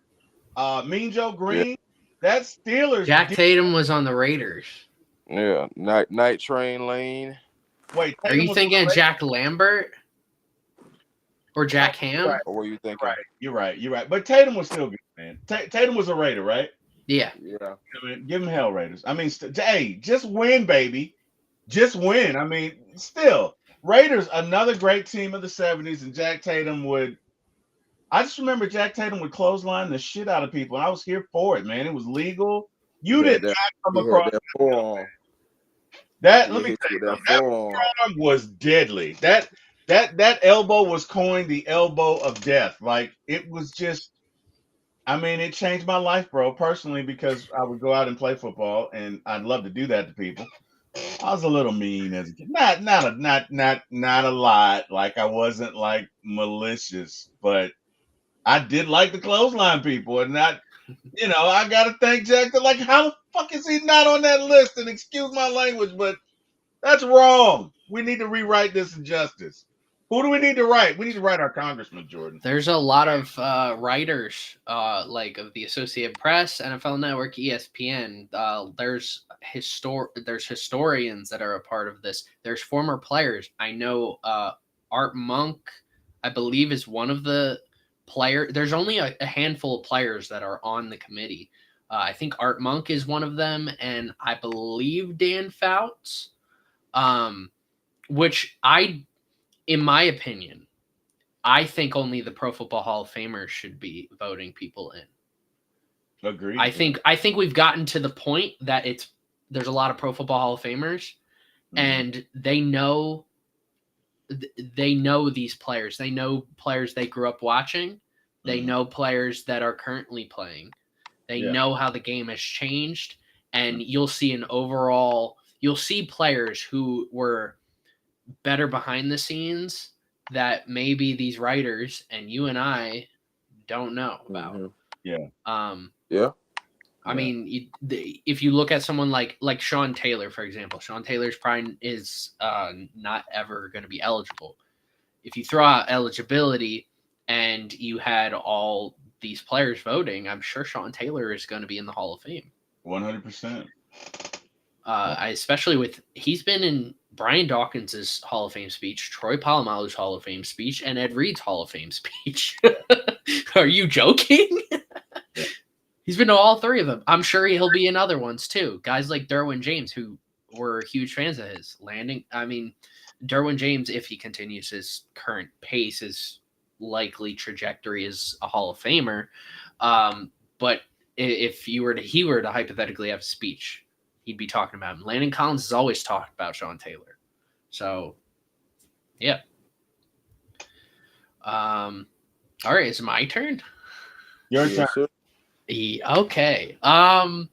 Mean Joe yeah, Green. That Steelers. Jack Tatum was on the Raiders. yeah. Night Train Lane. Wait, Are Tatum you was thinking Jack Lambert or Jack Ham? right. Or were you You're thinking? right. You're right. You're right. But Tatum was still good, man. Tatum was a Raider, right? Yeah. Yeah. I mean, give him hell, Raiders. I mean, hey, just win, baby. Just win. I mean, still, Raiders, another great team of the 70s, and Jack Tatum would. I just remember Jack Tatum would clothesline the shit out of people, and I was here for it, man. It was legal. You He did had that. not come He had across that forearm. that. Let He me hit tell you you with that something. That forearm. forearm was deadly. That elbow was coined the elbow of death. Like it was just. I mean, it changed my life, bro, personally, because I would go out and play football, and I'd love to do that to people. I was a little mean as a kid. Not a lot. Like I wasn't like malicious, but I did like to clothesline people, and not. I gotta thank Jack. Like, how the fuck is he not on that list? And excuse my language, but that's wrong. We need to rewrite this injustice. Who do we need to write? We need to write our congressman, Jordan. There's a lot of writers, like of the Associated Press, NFL Network, ESPN. There's historians that are a part of this. There's former players. I know Art Monk, I believe, is one of the players. There's only a handful of players that are on the committee. I think Art Monk is one of them, and I believe Dan Fouts, which in my opinion, I think only the Pro Football Hall of Famers should be voting people in. Agreed. I think we've gotten to the point that there's a lot of Pro Football Hall of Famers, and they know these players. They know players they grew up watching. They know players that are currently playing. They know how the game has changed, and you'll see players who were better behind the scenes that maybe these writers and you and I don't know about. I mean, if you look at someone like Sean Taylor, for example, Sean Taylor's prime is not ever going to be eligible. If you throw out eligibility and you had all these players voting, I'm sure Sean Taylor is going to be in the Hall of Fame. 100%. Especially he's been in Brian Dawkins' Hall of Fame speech, Troy Polamalu's Hall of Fame speech, and Ed Reed's Hall of Fame speech. Are you joking? He's been to all three of them. I'm sure he'll be in other ones too. Guys like Derwin James, who were huge fans of his. Derwin James, if he continues his current pace, his likely trajectory is a Hall of Famer. But if he were to hypothetically have a speech, he'd be talking about him. Landon Collins has always talked about Sean Taylor. So, yeah. All right, it's my turn. Your turn. Okay. All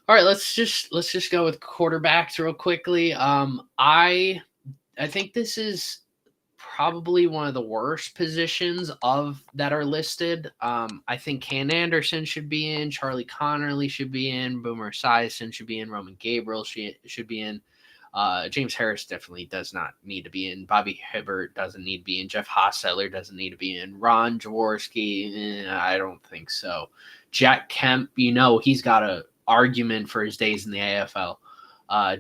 right, let's just go with quarterbacks real quickly. I think this is probably one of the worst positions that are listed. I think Ken Anderson should be in, Charlie Connerly should be in, Boomer Esiason should be in, Roman Gabriel should be in. James Harris definitely does not need to be in. Bobby Hibbert doesn't need to be in. Jeff Hostetler doesn't need to be in. Ron Jaworski, I don't think so. Jack Kemp, he's got an argument for his days in the AFL.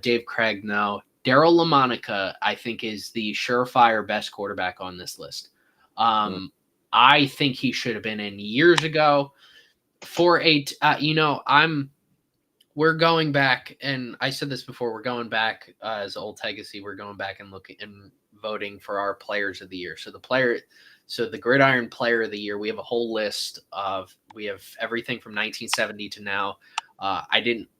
Dave Craig, no. Daryl LaMonica, I think, is the surefire best quarterback on this list. I think he should have been in years ago. We're going back, and I said this before, we're going back as Old Legacy. We're going back and looking and voting for our players of the year. So the Gridiron Player of the Year, we have a whole list we have everything from 1970 to now.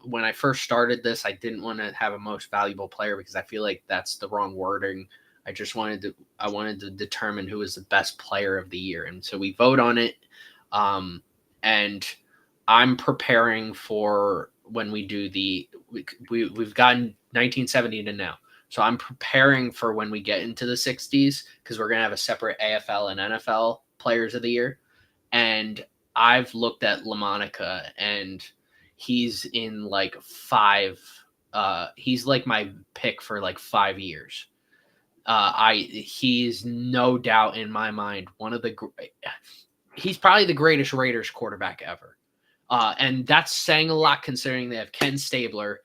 When I first started this, I didn't want to have a most valuable player because I feel like that's the wrong wording. I wanted to determine who was the best player of the year. And so we vote on it. And I'm preparing for when we do we've gotten 1970 to now. So I'm preparing for when we get into the 60s, because we're going to have a separate AFL and NFL players of the year. And I've looked at LaMonica, and he's in like he's like my pick for like 5 years. He's no doubt in my mind he's probably the greatest Raiders quarterback ever. And that's saying a lot considering they have Ken Stabler.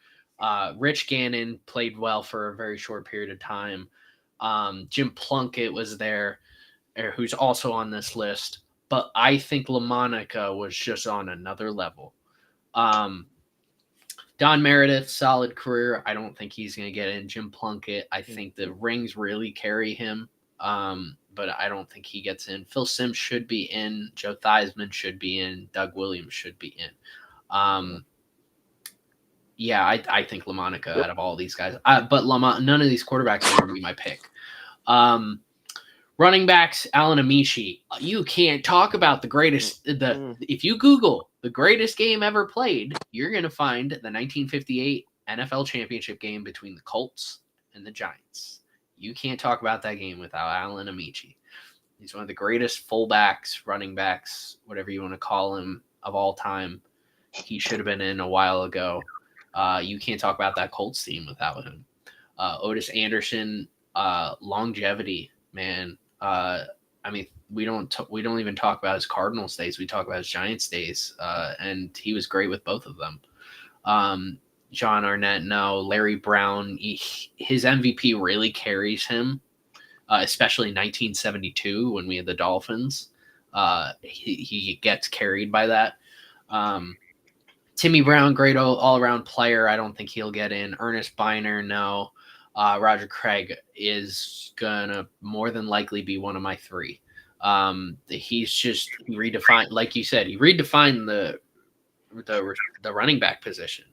Rich Gannon played well for a very short period of time. Jim Plunkett was there, who's also on this list. But I think LaMonica was just on another level. Don Meredith, solid career. I don't think he's going to get in. Jim Plunkett, I think the rings really carry him. But I don't think he gets in. Phil Simms should be in. Joe Theismann should be in. Doug Williams should be in. I think LaMonica out of all these guys. But none of these quarterbacks are going to be my pick. Running backs, Alan Amici. You can't talk about the greatest. If you Google the greatest game ever played, you're going to find the 1958 NFL championship game between the Colts and the Giants. You can't talk about that game without Alan Amici. He's one of the greatest fullbacks, running backs, whatever you want to call him, of all time. He should have been in a while ago. You can't talk about that Colts team without him. Otis Anderson, longevity, man. I mean, we don't even talk about his Cardinals days. We talk about his Giants days, and he was great with both of them. John Arnett, no. Larry Brown, his MVP really carries him, especially 1972 when we had the Dolphins. He gets carried by that. Timmy Brown, great all-around player. I don't think he'll get in. Ernest Biner, no. Roger Craig is gonna more than likely be one of my three. He redefined, like you said, he redefined the running back position.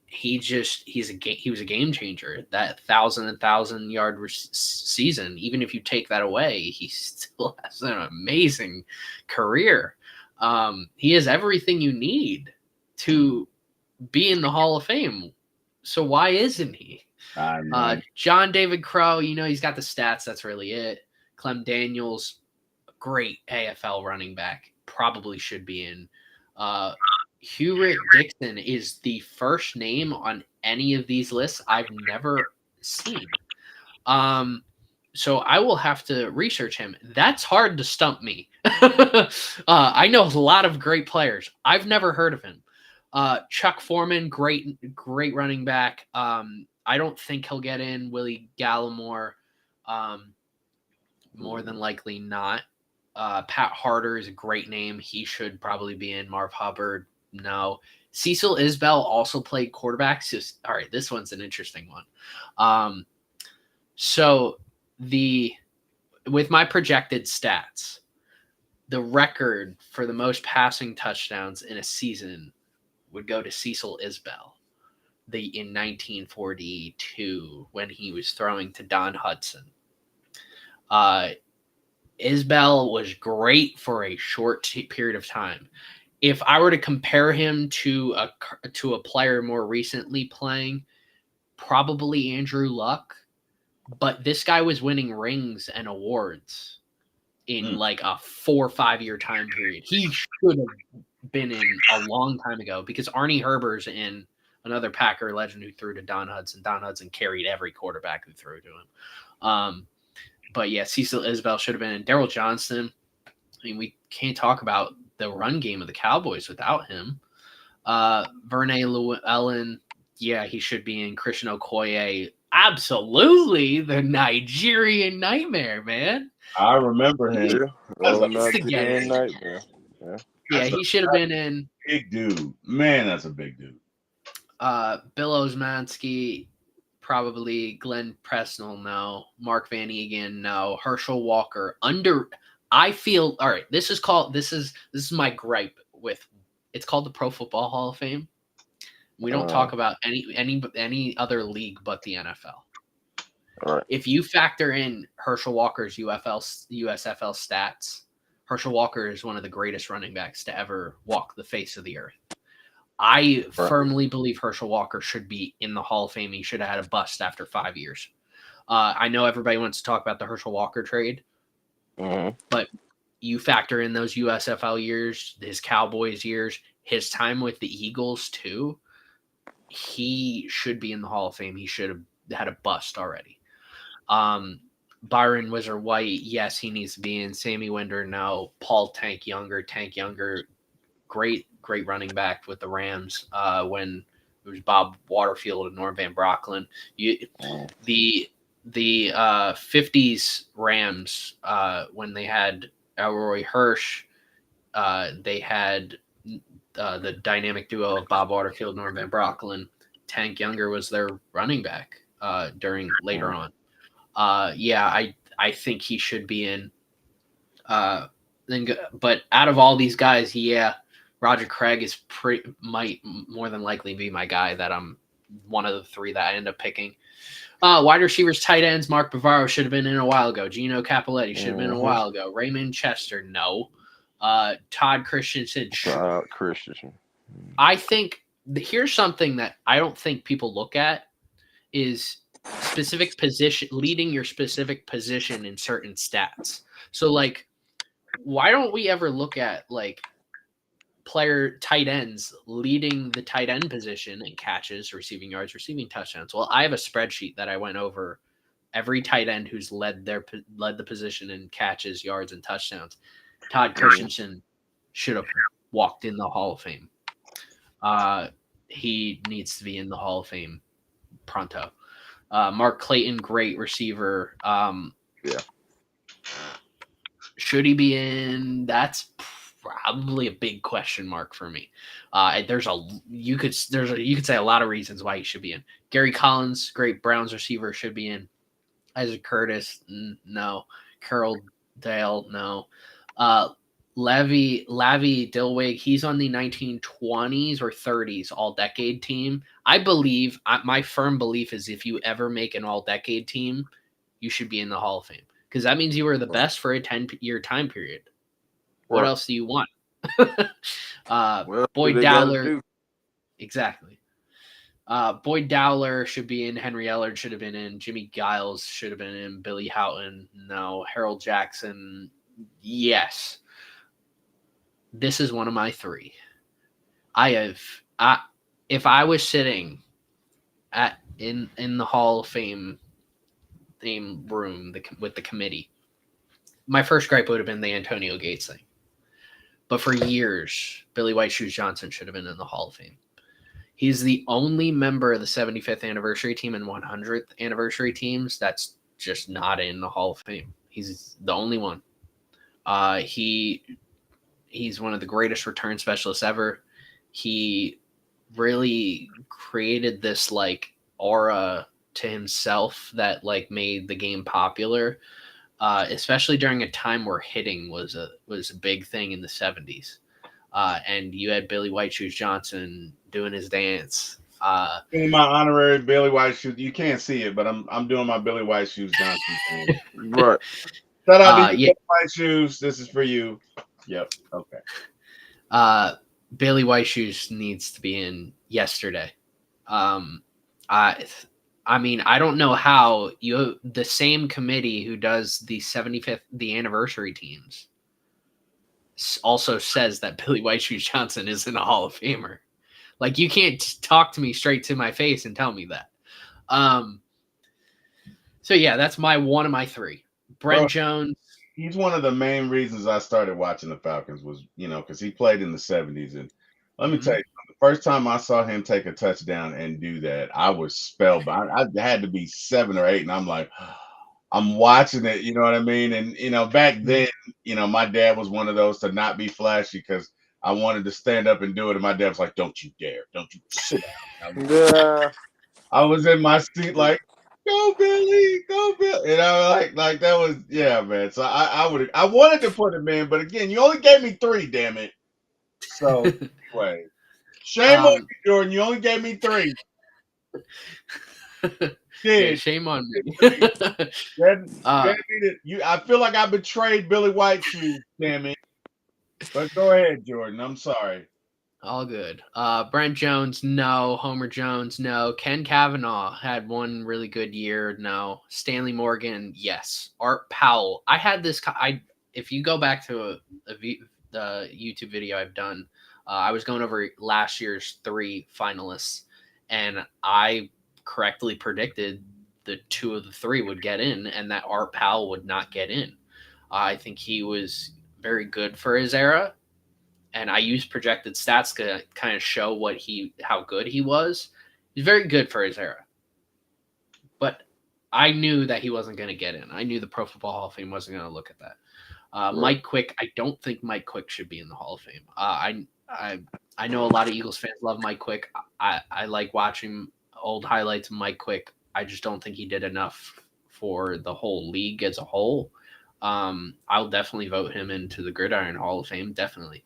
He was a game changer. That 1,000 yard season, even if you take that away, he still has an amazing career. He has everything you need to be in the Hall of Fame. So why isn't he? John David Crow, he's got the stats. That's really it. Clem Daniels, great AFL running back, probably should be in. Hugh Dixon is the first name on any of these lists I've never seen. So I will have to research him. That's hard to stump me. I know a lot of great players. I've never heard of him. Chuck Foreman, great running back. I don't think he'll get in. Willie Gallimore, more than likely not. Pat Harder is a great name. He should probably be in. Marv Hubbard, no. Cecil Isbell also played quarterback. So, all right, this one's an interesting one. So with my projected stats, the record for the most passing touchdowns in a season would go to Cecil Isbell in 1942 when he was throwing to Don Hudson. Isbell was great for a short period of time. If I were to compare him to a player more recently playing, probably Andrew Luck, but this guy was winning rings and awards in like a 4 or 5 year time period. He should have been in a long time ago because Arnie Herber's in, another Packer legend who threw to Don Hudson. Don Hudson carried every quarterback who threw to him. But yeah, Cecil Isbell should have been in. Darryl Johnston. I mean, we can't talk about the run game of the Cowboys without him. Verne Llewellyn, yeah, he should be in. Christian Okoye, absolutely the Nigerian Nightmare, man. I remember him. Nightmare. Yeah, he should have been in. Big dude. Man, that's a big dude. Bill Osmanski, probably. Glenn Presnell, no. Mark Van Egan, no. Herschel Walker, I feel, all right, this is my gripe with, it's called the Pro Football Hall of Fame. We don't talk about any other league but the NFL. All right. If you factor in Herschel Walker's USFL stats, Herschel Walker is one of the greatest running backs to ever walk the face of the earth. I firmly believe Herschel Walker should be in the Hall of Fame. He should have had a bust after 5 years. I know everybody wants to talk about the Herschel Walker trade, but you factor in those USFL years, his Cowboys years, his time with the Eagles too, he should be in the Hall of Fame. He should have had a bust already. Byron Whizzer White, yes, he needs to be in. Sammy Winder, no. Paul Tank Younger, great running back with the Rams when it was Bob Waterfield and Norm Van Brocklin. The 50s Rams, when they had Elroy Hirsch, they had the dynamic duo of Bob Waterfield, Norm Van Brocklin. Tank Younger was their running back during later on. I think he should be in. But out of all these guys, Roger Craig might more than likely be my guy that I'm one of the three that I end up picking. Wide receivers, tight ends. Mark Bavaro should have been in a while ago. Gino Capoletti should have been in a while ago. Raymond Chester, no. Todd Christensen. Christensen. I think here's something that I don't think people look at is specific position, leading your specific position in certain stats. So, like, why don't we ever look at, like, player tight ends leading the tight end position in catches, receiving yards, receiving touchdowns? Well, I have a spreadsheet that I went over every tight end who's led the position in catches, yards, and touchdowns. Todd Christensen should have walked in the Hall of Fame. He needs to be in the Hall of Fame pronto. Mark Clayton, great receiver. Should he be in? That's probably a big question mark for me. You could say a lot of reasons why he should be in. Gary Collins, great Browns receiver, should be in. Isaac Curtis, no. Carroll Dale, no. Lavi Dilwig, he's on the 1920s or 30s all-decade team. I believe, my firm belief is if you ever make an all-decade team, you should be in the Hall of Fame because that means you were the best for a 10-year time period. What else do you want? Boyd Dowler. Exactly. Boyd Dowler should be in. Henry Ellard should have been in. Jimmy Giles should have been in. Billy Houghton, no. Harold Jackson, yes. This is one of my three. If I was sitting in the Hall of Fame room with the committee, my first gripe would have been the Antonio Gates thing. But for years, Billy White Shoes Johnson should have been in the Hall of Fame. He's the only member of the 75th anniversary team and 100th anniversary teams that's just not in the Hall of Fame. He's the only one. He's one of the greatest return specialists ever. He really created this like aura to himself that like made the game popular, especially during a time where hitting was a big thing in the 70s. And you had Billy White Shoes Johnson doing his dance. Doing my honorary Billy White Shoes. You can't see it, but I'm doing my Billy White Shoes Johnson thing. Right. Shout out to you, Billy White Shoes. This is for you. Yep. Okay. Billy White Shoes needs to be in yesterday. I mean, I don't know how the same committee who does the 75th, the anniversary teams, also says that Billy White Shoes Johnson isn't a Hall of Famer. Like, you can't talk to me straight to my face and tell me that. So yeah, that's one of my three. Brent Jones. He's one of the main reasons I started watching the Falcons was, because he played in the 70s. And let me tell you, the first time I saw him take a touchdown and do that, I was spellbound. I had to be 7 or 8, and I'm like, I'm watching it, you know what I mean? And, back then, my dad was one of those to not be flashy because I wanted to stand up and do it. And my dad was like, don't you dare. Don't you sit down. I was in my seat like, go Billy, go Billy. And I like that was, yeah, man. So I wanted to put him in, but again, you only gave me 3, damn it. So anyway, shame on you, Jordan. You only gave me 3. Yeah, shame on me. I feel like I betrayed Billy White Shoes, damn it. But go ahead, Jordan. I'm sorry. All good. Brent Jones, no. Homer Jones, no. Ken Kavanaugh had one really good year, no. Stanley Morgan, yes. Art Powell. I had this. If you go back to the YouTube video I've done, I was going over last year's 3 finalists, and I correctly predicted the 2 of the 3 would get in, and that Art Powell would not get in. I think he was very good for his era. And I used projected stats to kind of show how good he was. He's very good for his era. But I knew that he wasn't going to get in. I knew the Pro Football Hall of Fame wasn't going to look at that. Right. Mike Quick, I don't think Mike Quick should be in the Hall of Fame. I know a lot of Eagles fans love Mike Quick. I like watching old highlights of Mike Quick. I just don't think he did enough for the whole league as a whole. I'll definitely vote him into the Gridiron Hall of Fame, definitely.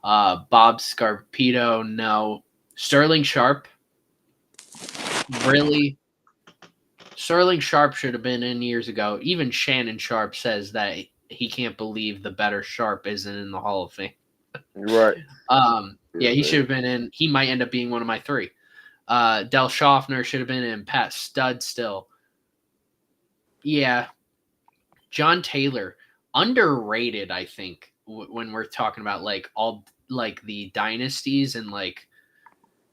Bob Scarpito, no. Sterling Sharp, really? Sterling Sharp should have been in years ago. Even Shannon Sharp says that he can't believe the better Sharp isn't in the Hall of Fame. Right. Yeah, he should have been in. He might end up being one of my 3. Del Schaffner should have been in. Pat Stud still. Yeah. John Taylor, underrated, I think, when we're talking about like all like the dynasties and like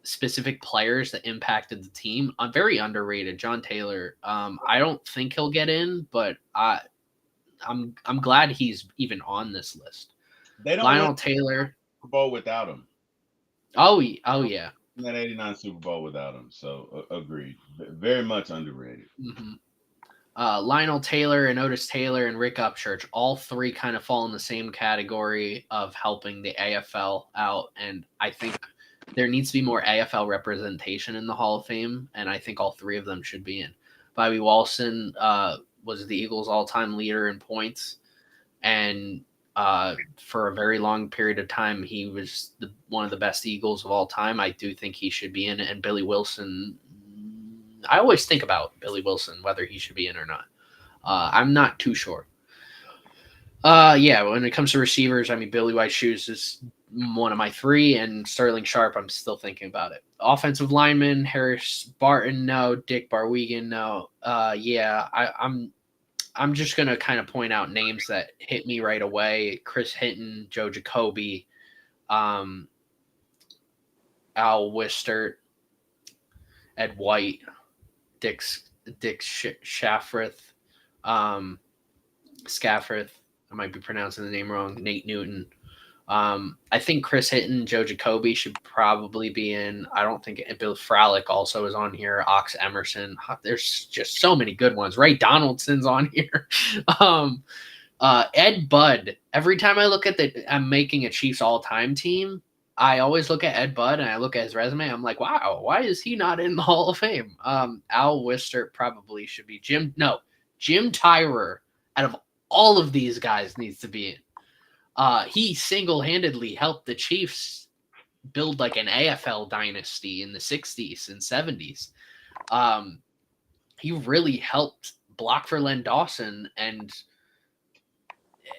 specific players that impacted the team. I'm very underrated. John Taylor. I don't think he'll get in, but I'm glad he's even on this list. They don't Lionel win Taylor. Super Bowl without him. Oh yeah. That 89 Super Bowl without him. So agreed. Very much underrated. Mm-hmm. Lionel Taylor and Otis Taylor and Rick Upchurch, all 3 kind of fall in the same category of helping the AFL out. And I think there needs to be more AFL representation in the Hall of Fame. And I think all 3 of them should be in. Bobby Walson was the Eagles' all-time leader in points. And for a very long period of time, he was one of the best Eagles of all time. I do think he should be in. And Billy Wilson, I always think about Billy Wilson, whether he should be in or not. I'm not too sure. Yeah, when it comes to receivers, I mean, Billy White Shoes is one of my 3, and Sterling Sharp, I'm still thinking about it. Offensive lineman, Harris Barton, no. Dick Barwigan, no. Yeah, I'm just going to kind of point out names that hit me right away. Chris Hinton, Joe Jacoby, Al Wistert, Ed White, Dick Schaffrith, Scaffrith. I might be pronouncing the name wrong. Nate Newton. I think Chris Hinton, Joe Jacoby should probably be in. I don't think Bill Fralick also is on here. Ox Emerson. There's just so many good ones. Ray Donaldson's on here. Ed Budd. Every time I look at I'm making a Chiefs all-time team, I always look at Ed Budd and I look at his resume. I'm like, wow, why is he not in the Hall of Fame? Al Wistert probably should be. Jim Tyrer, out of all of these guys, needs to be in. He single-handedly helped the Chiefs build like an AFL dynasty in the 60s and 70s. He really helped block for Len Dawson, and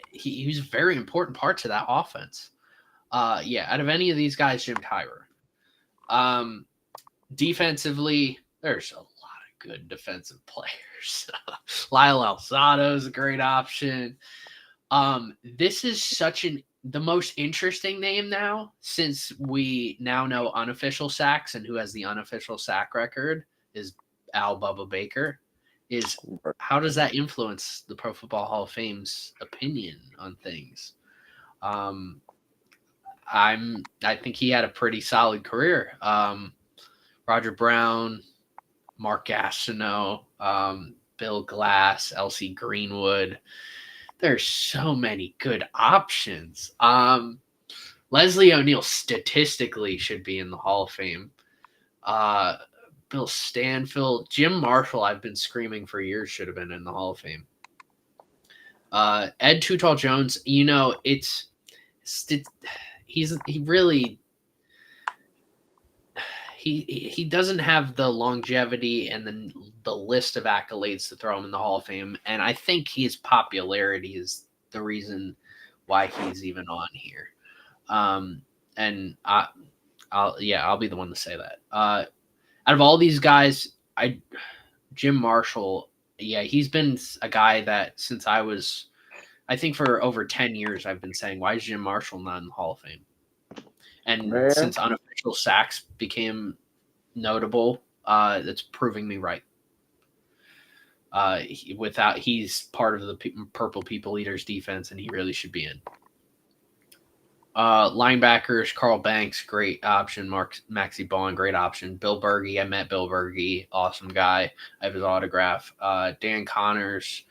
he was a very important part to that offense. Yeah, out of any of these guys, Jim Tyrer. Defensively, there's a lot of good defensive players. Lyle Alzado is a great option. This is the most interesting name now, since we now know unofficial sacks, and who has the unofficial sack record is Al Bubba Baker. Is how does that influence the Pro Football Hall of Fame's opinion on things? I think he had a pretty solid career. Roger Brown, Mark Gastineau, Bill Glass, L.C. Greenwood. There's so many good options. Leslie O'Neal statistically should be in the Hall of Fame. Bill Stanfield, Jim Marshall, I've been screaming for years, should have been in the Hall of Fame. Ed Too Tall Jones, he doesn't have the longevity and the list of accolades to throw him in the Hall of Fame, and I think his popularity is the reason why he's even on here. And I'll be the one to say that. Out of all these guys, Jim Marshall, yeah, he's been a guy that since I think for over 10 years, I've been saying, why is Jim Marshall not in the Hall of Fame? And since unofficial sacks became notable, that's proving me right. He's part of the Purple People Eaters defense, and he really should be in. Linebackers, Carl Banks, great option. Maxie Bowen, great option. Bill Berge, I met Bill Berge, awesome guy. I have his autograph. Dan Connors,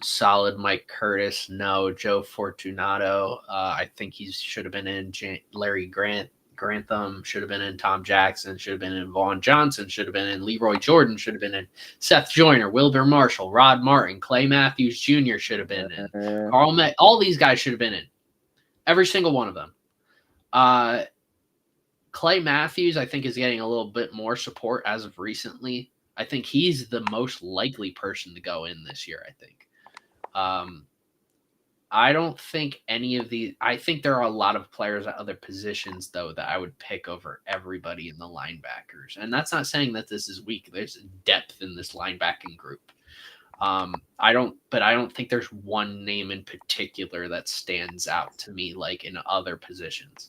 solid. Mike Curtis, no. Joe Fortunato, I think he should have been in. Larry Grantham should have been in. Tom Jackson should have been in. Vaughn Johnson should have been in. Leroy Jordan should have been in. Seth Joyner, Wilbur Marshall, Rod Martin, Clay Matthews Jr. should have been in. Carl May, all these guys should have been in. Every single one of them. Clay Matthews, I think, is getting a little bit more support as of recently. I think he's the most likely person to go in this year, I think. I don't think any of these – I think there are a lot of players at other positions, though, that I would pick over everybody in the linebackers. And that's not saying that this is weak. There's depth in this linebacking group. I don't think there's one name in particular that stands out to me like in other positions.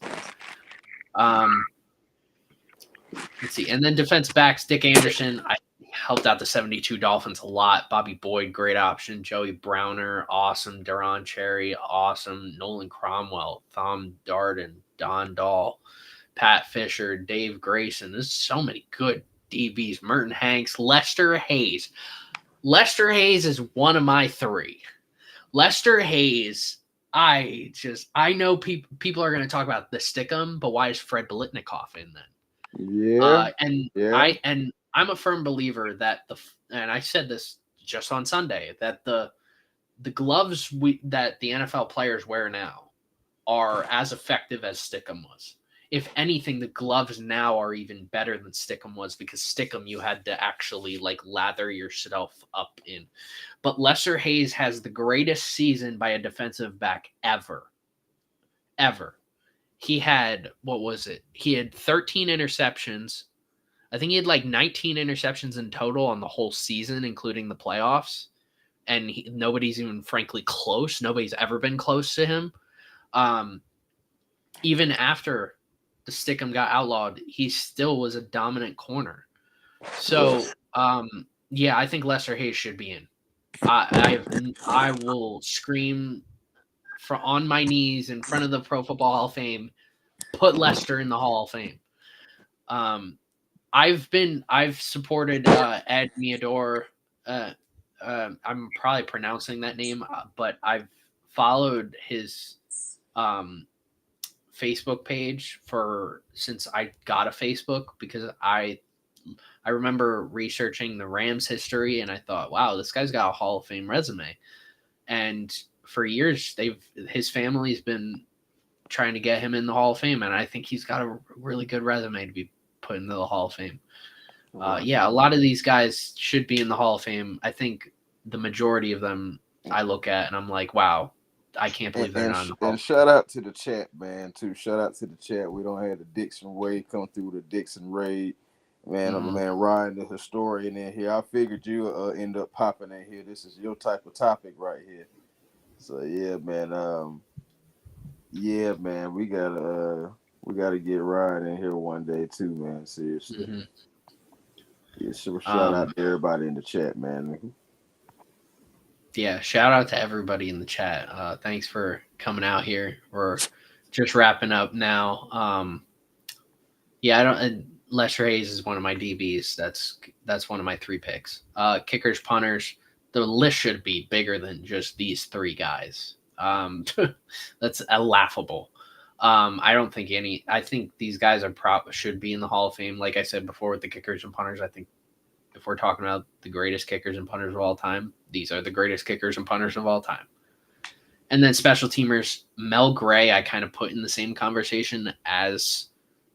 Let's see. And then defense backs, Dick Anderson. I helped out the 72 Dolphins a lot. Bobby Boyd, great option. Joey Browner, awesome. Duron Cherry, awesome. Nolan Cromwell, Thom Darden, Don Dahl, Pat Fisher, Dave Grayson. There's so many good DBs. Merton Hanks, Lester Hayes. Lester Hayes is one of my three. Lester Hayes, I know people are going to talk about the Stickum, but why is Fred Biletnikoff in then? Yeah. I'm a firm believer that and I said this just on Sunday, that the gloves that the NFL players wear now are as effective as Stickum was. If anything, the gloves now are even better than Stickum was, because Stickum you had to actually like lather yourself up in. But Lester Hayes has the greatest season by a defensive back ever. He had, what was it? He had 13 interceptions. I think he had like 19 interceptions in total on the whole season, including the playoffs. And nobody's even frankly close. Nobody's ever been close to him. Even after the Stickum got outlawed, he still was a dominant corner. So, yeah, I think Lester Hayes should be in. I will scream on my knees in front of the Pro Football Hall of Fame, put Lester in the Hall of Fame. I've supported Ed Meador. I'm probably pronouncing that name, but I've followed his Facebook page since I got a Facebook, because I remember researching the Rams history, and I thought, wow, this guy's got a Hall of Fame resume. And for years, his family's been trying to get him in the Hall of Fame, and I think he's got a really good resume to be put into the Hall of Fame. Yeah, a lot of these guys should be in the Hall of Fame. I think the majority of them I look at and I'm like, wow, I can't believe they're not in the Hall. And shout out to the chat, man, too. Shout out to the chat. We don't have the Dixon Raid come through the Dixon Raid. Man, man, Ryan, the historian in here. I figured you end up popping in here. This is your type of topic right here. So yeah, man. We gotta get Ryan in here one day too, man. Seriously. Yeah, so shout out to everybody in the chat, man. Yeah, shout out to everybody in the chat. Thanks for coming out here. We're just wrapping up now. Lester Hayes is one of my DBs. That's one of my 3 picks. Kickers, punters. The list should be bigger than just these 3 guys. That's laughable. I think these guys should be in the Hall of Fame. Like I said before with the kickers and punters, I think if we're talking about the greatest kickers and punters of all time, these are the greatest kickers and punters of all time. And then special teamers, Mel Gray, I kind of put in the same conversation as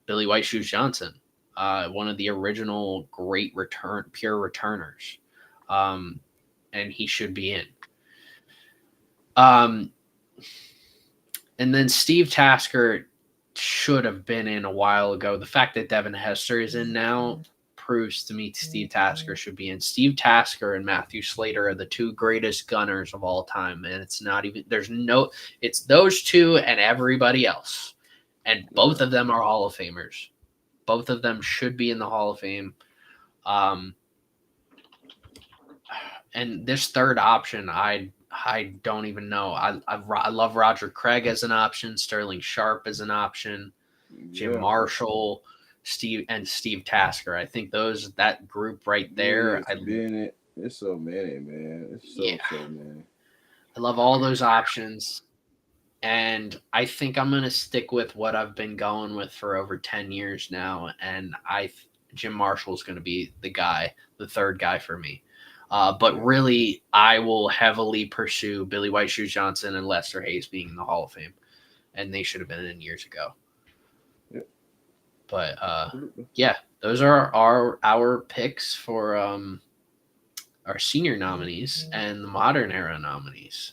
Billy White Shoes Johnson, one of the original great pure returners. And he should be in. And then Steve Tasker should have been in a while ago. The fact that Devin Hester is in now proves to me Steve Tasker should be in. Steve Tasker and Matthew Slater are the 2 greatest gunners of all time. And it's those 2 and everybody else. And both of them are Hall of Famers. Both of them should be in the Hall of Fame. And this third option, I don't even know. I love Roger Craig as an option, Sterling Sharp as an option, Jim Marshall, Steve Tasker. I think that group right there. It's so many, man. It's so many. I love all those options, and I think I'm gonna stick with what I've been going with for over 10 years now. And Jim Marshall is gonna be the third guy for me. But really, I will heavily pursue Billy White Shoes Johnson and Lester Hayes being in the Hall of Fame, and they should have been in years ago. Yep. But yeah, those are our picks for our senior nominees and the modern era nominees.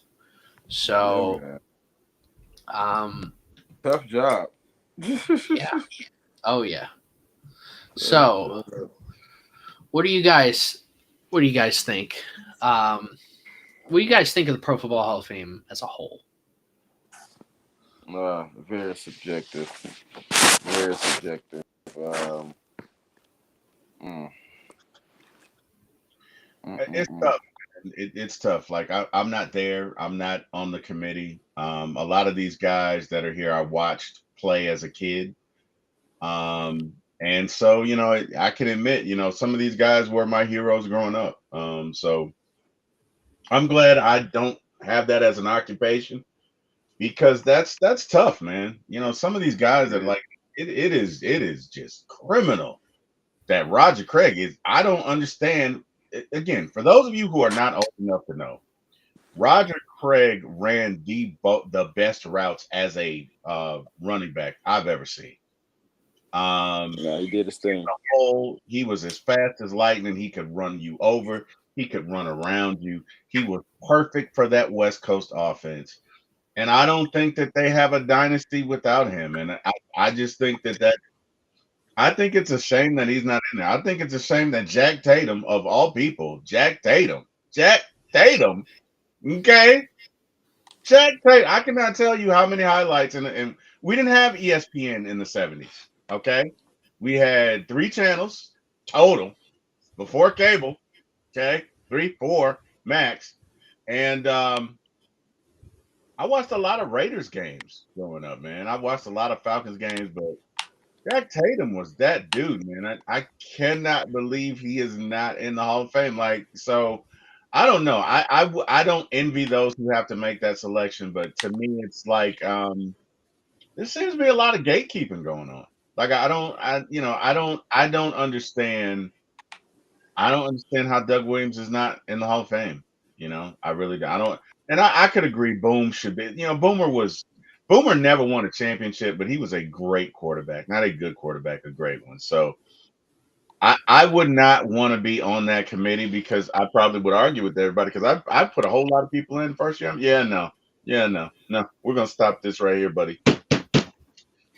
So Yeah, um tough job. yeah. Oh yeah. So what do you guys think? What do you guys think of the Pro Football Hall of Fame as a whole? Very subjective. Very subjective. Um, mm, It's mm. tough. It's tough. Like I'm not there. I'm not on the committee. A lot of these guys that are here, I watched play as a kid. And so I can admit, some of these guys were my heroes growing up. So I'm glad I don't have that as an occupation because that's tough, man. Some of these guys are Yeah. like it is just criminal that Roger Craig is. I don't understand. Again, for those of you who are not old enough to know, Roger Craig ran the best routes as a running back I've ever seen. Um, Yeah, he did his thing. hole. He was as fast as lightning. He could run you over. He could run around you. He was perfect for that West Coast offense. And I don't think that they have a dynasty without him. And I just think that I think it's a shame that he's not in there. I think it's a shame that Jack Tatum, of all people, Jack Tatum, okay, Jack Tatum. I cannot tell you how many highlights, and we didn't have ESPN in the 70s. Okay, we had 3 channels total before cable. Okay, 3, 4 max, and I watched a lot of Raiders games growing up, man. I watched a lot of Falcons games, but Jack Tatum was that dude, man. I cannot believe he is not in the Hall of Fame. Like, so I don't know. I don't envy those who have to make that selection, but to me, it's like there seems to be a lot of gatekeeping going on. Like, I don't understand. I don't understand how Doug Williams is not in the Hall of Fame. I really don't. I don't, and I could agree. Boom should be. Boomer never won a championship, but he was a great quarterback, not a good quarterback, a great one. So I would not want to be on that committee because I probably would argue with everybody because I put a whole lot of people in first year. Yeah, no. We're gonna stop this right here, buddy.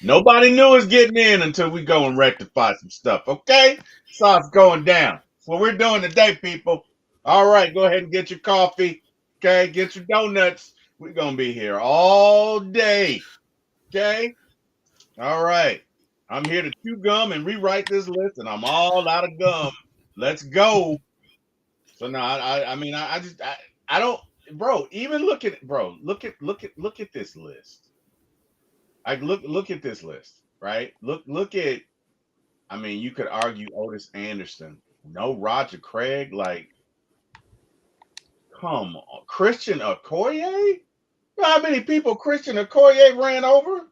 Nobody knew us getting in until we go and rectify some stuff. Okay, saw it's going down. That's what we're doing today, people. All right, go ahead and get your coffee. Okay, get your donuts. We're gonna be here all day. Okay. All right. I'm here to chew gum and rewrite this list, and I'm all out of gum. Let's go. So no, I don't, bro. Even look at bro. Look at this list. Like look at this list, right? Look at. I mean, you could argue Otis Anderson. No Roger Craig. Like, come on, Christian Okoye. You know how many people Christian Okoye ran over?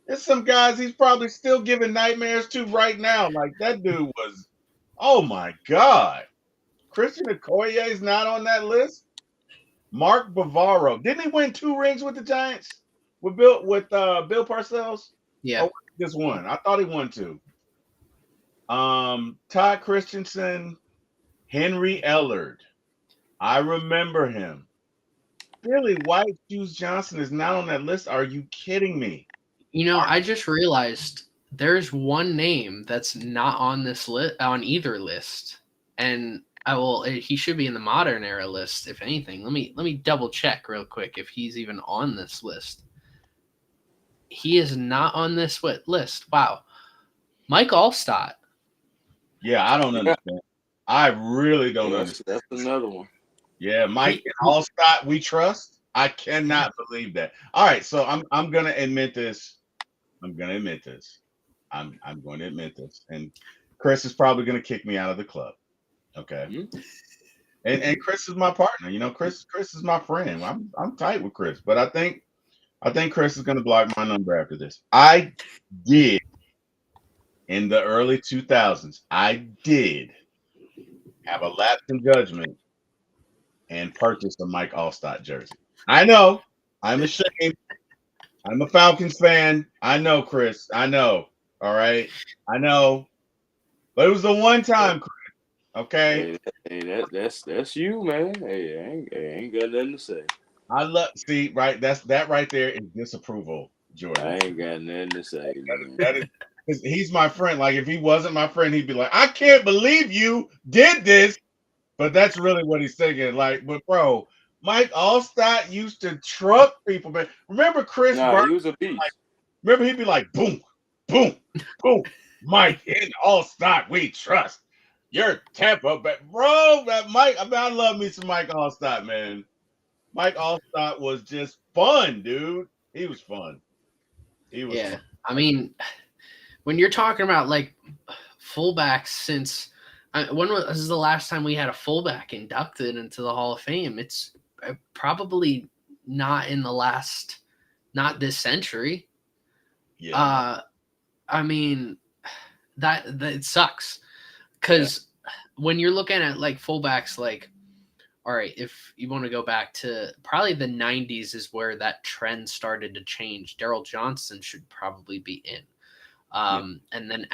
There's some guys he's probably still giving nightmares to right now. Like that dude was. Oh my God, Christian Okoye is not on that list. Mark Bavaro, didn't he win 2 rings with the Giants with Bill Parcells? Yeah. Oh, just one. I thought he won 2. Todd Christensen, Henry Ellard. I remember him. Billy White Shoes Johnson is not on that list. Are you kidding me? I just realized there's one name that's not on this list on either list, and he should be in the modern era list if anything. Let me double check real quick if he's even on this list. He is not on this list. Wow, Mike Allstott. Yeah, I don't understand. I really don't understand. That's another one. Yeah, Mike He- and Allstott, we trust. I cannot believe that. All right, so I'm gonna admit this. I'm gonna admit this. I'm going to admit this. And Chris is probably gonna kick me out of the club. Okay. Mhm. And Chris is my partner. Chris is my friend. I'm tight with Chris, but I think Chris is gonna block my number after this. I did in the early 2000s. I did have a lapse in judgment and purchase a Mike Allstott jersey. I know. I'm ashamed. I'm a Falcons fan. I know, Chris. I know. All right, I know, but it was the one time. Okay, Hey, that's you, man. Hey, I ain't got nothing to say. I love see right. That right there is disapproval, I Jordan. ain't got nothing to say, man. That is 'cause he's my friend. Like if he wasn't my friend, he'd be like, "I can't believe you did this." But that's really what he's thinking. Like, but bro, Mike Allstott used to truck people, man. Remember Chris Nah, Burke? he was a Like, beast. remember he'd be like, boom, boom, boom. Mike in Allstott, we trust. You're Tampa, but bro, that Mike. I mean, I love me some Mike Allstott, man. Mike Allstott was just fun, dude. He was fun. He was fun. Yeah. I mean, when you're talking about like fullbacks since when was the last time we had a fullback inducted into the Hall of Fame? It's probably not in the last, not this century. Yeah, no. I mean, that it sucks Yeah, because when you're looking at like fullbacks, like, all right, if you want to go back to probably the 90s is where that trend started to change. Daryl Johnson should probably be in. yeah, And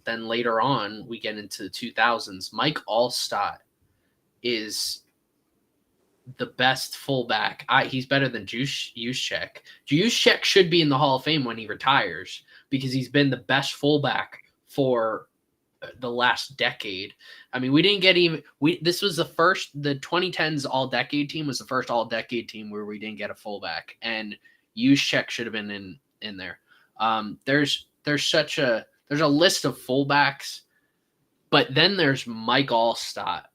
then later on, we get into the 2000s. Mike Allstott is the best fullback. He's better than Juszczyk. Juszczyk should be in the Hall of Fame when he retires because he's been the best fullback for the last decade. I mean, we didn't get even this was the 2010s all decade team was the first all decade team where we didn't get a fullback, and Juszczyk should have been in there. There's a list of fullbacks, but then there's Mike Allstott.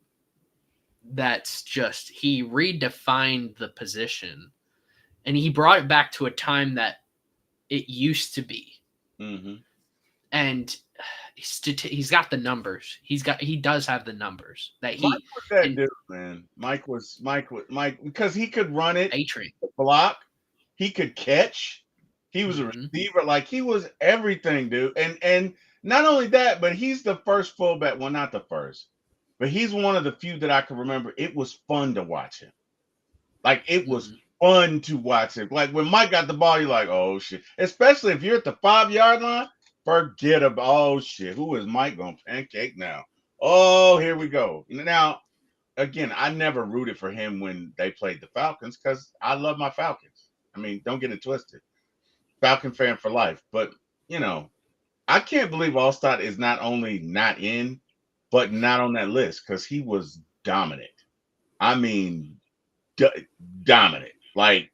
That's just he redefined the position, and he brought it back to a time that it used to be. Mm-hmm. And he's got the numbers. He does have the numbers that Mike he was that and dude, man. Mike because he could run it, A-Train. block, he could catch, he was a Mm-hmm. receiver, like he was everything, dude. And not only that, but he's the first fullback. Well, not the first, but he's one of the few that I can remember. It was fun to watch him. Like it was Mm-hmm. fun to watch him. Like when Mike got the ball, you're like, oh shit. Especially if you're at the 5 yard line, forget about oh shit. Who is Mike gonna pancake now? Oh, here we go. Now, again, I never rooted for him when they played the Falcons because I love my Falcons. I mean, don't get it twisted. Falcon fan for life. But you know, I can't believe Allstott is not only not in, but not on that list because he was dominant. I mean, do- dominant. Like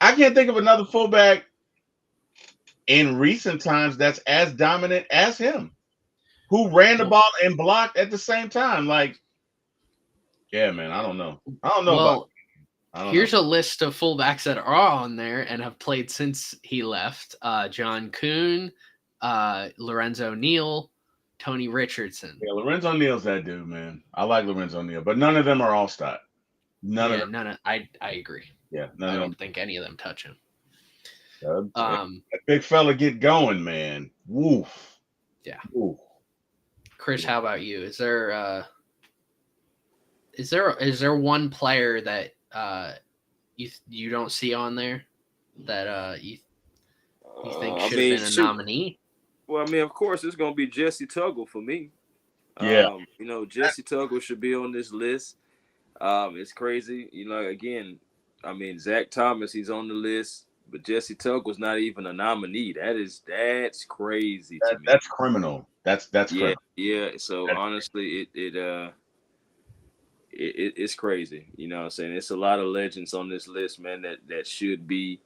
I can't think of another fullback in recent times that's as dominant as him, who ran the Well, ball and blocked at the same time. Like, yeah, man, I don't know. I don't know about. well, I don't know. here's a list of fullbacks that are on there and have played since he left. John Kuhn, Lorenzo Neal, Tony Richardson. Yeah, Lorenzo Neal's that dude, man. I like Lorenzo Neal, but none of them are all star. None of Yeah, them. none of I agree. Yeah, none I of don't them. think any of them touch him. That Um, big fella get going, man. Woof. yeah. Woof. Chris, how about you? Is there one player that you don't see on there that you think I should have mean, been a shoot. nominee? Well, I mean, of course, it's gonna be Jesse Tuggle for me. Yeah. Jesse Tuggle should be on this list. It's crazy. Again, I mean, Zach Thomas, he's on the list, but Jesse Tuggle's not even a nominee. That's crazy to me. That's criminal. That's Yeah, criminal. yeah. So That- honestly, it's crazy. You know what I'm saying? It's a lot of legends on this list, man, that should be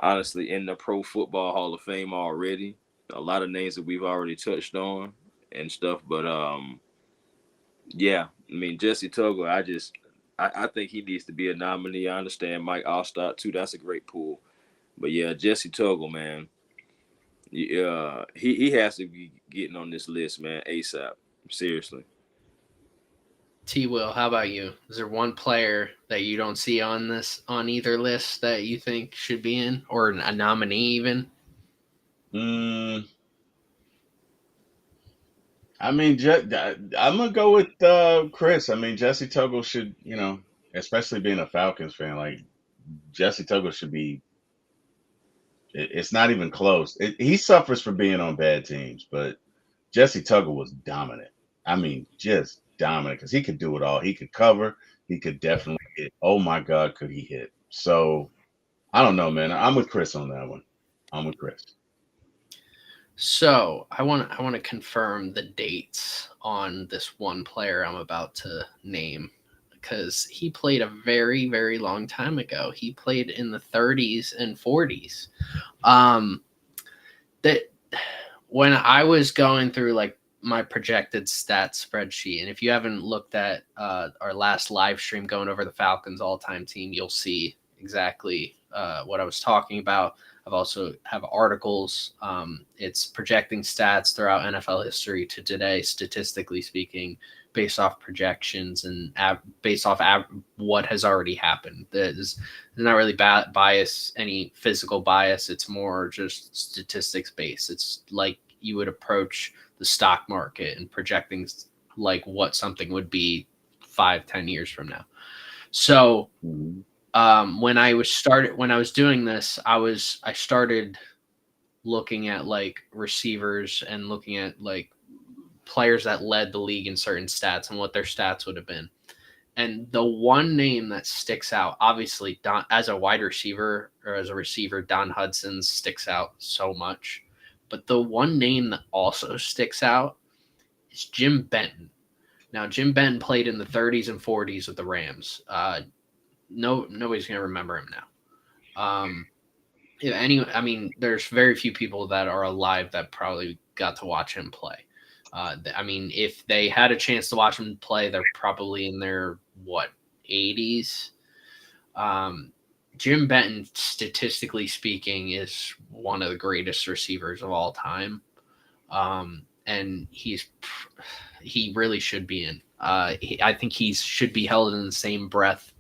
honestly in the Pro Football Hall of Fame already. A lot of names that we've already touched on and stuff, but yeah, I mean Jesse Tuggle, I think he needs to be a nominee. I understand Mike Allstott too. That's a great pool, but yeah, Jesse Tuggle, man, he has to be getting on this list, man, ASAP. Seriously. T. Will, how about you? Is there one player that you don't see on either list that you think should be in, or a nominee even? Mm, I mean, I'm gonna go with Chris. I mean, Jesse Tuggle should, especially being a Falcons fan, like Jesse Tuggle should be It's not even close. He suffers for being on bad teams, but Jesse Tuggle was dominant. I mean, just dominant because he could do it all. He could cover. He could definitely hit. Oh my God, could he hit? So I don't know, man. I'm with Chris on that one. I'm with Chris. So I want to confirm the dates on this one player I'm about to name because he played a very, very long time ago. He played in the 30s and 40s. That when I was going through like my projected stats spreadsheet, and if you haven't looked at our last live stream going over the Falcons all-time team, you'll see exactly what I was talking about. I've also have articles. It's projecting stats throughout NFL history to today, statistically speaking, based off projections and based off what has already happened. There's not really bias, any physical bias. It's more just statistics based. It's like you would approach the stock market and projecting like what something would be 5-10 years from now. So when I was doing this, I started looking at like receivers and looking at like players that led the league in certain stats and what their stats would have been. And the one name that sticks out, obviously, as a wide receiver or as a receiver, Don Hudson sticks out so much. But the one name that also sticks out is Jim Benton. Now, Jim Benton played in the 30s and 40s with the Rams. Nobody's gonna remember him now. There's very few people that are alive that probably got to watch him play. If they had a chance to watch him play, they're probably in their 80s. Jim Benton, statistically speaking, is one of the greatest receivers of all time, and he really should be in. I think he should be held in the same breath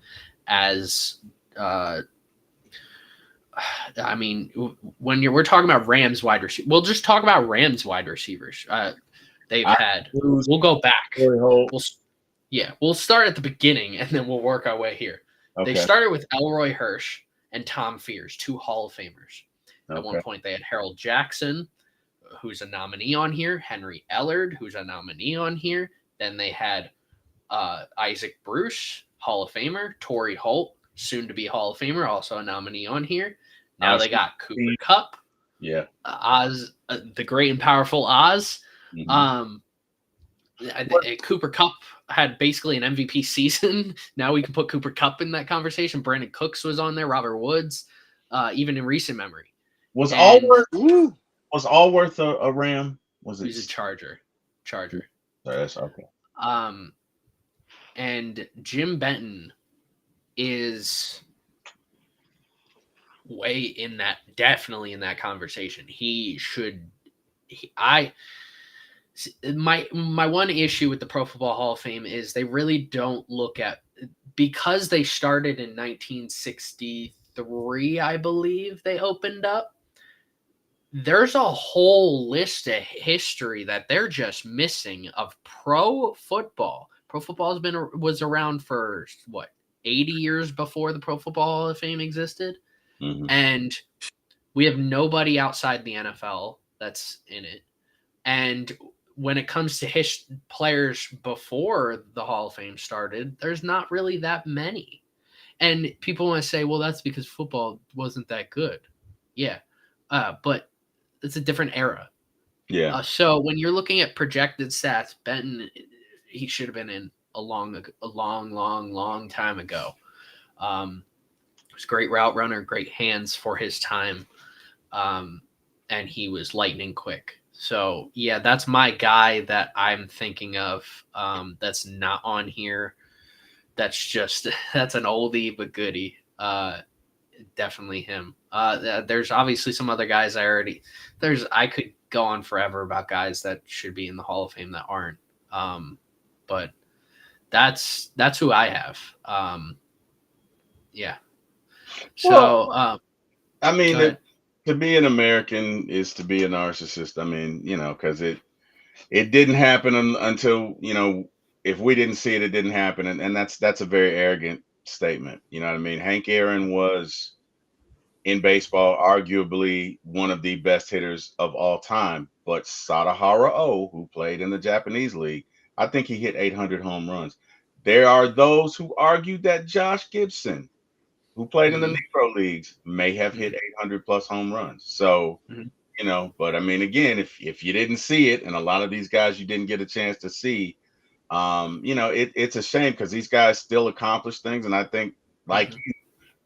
as. We're talking about Rams wide receivers, we'll just talk about Rams wide receivers. We'll go back. We'll start at the beginning and then we'll work our way here. Okay. They started with Elroy Hirsch and Tom Fears, two Hall of Famers. Okay. At one point, they had Harold Jackson, who's a nominee on here, Henry Ellard, who's a nominee on here. Then they had Isaac Bruce, Hall of Famer, Torrey Holt, soon to be Hall of Famer, also a nominee on here. Now they got Cooper Kupp, Oz, the great and powerful Oz. Mm-hmm. Cooper Kupp had basically an MVP season. Now we can put Cooper Kupp in that conversation. Brandon Cooks was on there, Robert Woods, even in recent memory. Was Allworth a Ram? He's a Charger. That's okay. And Jim Benton is definitely in that conversation. My one issue with the Pro Football Hall of Fame is they really don't look at, because they started in 1963, I believe they opened up. There's a whole list of history that they're just missing of pro football. Pro football was around for 80 years before the Pro Football Hall of Fame existed. Mm-hmm. And we have nobody outside the NFL that's in it. And when it comes to players before the Hall of Fame started, there's not really that many. And people want to say, well, that's because football wasn't that good. Yeah. But it's a different era. Yeah. So when you're looking at projected stats, Benton, he should have been in a long time ago. He was a great route runner, great hands for his time. And he was lightning quick. So, yeah, that's my guy that I'm thinking of that's not on here. That's an oldie but goodie. Definitely him. There's obviously some other guys I could go on forever about guys that should be in the Hall of Fame that aren't. But that's who I have. Yeah. So, to be an American is to be a narcissist. Because it didn't happen until, if we didn't see it, it didn't happen. And that's a very arrogant statement. You know what I mean? Hank Aaron was in baseball, arguably one of the best hitters of all time. But Sadahara O, who played in the Japanese league, I think he hit 800 home runs. There are those who argue that Josh Gibson, who played in the Negro leagues, may have hit 800 plus home runs. So, but I mean, again, if you didn't see it, and a lot of these guys you didn't get a chance to see, it's a shame because these guys still accomplish things, and I think like you,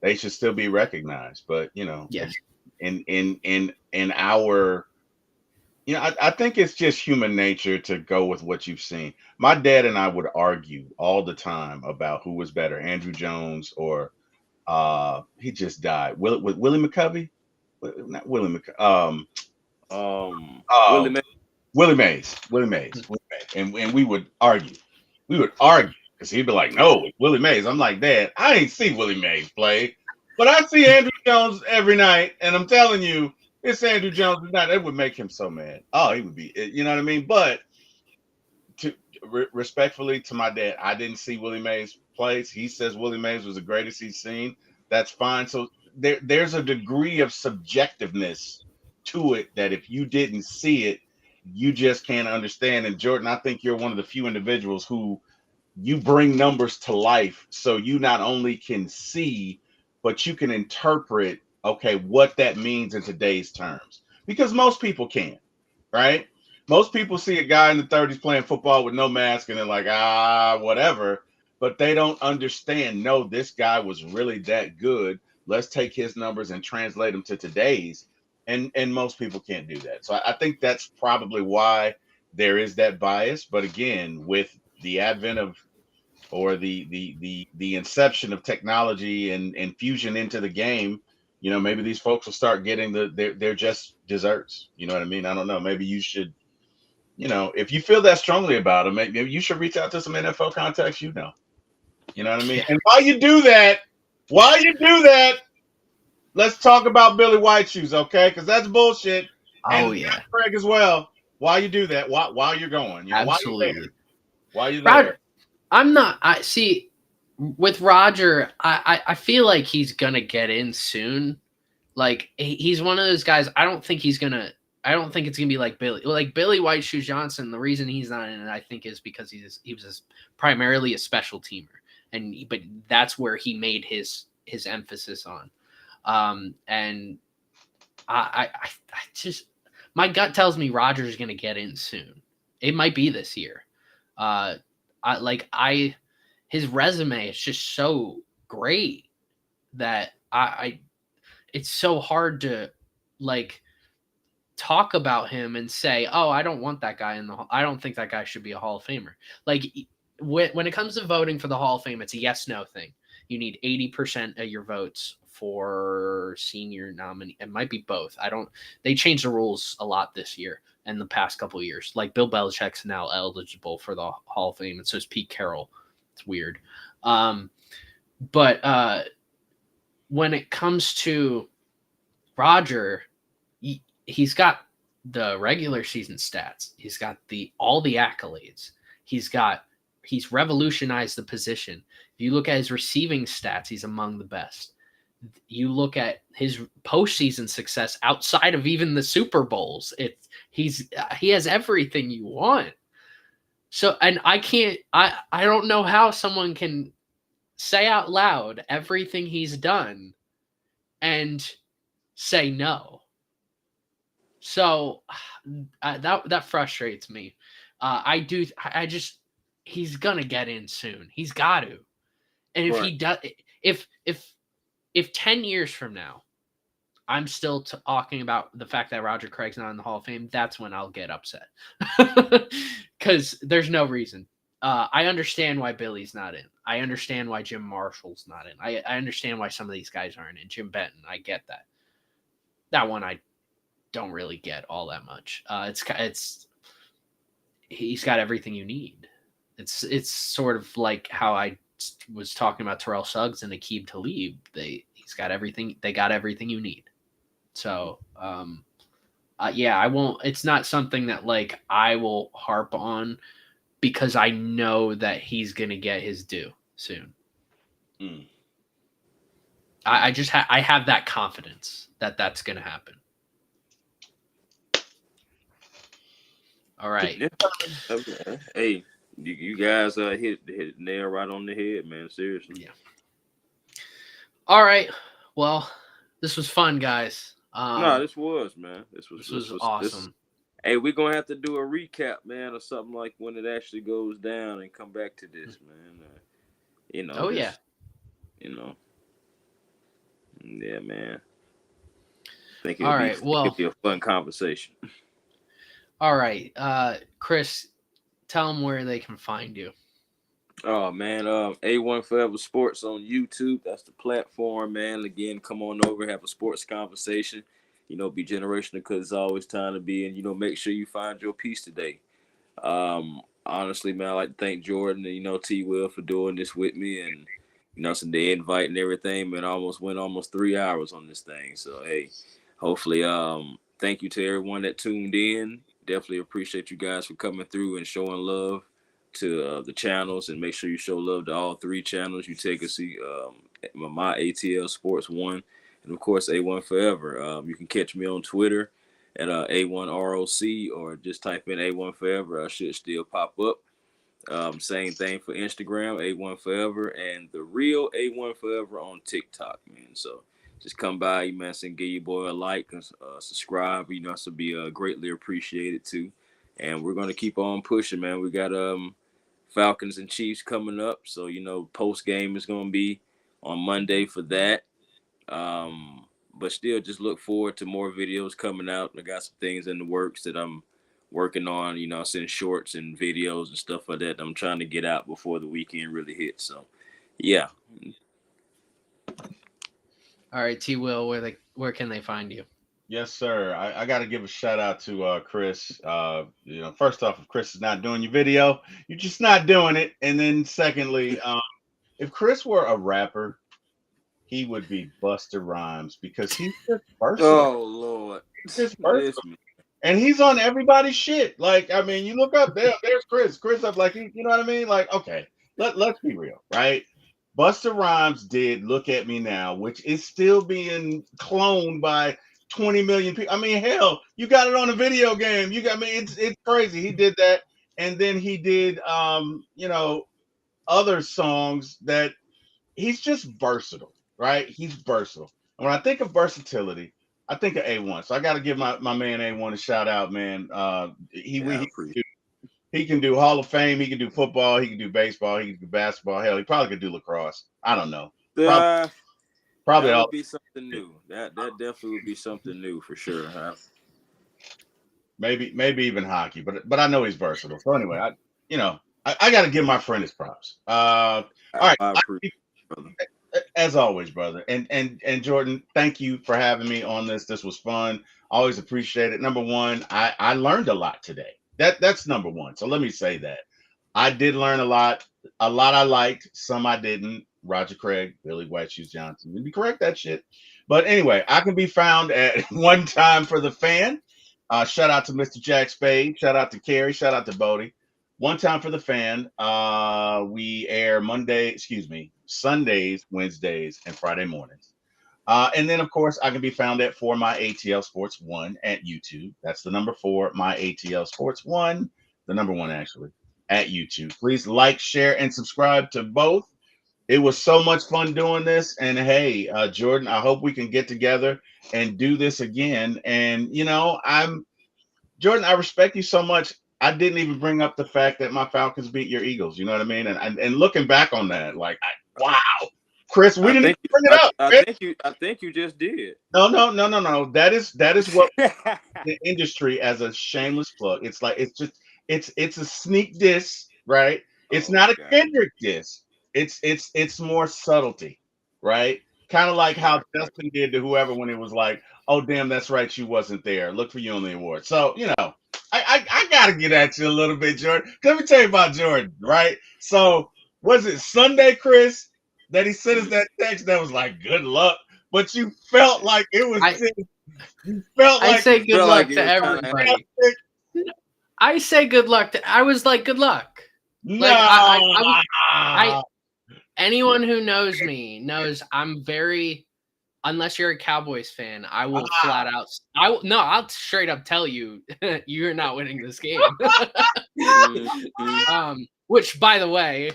they should still be recognized. But Yes. in our, I think it's just human nature to go with what you've seen. My dad and I would argue all the time about who was better, Andrew Jones or he just died. Willie McCovey, not Willie McCovey. Willie Um, Mays. Willie Mays, and we would argue. We would argue because he'd be like, "No, it's Willie Mays." I'm like, "Dad, I ain't see Willie Mays play, but I see Andrew Jones every night, and I'm telling you, it's Andrew Jones tonight." It would make him so mad. Oh, he would be, you know what I mean? But respectfully to my dad, I didn't see Willie Mays plays. He says Willie Mays was the greatest he's seen. That's fine. So there's a degree of subjectiveness to it that if you didn't see it, you just can't understand. And Jordan, I think you're one of the few individuals who you bring numbers to life. So you not only can see, but you can interpret, okay, what that means in today's terms. Because most people can't, right? Most people see a guy in the 30s playing football with no mask and they're like, whatever. But they don't understand, no, this guy was really that good. Let's take his numbers and translate them to today's. And most people can't do that. So I think that's probably why there is that bias. But again, with the advent of or the inception of technology and fusion into the game, maybe these folks will start getting they're just desserts. You know what I mean? I don't know. Maybe you should, if you feel that strongly about them, maybe you should reach out to some NFL contacts. You know what I mean? Yeah. And while you do that, let's talk about Billy White Shoes, okay? Because that's bullshit. And Oh yeah. Craig as well. While you do that, while you're going, Absolutely. while you're Roger, there. I'm not. I see. With Roger, I feel like he's gonna get in soon. Like he's one of those guys. I don't think it's gonna be like Billy. Like Billy White Shoes Johnson. The reason he's not in it, I think, is because he was primarily a special teamer, but that's where he made his emphasis on. And I just, my gut tells me Roger's gonna get in soon. It might be this year. His resume is just so great that it's so hard to like talk about him and say, "Oh, I don't want that guy I don't think that guy should be a Hall of Famer." Like when it comes to voting for the Hall of Fame, it's a yes/no thing. You need 80% of your votes for senior nominee. It might be both. They changed the rules a lot this year and the past couple of years. Like Bill Belichick's now eligible for the Hall of Fame, and so is Pete Carroll. It's weird. But when it comes to Roger, he's got the regular season stats. He's got all the accolades. He's revolutionized the position. If you look at his receiving stats, he's among the best. You look at his postseason success outside of even the Super Bowls. He has everything you want. So, and I don't know how someone can say out loud everything he's done and say no. So that frustrates me. He's gonna get in soon. He's got to. And if he does, if 10 years from now, I'm still talking about the fact that Roger Craig's not in the Hall of Fame, that's when I'll get upset. Because there's no reason. I understand why Billy's not in. I understand why Jim Marshall's not in. I understand why some of these guys aren't in. Jim Benton, I get that. That one I don't really get all that much. He's got everything you need. It's sort of like how I was talking about Terrell Suggs and Aqib Talib. He's got everything. They got everything you need. So, yeah, I won't. It's not something that like I will harp on because I know that he's gonna get his due soon. I have that confidence that that's going to happen. All right. Yeah. Hey, you guys hit the nail right on the head, man. Seriously. Yeah. All right. Well, this was fun, guys. No, this was, man. This was this. awesome. Hey, we're gonna have to do a recap, man, or something like when it actually goes down and come back to this, man. Oh yeah. You know, yeah, man. I think All right. Well, it'll be a fun conversation. all right. Chris, tell them where they can find you. Oh man, A1 Forever Sports on YouTube. That's the platform, man. Again, come on over, have a sports conversation. Be generational because it's always time to be, and make sure you find your piece today. Honestly, man, I like to thank Jordan and T Will for doing this with me, and some the invite and everything. Man, I almost went 3 hours on this thing. So hey, hopefully, thank you to everyone that tuned in. Definitely appreciate you guys for coming through and showing love to the channels, and make sure you show love to all 3 channels. You take a see my ATL Sports 1, and of course A1 Forever. You can catch me on Twitter at A1ROC, or just type in A1 Forever. I should still pop up. Same thing for Instagram, A1 Forever, and the real A1 Forever on TikTok, man. So just come by, man, and give your boy a like and subscribe. This will be greatly appreciated too. And we're gonna keep on pushing, man. We got Falcons and Chiefs coming up, so post game is gonna be on Monday for that. But still, just look forward to more videos coming out. I got some things in the works that I'm working on. I send shorts and videos and stuff like that. I'm trying to get out before the weekend really hits. So, yeah. All right, T. Will, where can they find you? Yes, sir. I got to give a shout out to Chris. First off, if Chris is not doing your video, you're just not doing it. And then secondly, if Chris were a rapper, he would be Busta Rhymes because he's just versatile. Oh Lord, He's just versatile. And he's on everybody's shit. Like, I mean, you look up there, there's Chris. Chris up like, you know what I mean? Like, okay, let's be real, right? Busta Rhymes did Look at Me Now, which is still being cloned by 20 million people. I mean, hell, you got it on a video game. It's crazy. He did that. And then he did other songs that he's just versatile, right? He's versatile. And when I think of versatility, I think of A1. So I got to give my man A1 a shout out, man. He can do Hall of Fame. He can do football. He can do baseball. He can do basketball. Hell, he probably could do lacrosse. I don't know. Probably that all. would be something new. That definitely would be something new for sure. Huh? Maybe even hockey, but I know he's versatile. So anyway, I got to give my friend his props. All right. I appreciate it, brother. As always, brother. And Jordan, thank you for having me on this. This was fun. Always appreciate it. Number one, I learned a lot today. That's number one. So let me say that. I did learn a lot. A lot I liked, some I didn't. Roger Craig, Billy White Shoes Johnson. You be correct that shit. But anyway, I can be found at One Time for the Fan. Shout out to Mr. Jack Spade. Shout out to Carrie. Shout out to Bodie. One Time for the Fan. We air Sundays, Wednesdays, and Friday mornings. And then, of course, I can be found at For My ATL Sports 1 at YouTube. That's the number 4, My ATL Sports 1, the number 1, actually, at YouTube. Please like, share, and subscribe to both. It was so much fun doing this. And hey, Jordan, I hope we can get together and do this again. And, Jordan, I respect you so much. I didn't even bring up the fact that my Falcons beat your Eagles. You know what I mean? And looking back on that, like, wow, Chris, we didn't even bring it up. I think you just did. No. That is what the industry, as a shameless plug. It's like it's a sneak diss, right? It's not a Kendrick diss. It's more subtlety, right? Kind of like how Justin did to whoever when it was like, oh damn, that's right, you wasn't there. Look for you on the award. So I gotta get at you a little bit, Jordan. Let me tell you about Jordan, right? So was it Sunday, Chris, that he sent us that text that was like good luck, but you felt like it was. I say good luck to everybody. I say good luck to. I was like good luck. No. Like, anyone who knows me knows I'm very unless you're a Cowboys fan, I will flat out. I'll straight up tell you, you're not winning this game. Which, by the way,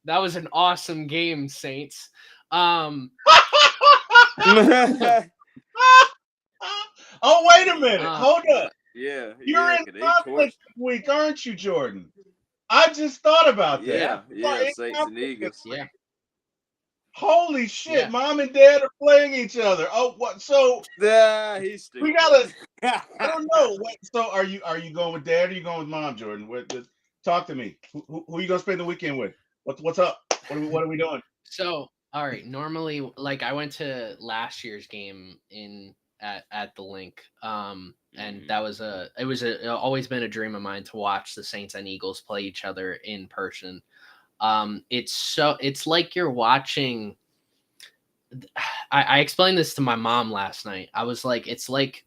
that was an awesome game, Saints. Oh, wait a minute. Hold up. Yeah. You're in conflict this week, aren't you, Jordan? I just thought about that. Yeah. Saints and Eagles. Yeah. Holy shit! Yeah. Mom and Dad are playing each other. Oh, what? So he's stupid. we gotta. I don't know. What, so are you going with Dad or are you going with Mom, Jordan? Talk to me. Who are you gonna spend the weekend with? What's up? What are we doing? So, all right. Normally, like I went to last year's game at the link, and that was always been a dream of mine to watch the Saints and Eagles play each other in person. It's like you're watching. I explained this to my mom last night. I was like, it's like,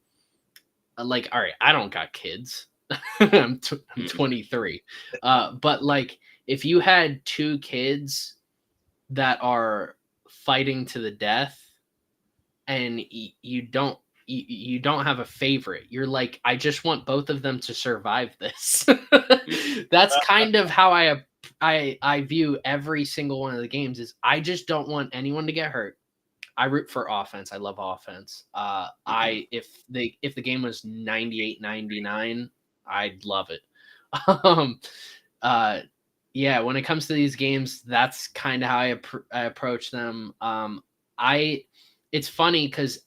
all right, I don't got kids. I'm 23. But like, if you had two kids that are fighting to the death, and you don't have a favorite, you're like, I just want both of them to survive this. That's kind of how I view every single one of the games. Is I just don't want anyone to get hurt. I root for offense. I love offense. If the game was 98-99, I'd love it. Yeah, when it comes to these games, that's kind of how I approach them. It's funny because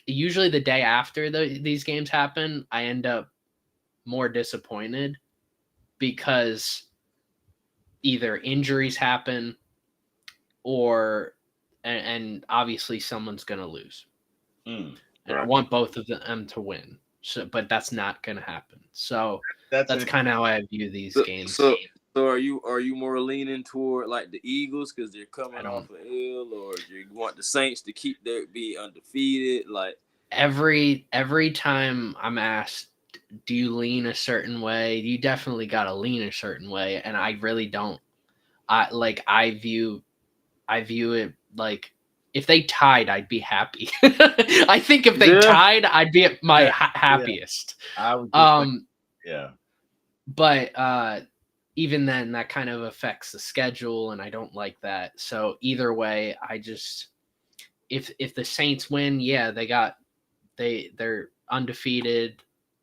usually the day after these games happen, I end up more disappointed because either injuries happen or and obviously someone's going to lose. And I want both of them to win. So, but that's not going to happen. So that's kind of how I view these games. So are you more leaning toward like the Eagles because they're coming off an L, or do you want the Saints to be undefeated? Like every time I'm asked, do you lean a certain way? You definitely got to lean a certain way, and I really don't. I view it like if they tied, I'd be happy. I think if they tied, I'd be at my happiest. I would. But even then, that kind of affects the schedule, and I don't like that. So either way, I just if the Saints win, yeah, they're undefeated,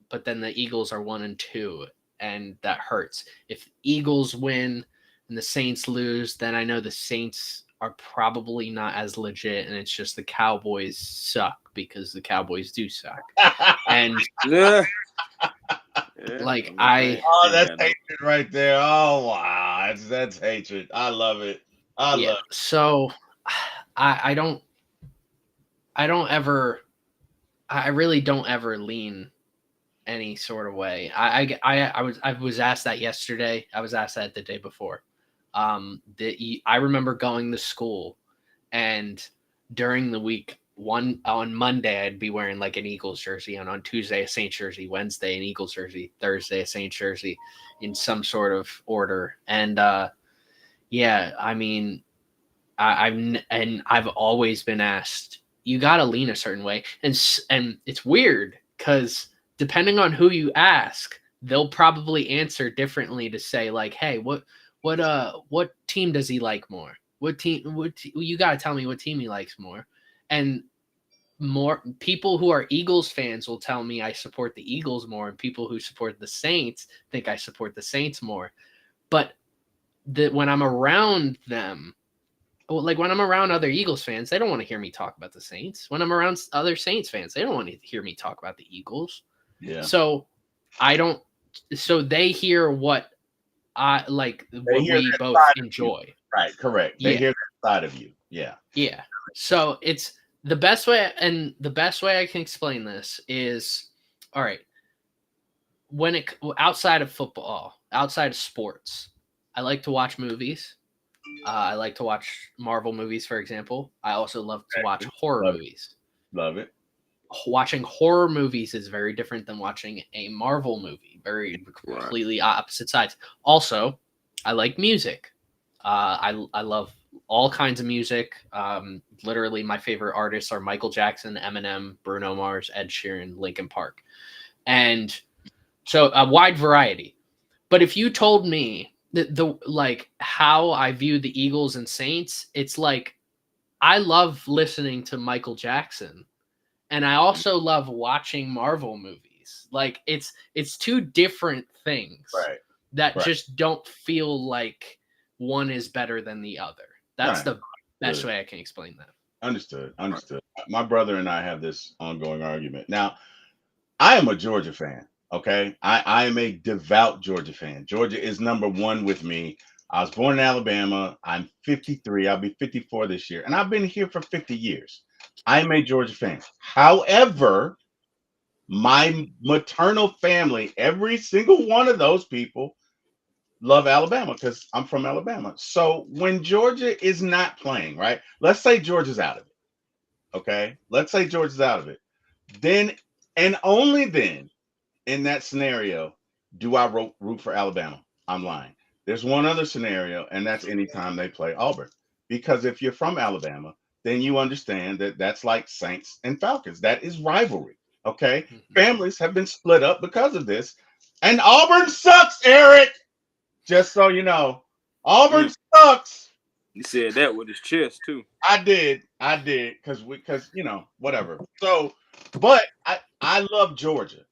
but then the Eagles are 1-2, and that hurts. If Eagles win and the Saints lose, then I know the Saints are probably not as legit, and it's just the Cowboys suck because the Cowboys do suck. And like that's hatred right there. Oh wow, that's hatred. I love it. I love it. So I really don't ever lean any sort of way. I was asked that yesterday. I was asked that the day before. I remember going to school, and during the week, on Monday I'd be wearing like an Eagles jersey, and on Tuesday a Saints jersey, Wednesday an Eagles jersey, Thursday a Saints jersey, in some sort of order. And yeah, I mean, I've always been asked, you got to lean a certain way, and it's weird because depending on who you ask, they'll probably answer differently to say like, hey, what team does he like more? You got to tell me what team he likes more. And more people who are Eagles fans will tell me I support the Eagles more, and people who support the Saints think I support the Saints more. But when I'm around them, like when I'm around other Eagles fans, they don't want to hear me talk about the Saints. When I'm around other Saints fans, they don't want to hear me talk about the Eagles. Yeah. So so they hear what we both enjoy. Right, correct. They hear that side of you. Yeah. Yeah. So it's the best way, and the best way I can explain this is, all right, outside of football, outside of sports, I like to watch movies. I like to watch Marvel movies, for example. I also love to watch horror movies. Love it. Watching horror movies is very different than watching a Marvel movie. Very completely opposite sides. Also, I like music. I love all kinds of music. Literally, my favorite artists are Michael Jackson, Eminem, Bruno Mars, Ed Sheeran, Linkin Park, and so a wide variety. But if you told me the like how I view the Eagles and Saints, it's like I love listening to Michael Jackson, and I also love watching Marvel movies. Like it's two different things Right. that Right. just don't feel like one is better than the other. That's Right. the best Good. way I can explain that. Understood. My brother and I have this ongoing argument. Now, I am a Georgia fan. Okay. I am a devout Georgia fan. Georgia is number one with me. I was born in Alabama. I'm 53. I'll be 54 this year. And I've been here for 50 years. I'm a Georgia fan. However, my maternal family, every single one of those people, love Alabama because I'm from Alabama. So when Georgia is not playing, right? Let's say Georgia's out of it. Okay. Let's say Georgia's out of it. Then and only then in that scenario do I root for Alabama. I'm lying. There's one other scenario, and that's anytime they play Auburn. Because if you're from Alabama, then you understand that that's like Saints and Falcons. That is rivalry. Okay. Families have been split up because of this. And Auburn sucks, Eric. Just so you know, Auburn sucks. He said that with his chest too. I did, because whatever. So, but I love Georgia.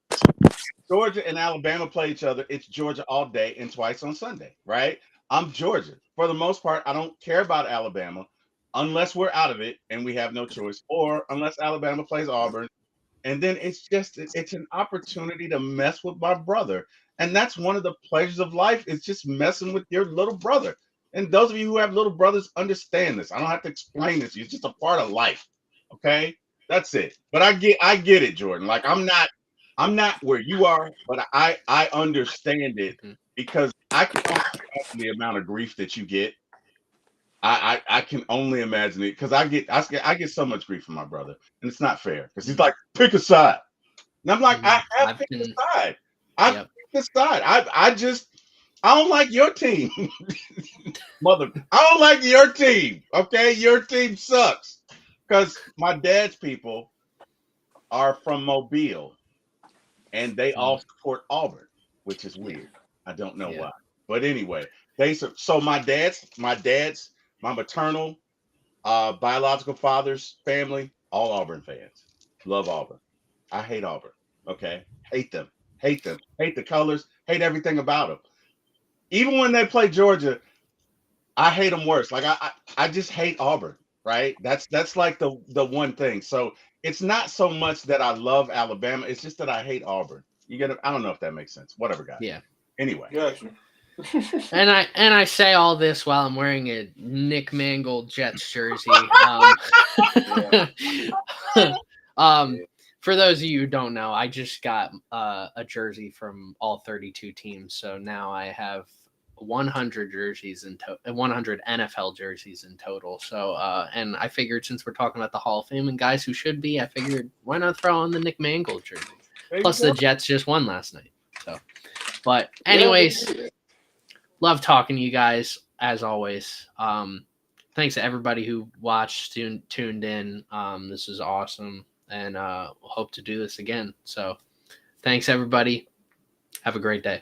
Georgia and Alabama play each other. It's Georgia all day and twice on Sunday, right? I'm Georgia. For the most part, I don't care about Alabama unless we're out of it and we have no choice, or unless Alabama plays Auburn. And then it's an opportunity to mess with my brother. And that's one of the pleasures of life, is just messing with your little brother. And those of you who have little brothers understand this. I don't have to explain this. It's just a part of life. Okay? That's it. But I get it, Jordan. Like I'm not where you are, but I understand it, because I can only imagine the amount of grief that you get. I can only imagine it, because I get so much grief from my brother, and it's not fair, because he's like, pick a side, and I'm like, I have picked a side. I picked a side. I don't like your team, mother. I don't like your team. Okay, your team sucks, because my dad's people are from Mobile, and they all support Auburn, which is weird. I don't know why, but anyway, so my maternal biological father's family, all Auburn fans. Love Auburn. I hate Auburn. Okay. Hate them. Hate them. Hate the colors. Hate everything about them. Even when they play Georgia, I hate them worse. Like I just hate Auburn. Right. That's like the one thing. So it's not so much that I love Alabama. It's just that I hate Auburn. You get it? I don't know if that makes sense. Whatever, guys. Yeah. Anyway. Gotcha. And I say all this while I'm wearing a Nick Mangold Jets jersey. For those of you who don't know, I just got a jersey from all 32 teams, so now I have 100 jerseys 100 NFL jerseys in total. So and I figured, since we're talking about the Hall of Fame and guys who should be, I figured, why not throw on the Nick Mangold jersey? Plus the Jets just won last night. So, but anyways. Love talking to you guys, as always. Thanks to everybody who watched, tuned in. This is awesome, and we'll hope to do this again. So thanks, everybody. Have a great day.